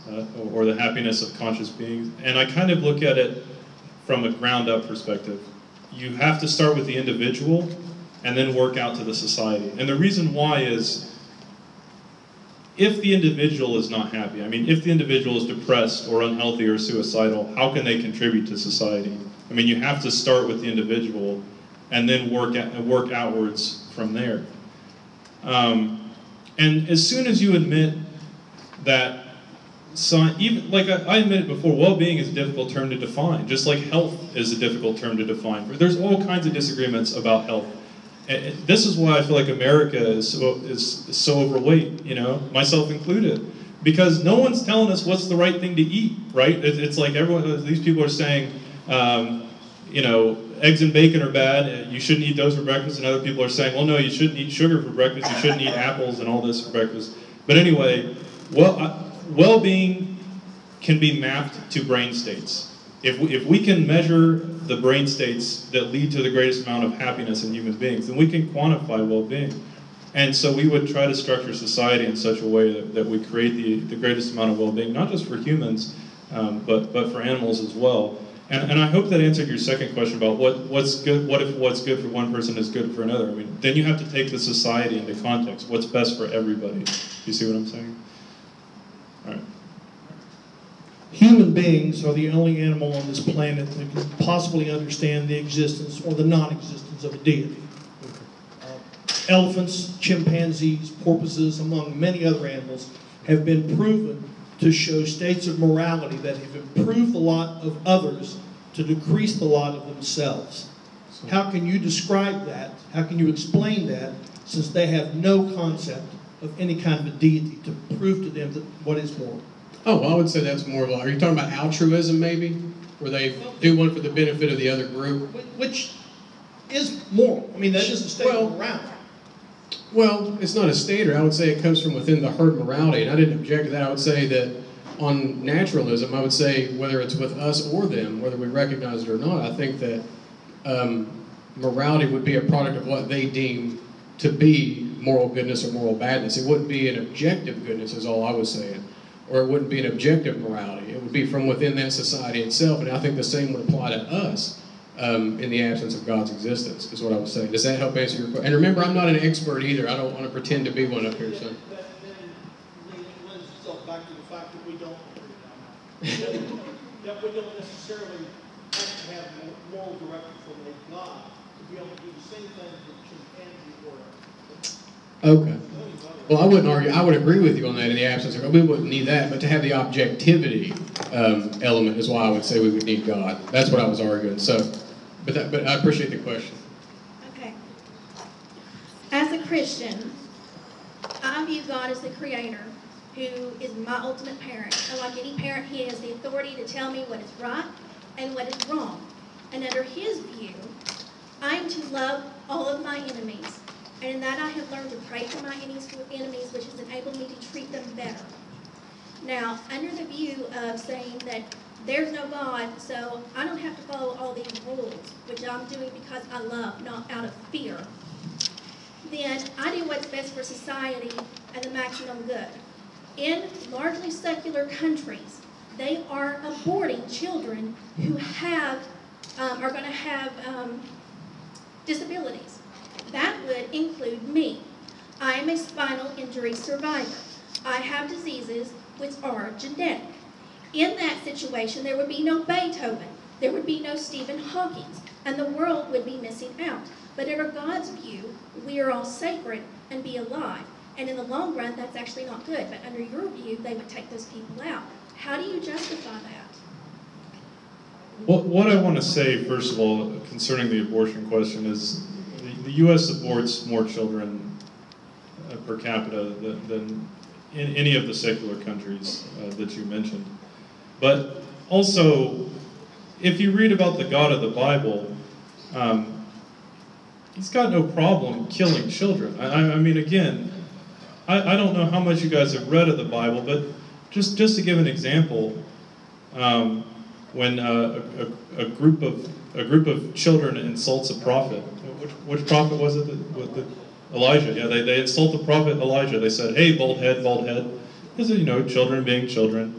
[SPEAKER 6] or the happiness of conscious beings. And I kind of look at it from a ground-up perspective. You have to start with the individual and then work out to the society. And the reason why is, if the individual is not happy, I mean, if the individual is depressed or unhealthy or suicidal, how can they contribute to society? I mean, you have to start with the individual and then work outwards from there. And as soon as you admit that, even like I admitted before, well-being is a difficult term to define, just like health is a difficult term to define. There's all kinds of disagreements about health. And this is why I feel like America is so overweight, myself included, because no one's telling us what's the right thing to eat, right? It's like these people are saying, eggs and bacon are bad, you shouldn't eat those for breakfast, and other people are saying, well, no, you shouldn't eat sugar for breakfast, you shouldn't eat apples and all this for breakfast. But anyway, well-being can be mapped to brain states. If we can measure the brain states that lead to the greatest amount of happiness in human beings, then we can quantify well-being. And so we would try to structure society in such a way that we create the greatest amount of well-being, not just for humans, but for animals as well. And I hope that answered your second question about what's good. What if what's good for one person is good for another? I mean, then you have to take the society into context. What's best for everybody? You see what I'm saying? All right.
[SPEAKER 15] Human beings are the only animal on this planet that can possibly understand the existence or the non-existence of a deity. Elephants, chimpanzees, porpoises, among many other animals, have been proven to show states of morality that have improved the lot of others to decrease the lot of themselves. How can you describe that? How can you explain that, since they have no concept of any kind of a deity to prove to them that what is moral?
[SPEAKER 7] Oh, well, I would say that's more of are you talking about altruism, maybe? Where they do one for the benefit of the other group?
[SPEAKER 15] Which is moral. I mean, that is a state of morality.
[SPEAKER 7] Well, it's not a standard. I would say it comes from within the herd morality, and I didn't object to that. I would say that on naturalism, I would say whether it's with us or them, whether we recognize it or not, I think that morality would be a product of what they deem to be moral goodness or moral badness. It wouldn't be an objective goodness, is all I was saying. Or it wouldn't be an objective morality. It would be from within that society itself, and I think the same would apply to us in the absence of God's existence, is what I was saying. Does that help answer your question? And remember, I'm not an expert either. I don't want to pretend to be one up here. So.
[SPEAKER 15] That lends itself back to the fact that we don't agree. That we don't necessarily have to have moral direction from a God to be able to do the same thing that chimpanzee or
[SPEAKER 7] Okay. Well, I wouldn't argue. I would agree with you on that in the absence of God. We wouldn't need that, but to have the objectivity element is why I would say we would need God. That's what I was arguing. So, but I appreciate the question.
[SPEAKER 17] Okay. As a Christian, I view God as the creator, who is my ultimate parent. And like any parent, he has the authority to tell me what is right and what is wrong. And under his view, I am to love all of my enemies. And in that I have learned to pray for my enemies, which has enabled me to treat them better. Now, under the view of saying that there's no God, so I don't have to follow all these rules, which I'm doing because I love, not out of fear, then I do what's best for society and the maximum good. In largely secular countries, they are aborting children who are going to have disabilities. That would include me. I am a spinal injury survivor. I have diseases which are genetic. In that situation, there would be no Beethoven, there would be no Stephen Hawking, and the world would be missing out. But under God's view, we are all sacred and be alive. And in the long run, that's actually not good. But under your view, they would take those people out. How do you justify that?
[SPEAKER 6] Well, what I want to say, first of all, concerning the abortion question is the U.S. aborts more children per capita than in any of the secular countries that you mentioned. But also, if you read about the God of the Bible, he's got no problem killing children. I mean, again, I don't know how much you guys have read of the Bible, but just to give an example, when a group of children insults a prophet, which prophet was it? Elijah. Yeah, they insult the prophet Elijah. They said, "Hey, bald head, bald head." Because, you know, children being children.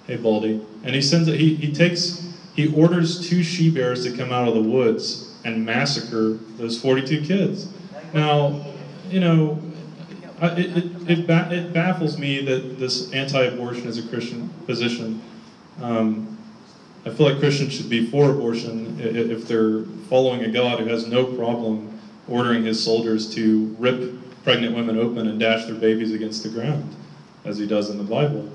[SPEAKER 6] Hey, baldy. And he sends it. He orders 2 she-bears to come out of the woods and massacre those 42 kids. Now, you know, it baffles me that this anti-abortion is a Christian position. I feel like Christians should be for abortion if they're following a God who has no problem ordering his soldiers to rip pregnant women open and dash their babies against the ground, as he does in the Bible.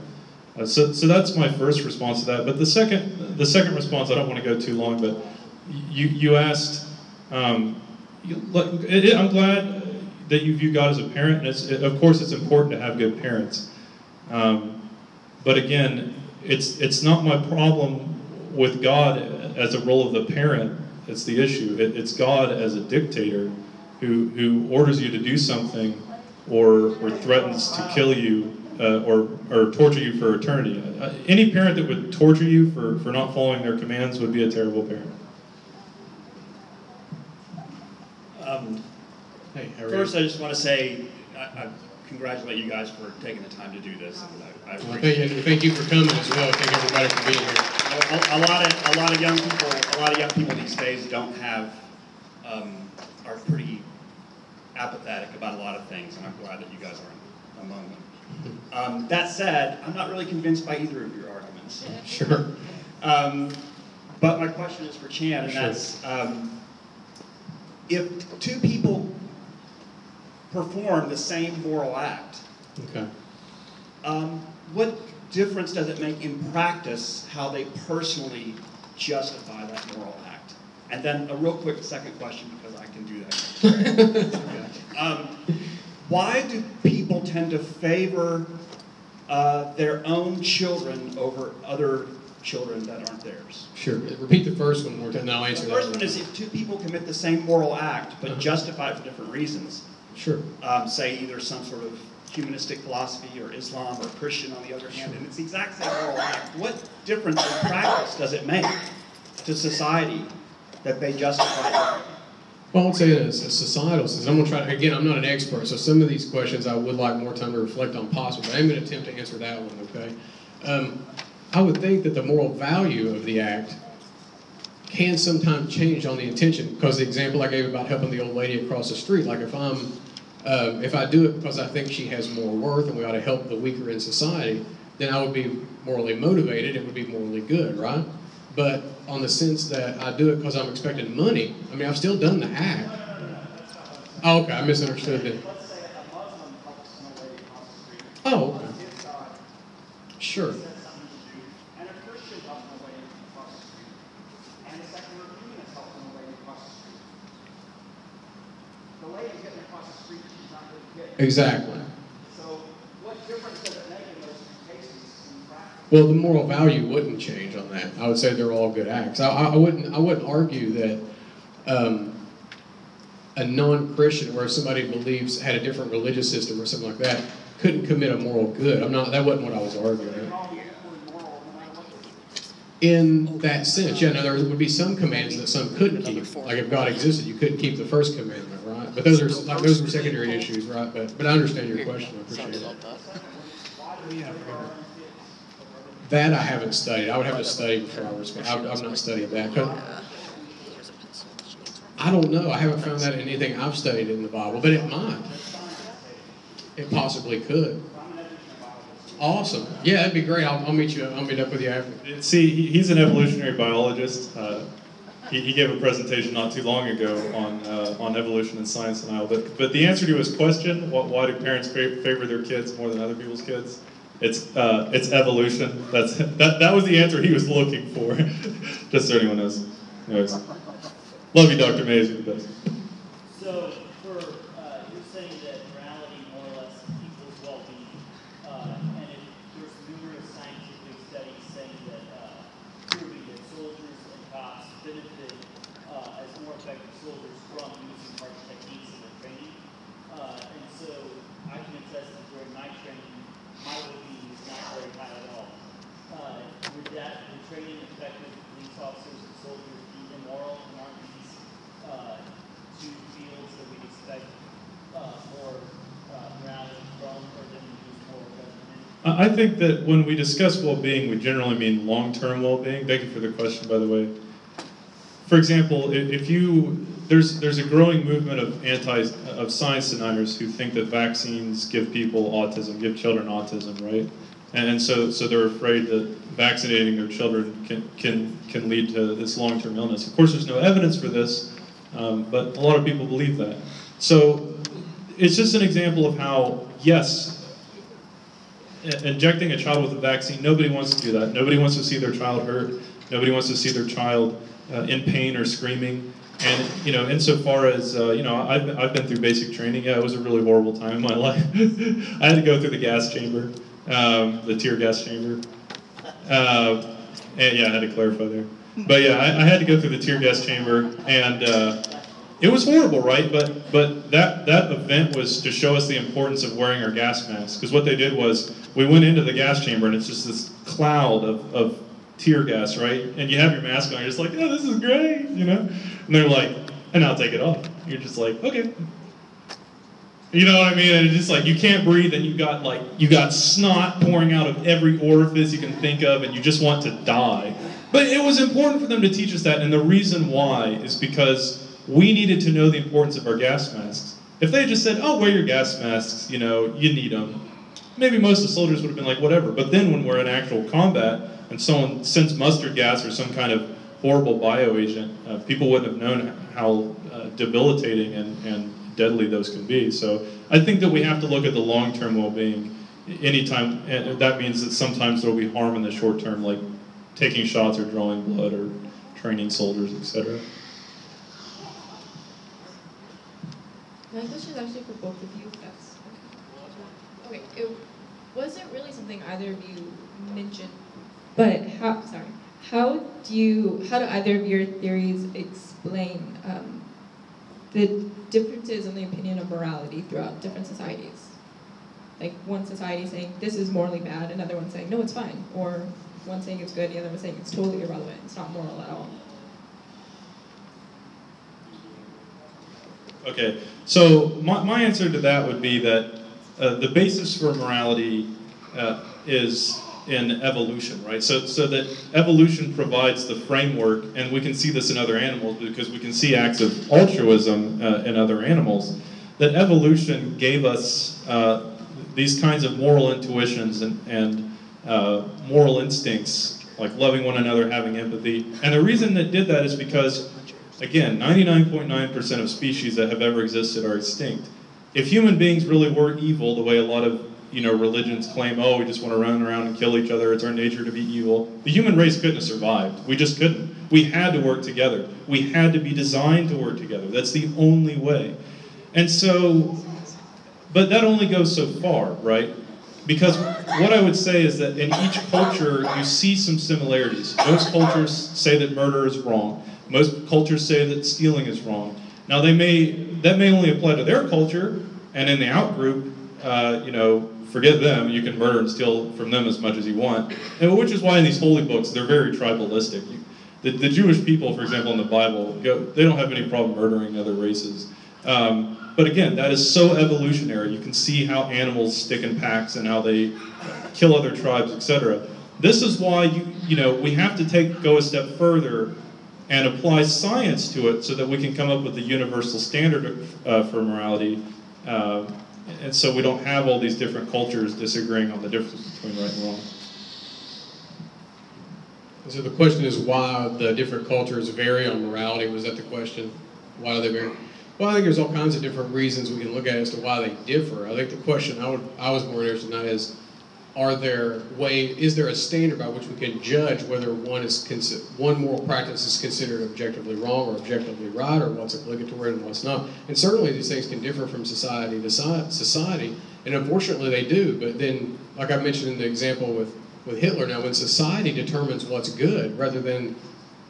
[SPEAKER 6] So that's my first response to that. But the second response, I don't want to go too long, but you asked, I'm glad that you view God as a parent, and of course it's important to have good parents. But again, it's not my problem with God as a role of the parent. It's the issue. It's God as a dictator who orders you to do something or threatens to kill you or torture you for eternity. Any parent that would torture you for not following their commands would be a terrible parent.
[SPEAKER 18] First, I just want to say I congratulate you guys for taking the time to do this.
[SPEAKER 7] Thank you for coming as well. Thank everybody for being here.
[SPEAKER 18] A lot of young people these days don't have are pretty apathetic about a lot of things, and I'm glad that you guys are among them. That said, I'm not really convinced by either of your arguments.
[SPEAKER 7] Sure.
[SPEAKER 18] But my question is for Chan, and that's if 2 people perform the same moral act,
[SPEAKER 7] okay,
[SPEAKER 18] what difference does it make in practice how they personally justify that moral act? And then a real quick second question, because I can do that. Why do people tend to favor their own children over other children that aren't theirs?
[SPEAKER 7] Sure. Repeat the first one more time, and I'll answer that.
[SPEAKER 18] The first one is if 2 people commit the same moral act, but justify it for different reasons.
[SPEAKER 7] Sure.
[SPEAKER 18] Say either some sort of humanistic philosophy or Islam or Christian on the other hand, and it's the exact same moral act. What difference in practice does it make to society that they justify it?
[SPEAKER 7] Well, I would say that it's a societal sense. I'm going to try, again, I'm not an expert, so some of these questions I would like more time to reflect on possible, but I'm going to attempt to answer that one, okay? I would think that the moral value of the act can sometimes change on the intention, because the example I gave about helping the old lady across the street, like if I do it because I think she has more worth and we ought to help the weaker in society, then I would be morally motivated, it would be morally good, right? But on the sense that I do it because I'm expecting money, I mean, I've still done the act. Oh, okay, I misunderstood that. Oh, okay. Sure. Exactly.
[SPEAKER 18] So what difference does it make in those 2 cases in practice?
[SPEAKER 7] Well, the moral value wouldn't change on that. I would say they're all good acts. I wouldn't argue that a non-Christian or somebody believes had a different religious system or something like that couldn't commit a moral good. That wasn't what I was arguing. In that sense, yeah, now there would be some commands that some couldn't keep. Like if God existed, you couldn't keep the first commandment, right? But those are secondary issues, right? But I understand your question. I appreciate it. That I haven't studied. I would have to study before I respond. I've not studied that. I don't know. I haven't found that in anything I've studied in the Bible, but it might. It possibly could. Awesome. Yeah, that'd be great. I'll meet you. I'll meet up with you after.
[SPEAKER 6] See, he's an evolutionary biologist. He gave a presentation not too long ago on evolution and science and all. But the answer to his question, why do parents favor their kids more than other people's kids? It's evolution. That was the answer he was looking for. Just so anyone knows. Anyways, love you, Dr. Mays. You're the best.
[SPEAKER 8] So, you're saying that morality more or less equals well-being, and there's numerous scientific studies saying that proving that soldiers and benefit as more effective soldiers from using harsh techniques in their training. And so I can attest that during my training, my well-being is not very high at all. Would training effective police officers and soldiers be immoral, and aren't these two fields that we'd expect more morality from, or then use moral judgment?
[SPEAKER 6] I think that when we discuss well-being, we generally mean long-term well-being. Thank you for the question, by the way. For example, there's a growing movement of science deniers who think that vaccines give people autism, give children autism, right? And so they're afraid that vaccinating their children can lead to this long-term illness. Of course, there's no evidence for this, but a lot of people believe that. So it's just an example of how, yes, injecting a child with a vaccine, nobody wants to do that. Nobody wants to see their child hurt. Nobody wants to see their child in pain or screaming. And insofar as I've been through basic training. Yeah, it was a really horrible time in my life. I had to go through the gas chamber, the tear gas chamber. And yeah, I had to clarify there. But yeah, I had to go through the tear gas chamber, and it was horrible, right? But that event was to show us the importance of wearing our gas masks. Because what they did was, we went into the gas chamber, and it's just this cloud of tear gas, right? And you have your mask on, you're just like, oh, this is great, And they're like, and I'll take it off. You're just like, okay. You know what I mean? And it's just like, you can't breathe, and you got snot pouring out of every orifice you can think of, and you just want to die. But it was important for them to teach us that, and the reason why is because we needed to know the importance of our gas masks. If they had just said, oh, wear your gas masks, you need them, maybe most of the soldiers would have been like, whatever. But then when we're in actual combat, and someone sends mustard gas or some kind of horrible bioagent, people wouldn't have known how debilitating and deadly those can be. So I think that we have to look at the long-term well-being anytime, and that means that sometimes there will be harm in the short term, like taking shots or drawing blood or training soldiers, etc.
[SPEAKER 19] My question is actually for both of you, if that's okay. Okay, it wasn't really something either of you mentioned, but how do either of your theories explain the differences in the opinion of morality throughout different societies? Like one society saying this is morally bad, another one saying no, it's fine, or one saying it's good, the other one saying it's totally irrelevant, it's not moral at all.
[SPEAKER 6] Okay, so my answer to that would be that the basis for morality is in evolution, right? So that evolution provides the framework, and we can see this in other animals because we can see acts of altruism in other animals, that evolution gave us these kinds of moral intuitions and moral instincts, like loving one another, having empathy. And the reason that did that is because, again, 99.9% of species that have ever existed are extinct. If human beings really were evil, the way a lot of religions claim, oh, we just want to run around and kill each other, it's our nature to be evil, the human race couldn't have survived. We just couldn't. We had to work together. We had to be designed to work together. That's the only way. And so, but that only goes so far, right? Because what I would say is that in each culture, you see some similarities. Most cultures say that murder is wrong. Most cultures say that stealing is wrong. Now, that may only apply to their culture, and in the out-group, forget them, you can murder and steal from them as much as you want. And which is why in these holy books, they're very tribalistic. The Jewish people, for example, in the Bible, they don't have any problem murdering other races. But again, that is so evolutionary. You can see how animals stick in packs and how they kill other tribes, etc. This is why we have to go a step further and apply science to it so that we can come up with a universal standard for morality. And so we don't have all these different cultures disagreeing on the difference between right and wrong.
[SPEAKER 7] So the question is why the different cultures vary on morality. Was that the question? Why do they vary? Well, I think there's all kinds of different reasons we can look at as to why they differ. I think the question I was more interested in is, is there a standard by which we can judge whether one moral practice is considered objectively wrong or objectively right, or what's obligatory and what's not? And certainly these things can differ from society to society, and unfortunately they do. But then, like I mentioned in the example with Hitler, now when society determines what's good rather than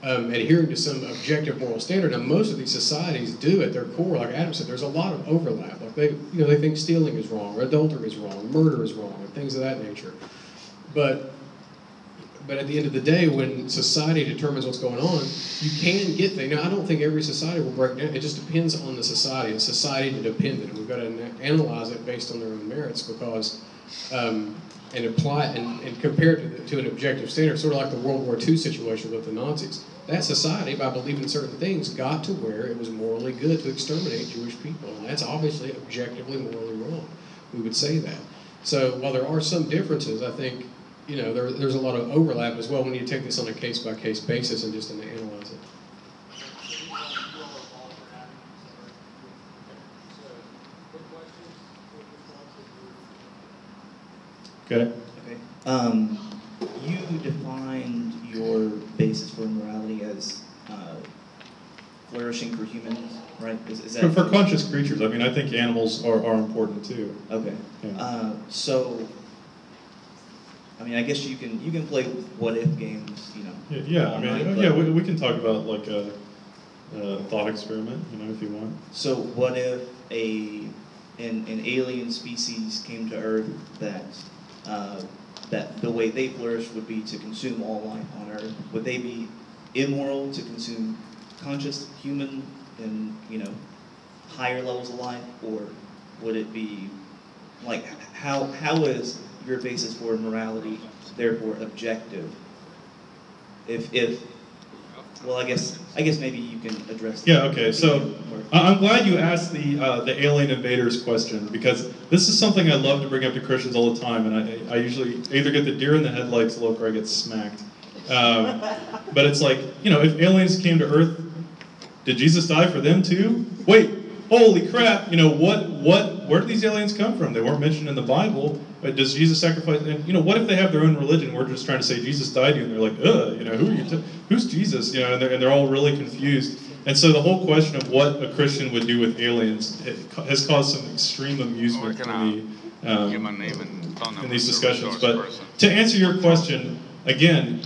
[SPEAKER 7] adhering to some objective moral standard. Now, most of these societies do at their core, like Adam said, there's a lot of overlap. Like they think stealing is wrong, or adultery is wrong, murder is wrong, and things of that nature. But at the end of the day, when society determines what's going on, you can get things. Now, I don't think every society will break down. It just depends on the society. It's society dependent. We've got to analyze it based on their own merits because, and apply it and compare it to an objective standard, sort of like the World War II situation with the Nazis. That society, by believing certain things, got to where it was morally good to exterminate Jewish people. And that's obviously objectively morally wrong. We would say that. So while there are some differences, I think, you know, there's a lot of overlap as well when you take this on a case-by-case basis and just analyze it.
[SPEAKER 6] Okay.
[SPEAKER 20] Okay. You defined your basis for morality as flourishing for humans, right? Is that
[SPEAKER 6] for conscious creatures? I mean, I think animals are important too.
[SPEAKER 20] Okay. Yeah. So, I mean, I guess you can play what if games, you know.
[SPEAKER 6] Yeah. I mean, yeah, we can talk about like a thought experiment, you know, if you want.
[SPEAKER 20] So, what if an alien species came to Earth that the way they flourish would be to consume all life on Earth? Would they be immoral to consume conscious human and, you know, higher levels of life, or would it be like how is your basis for morality therefore objective? Well, I guess maybe you can address that.
[SPEAKER 6] Yeah, okay. So I'm glad you asked the alien invaders question, because this is something I love to bring up to Christians all the time, and I usually either get the deer in the headlights look or I get smacked. But it's like, you know, if aliens came to Earth, did Jesus die for them too? Wait, holy crap! You know where did these aliens come from? They weren't mentioned in the Bible. But does Jesus sacrifice? And you know, what if they have their own religion? We're just trying to say Jesus died you, and they're like, you know, who are you? Who's Jesus? You know, and they're all really confused. And so the whole question of what a Christian would do with aliens has caused some extreme amusement to me in these discussions. But to answer your question, again,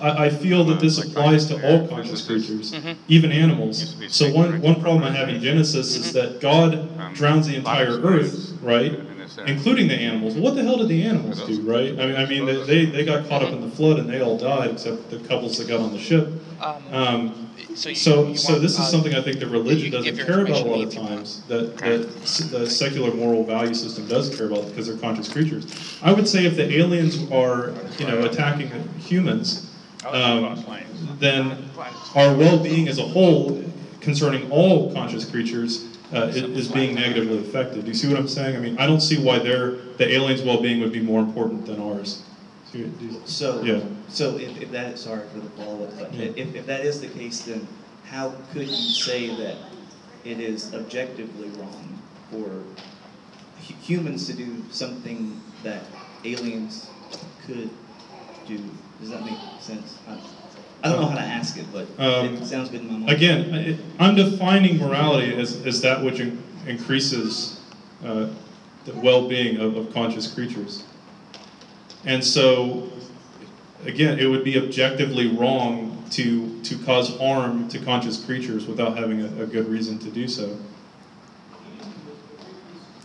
[SPEAKER 6] I feel that this applies to all conscious creatures, even animals. So one problem I have in Genesis is that God drowns the entire earth, right? Including the animals. What the hell did the animals do, right? I mean, they got caught up in the flood and they all died, except the couples that got on the ship. So this is something I think that religion doesn't care about a lot of times, that the secular moral value system does care about, because they're conscious creatures. I would say if the aliens are, you know, attacking humans, then our well-being as a whole, concerning all conscious creatures, is being negatively affected. Do you see what I'm saying? I mean, I don't see why the aliens' well-being would be more important than ours.
[SPEAKER 20] So
[SPEAKER 6] yeah.
[SPEAKER 20] If that, sorry for the follow-up, but if that is the case, then how could you say that it is objectively wrong for humans to do something that aliens could do? Does that make sense? I don't know how to ask it, but it sounds good in my mind.
[SPEAKER 6] Again, I'm defining morality as that which increases the well-being of conscious creatures. And so, again, it would be objectively wrong to cause harm to conscious creatures without having a good reason to do so.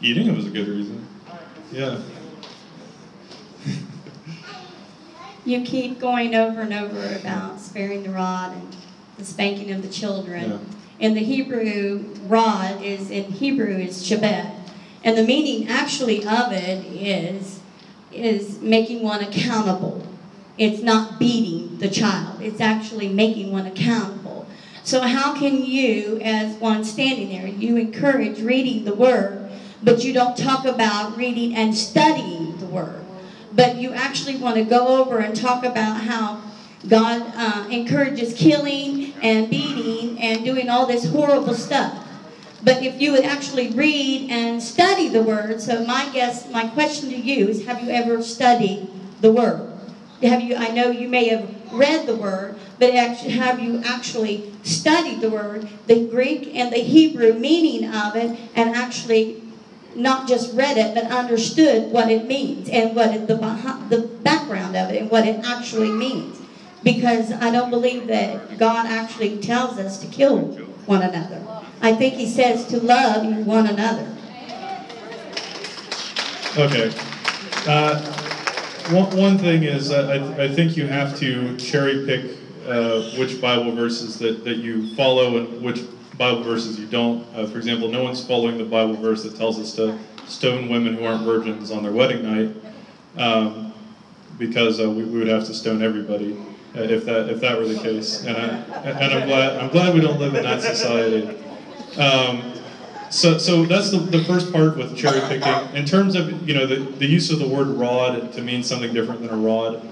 [SPEAKER 6] Eating it was a good reason. Yeah.
[SPEAKER 21] You keep going over and over about sparing the rod and the spanking of the children. Yeah. And the Hebrew rod is shabbat. And the meaning actually of it is making one accountable. It's not beating the child. It's actually making one accountable. So how can you, as one standing there, you encourage reading the Word, but you don't talk about reading and studying the Word? But you actually want to go over and talk about how God encourages killing and beating and doing all this horrible stuff. But if you would actually read and study the Word, so my question to you is, have you ever studied the Word? I know you may have read the Word, but have you actually studied the Word, the Greek and the Hebrew meaning of it, and actually not just read it, but understood what it means and what the background of it and what it actually means? because I don't believe that God actually tells us to kill one another. I think He says to love one another.
[SPEAKER 6] Okay. One thing is, I think you have to cherry pick which Bible verses that you follow and which Bible verses you don't. For example, no one's following the Bible verse that tells us to stone women who aren't virgins on their wedding night, because we would have to stone everybody if that were the case. And I'm glad we don't live in that society. So that's the first part with cherry picking. In terms of the use of the word rod to mean something different than a rod,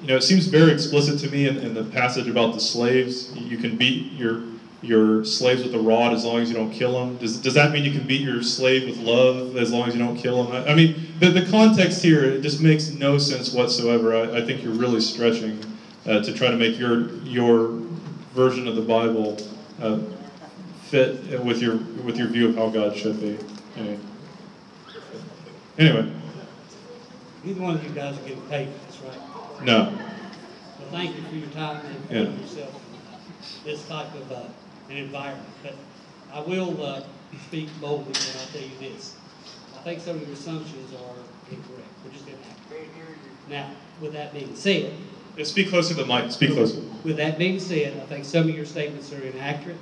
[SPEAKER 6] it seems very explicit to me in the passage about the slaves. You can beat your slaves with a rod as long as you don't kill them. Does that mean you can beat your slave with love as long as you don't kill them? I mean, the context here, it just makes no sense whatsoever. I think you're really stretching to try to make your version of the Bible fit with your view of how God should be. Anyway.
[SPEAKER 5] Neither one of you guys are getting paid for this, right?
[SPEAKER 6] No.
[SPEAKER 5] So thank you for your time and putting yourself in this type of an environment. But I will speak boldly when I tell you this. I think some of your assumptions are incorrect. We're just going to have to. Now, with that being said,
[SPEAKER 6] speak closer to the mic. Speak closer.
[SPEAKER 5] With that being said, I think some of your statements are inaccurate.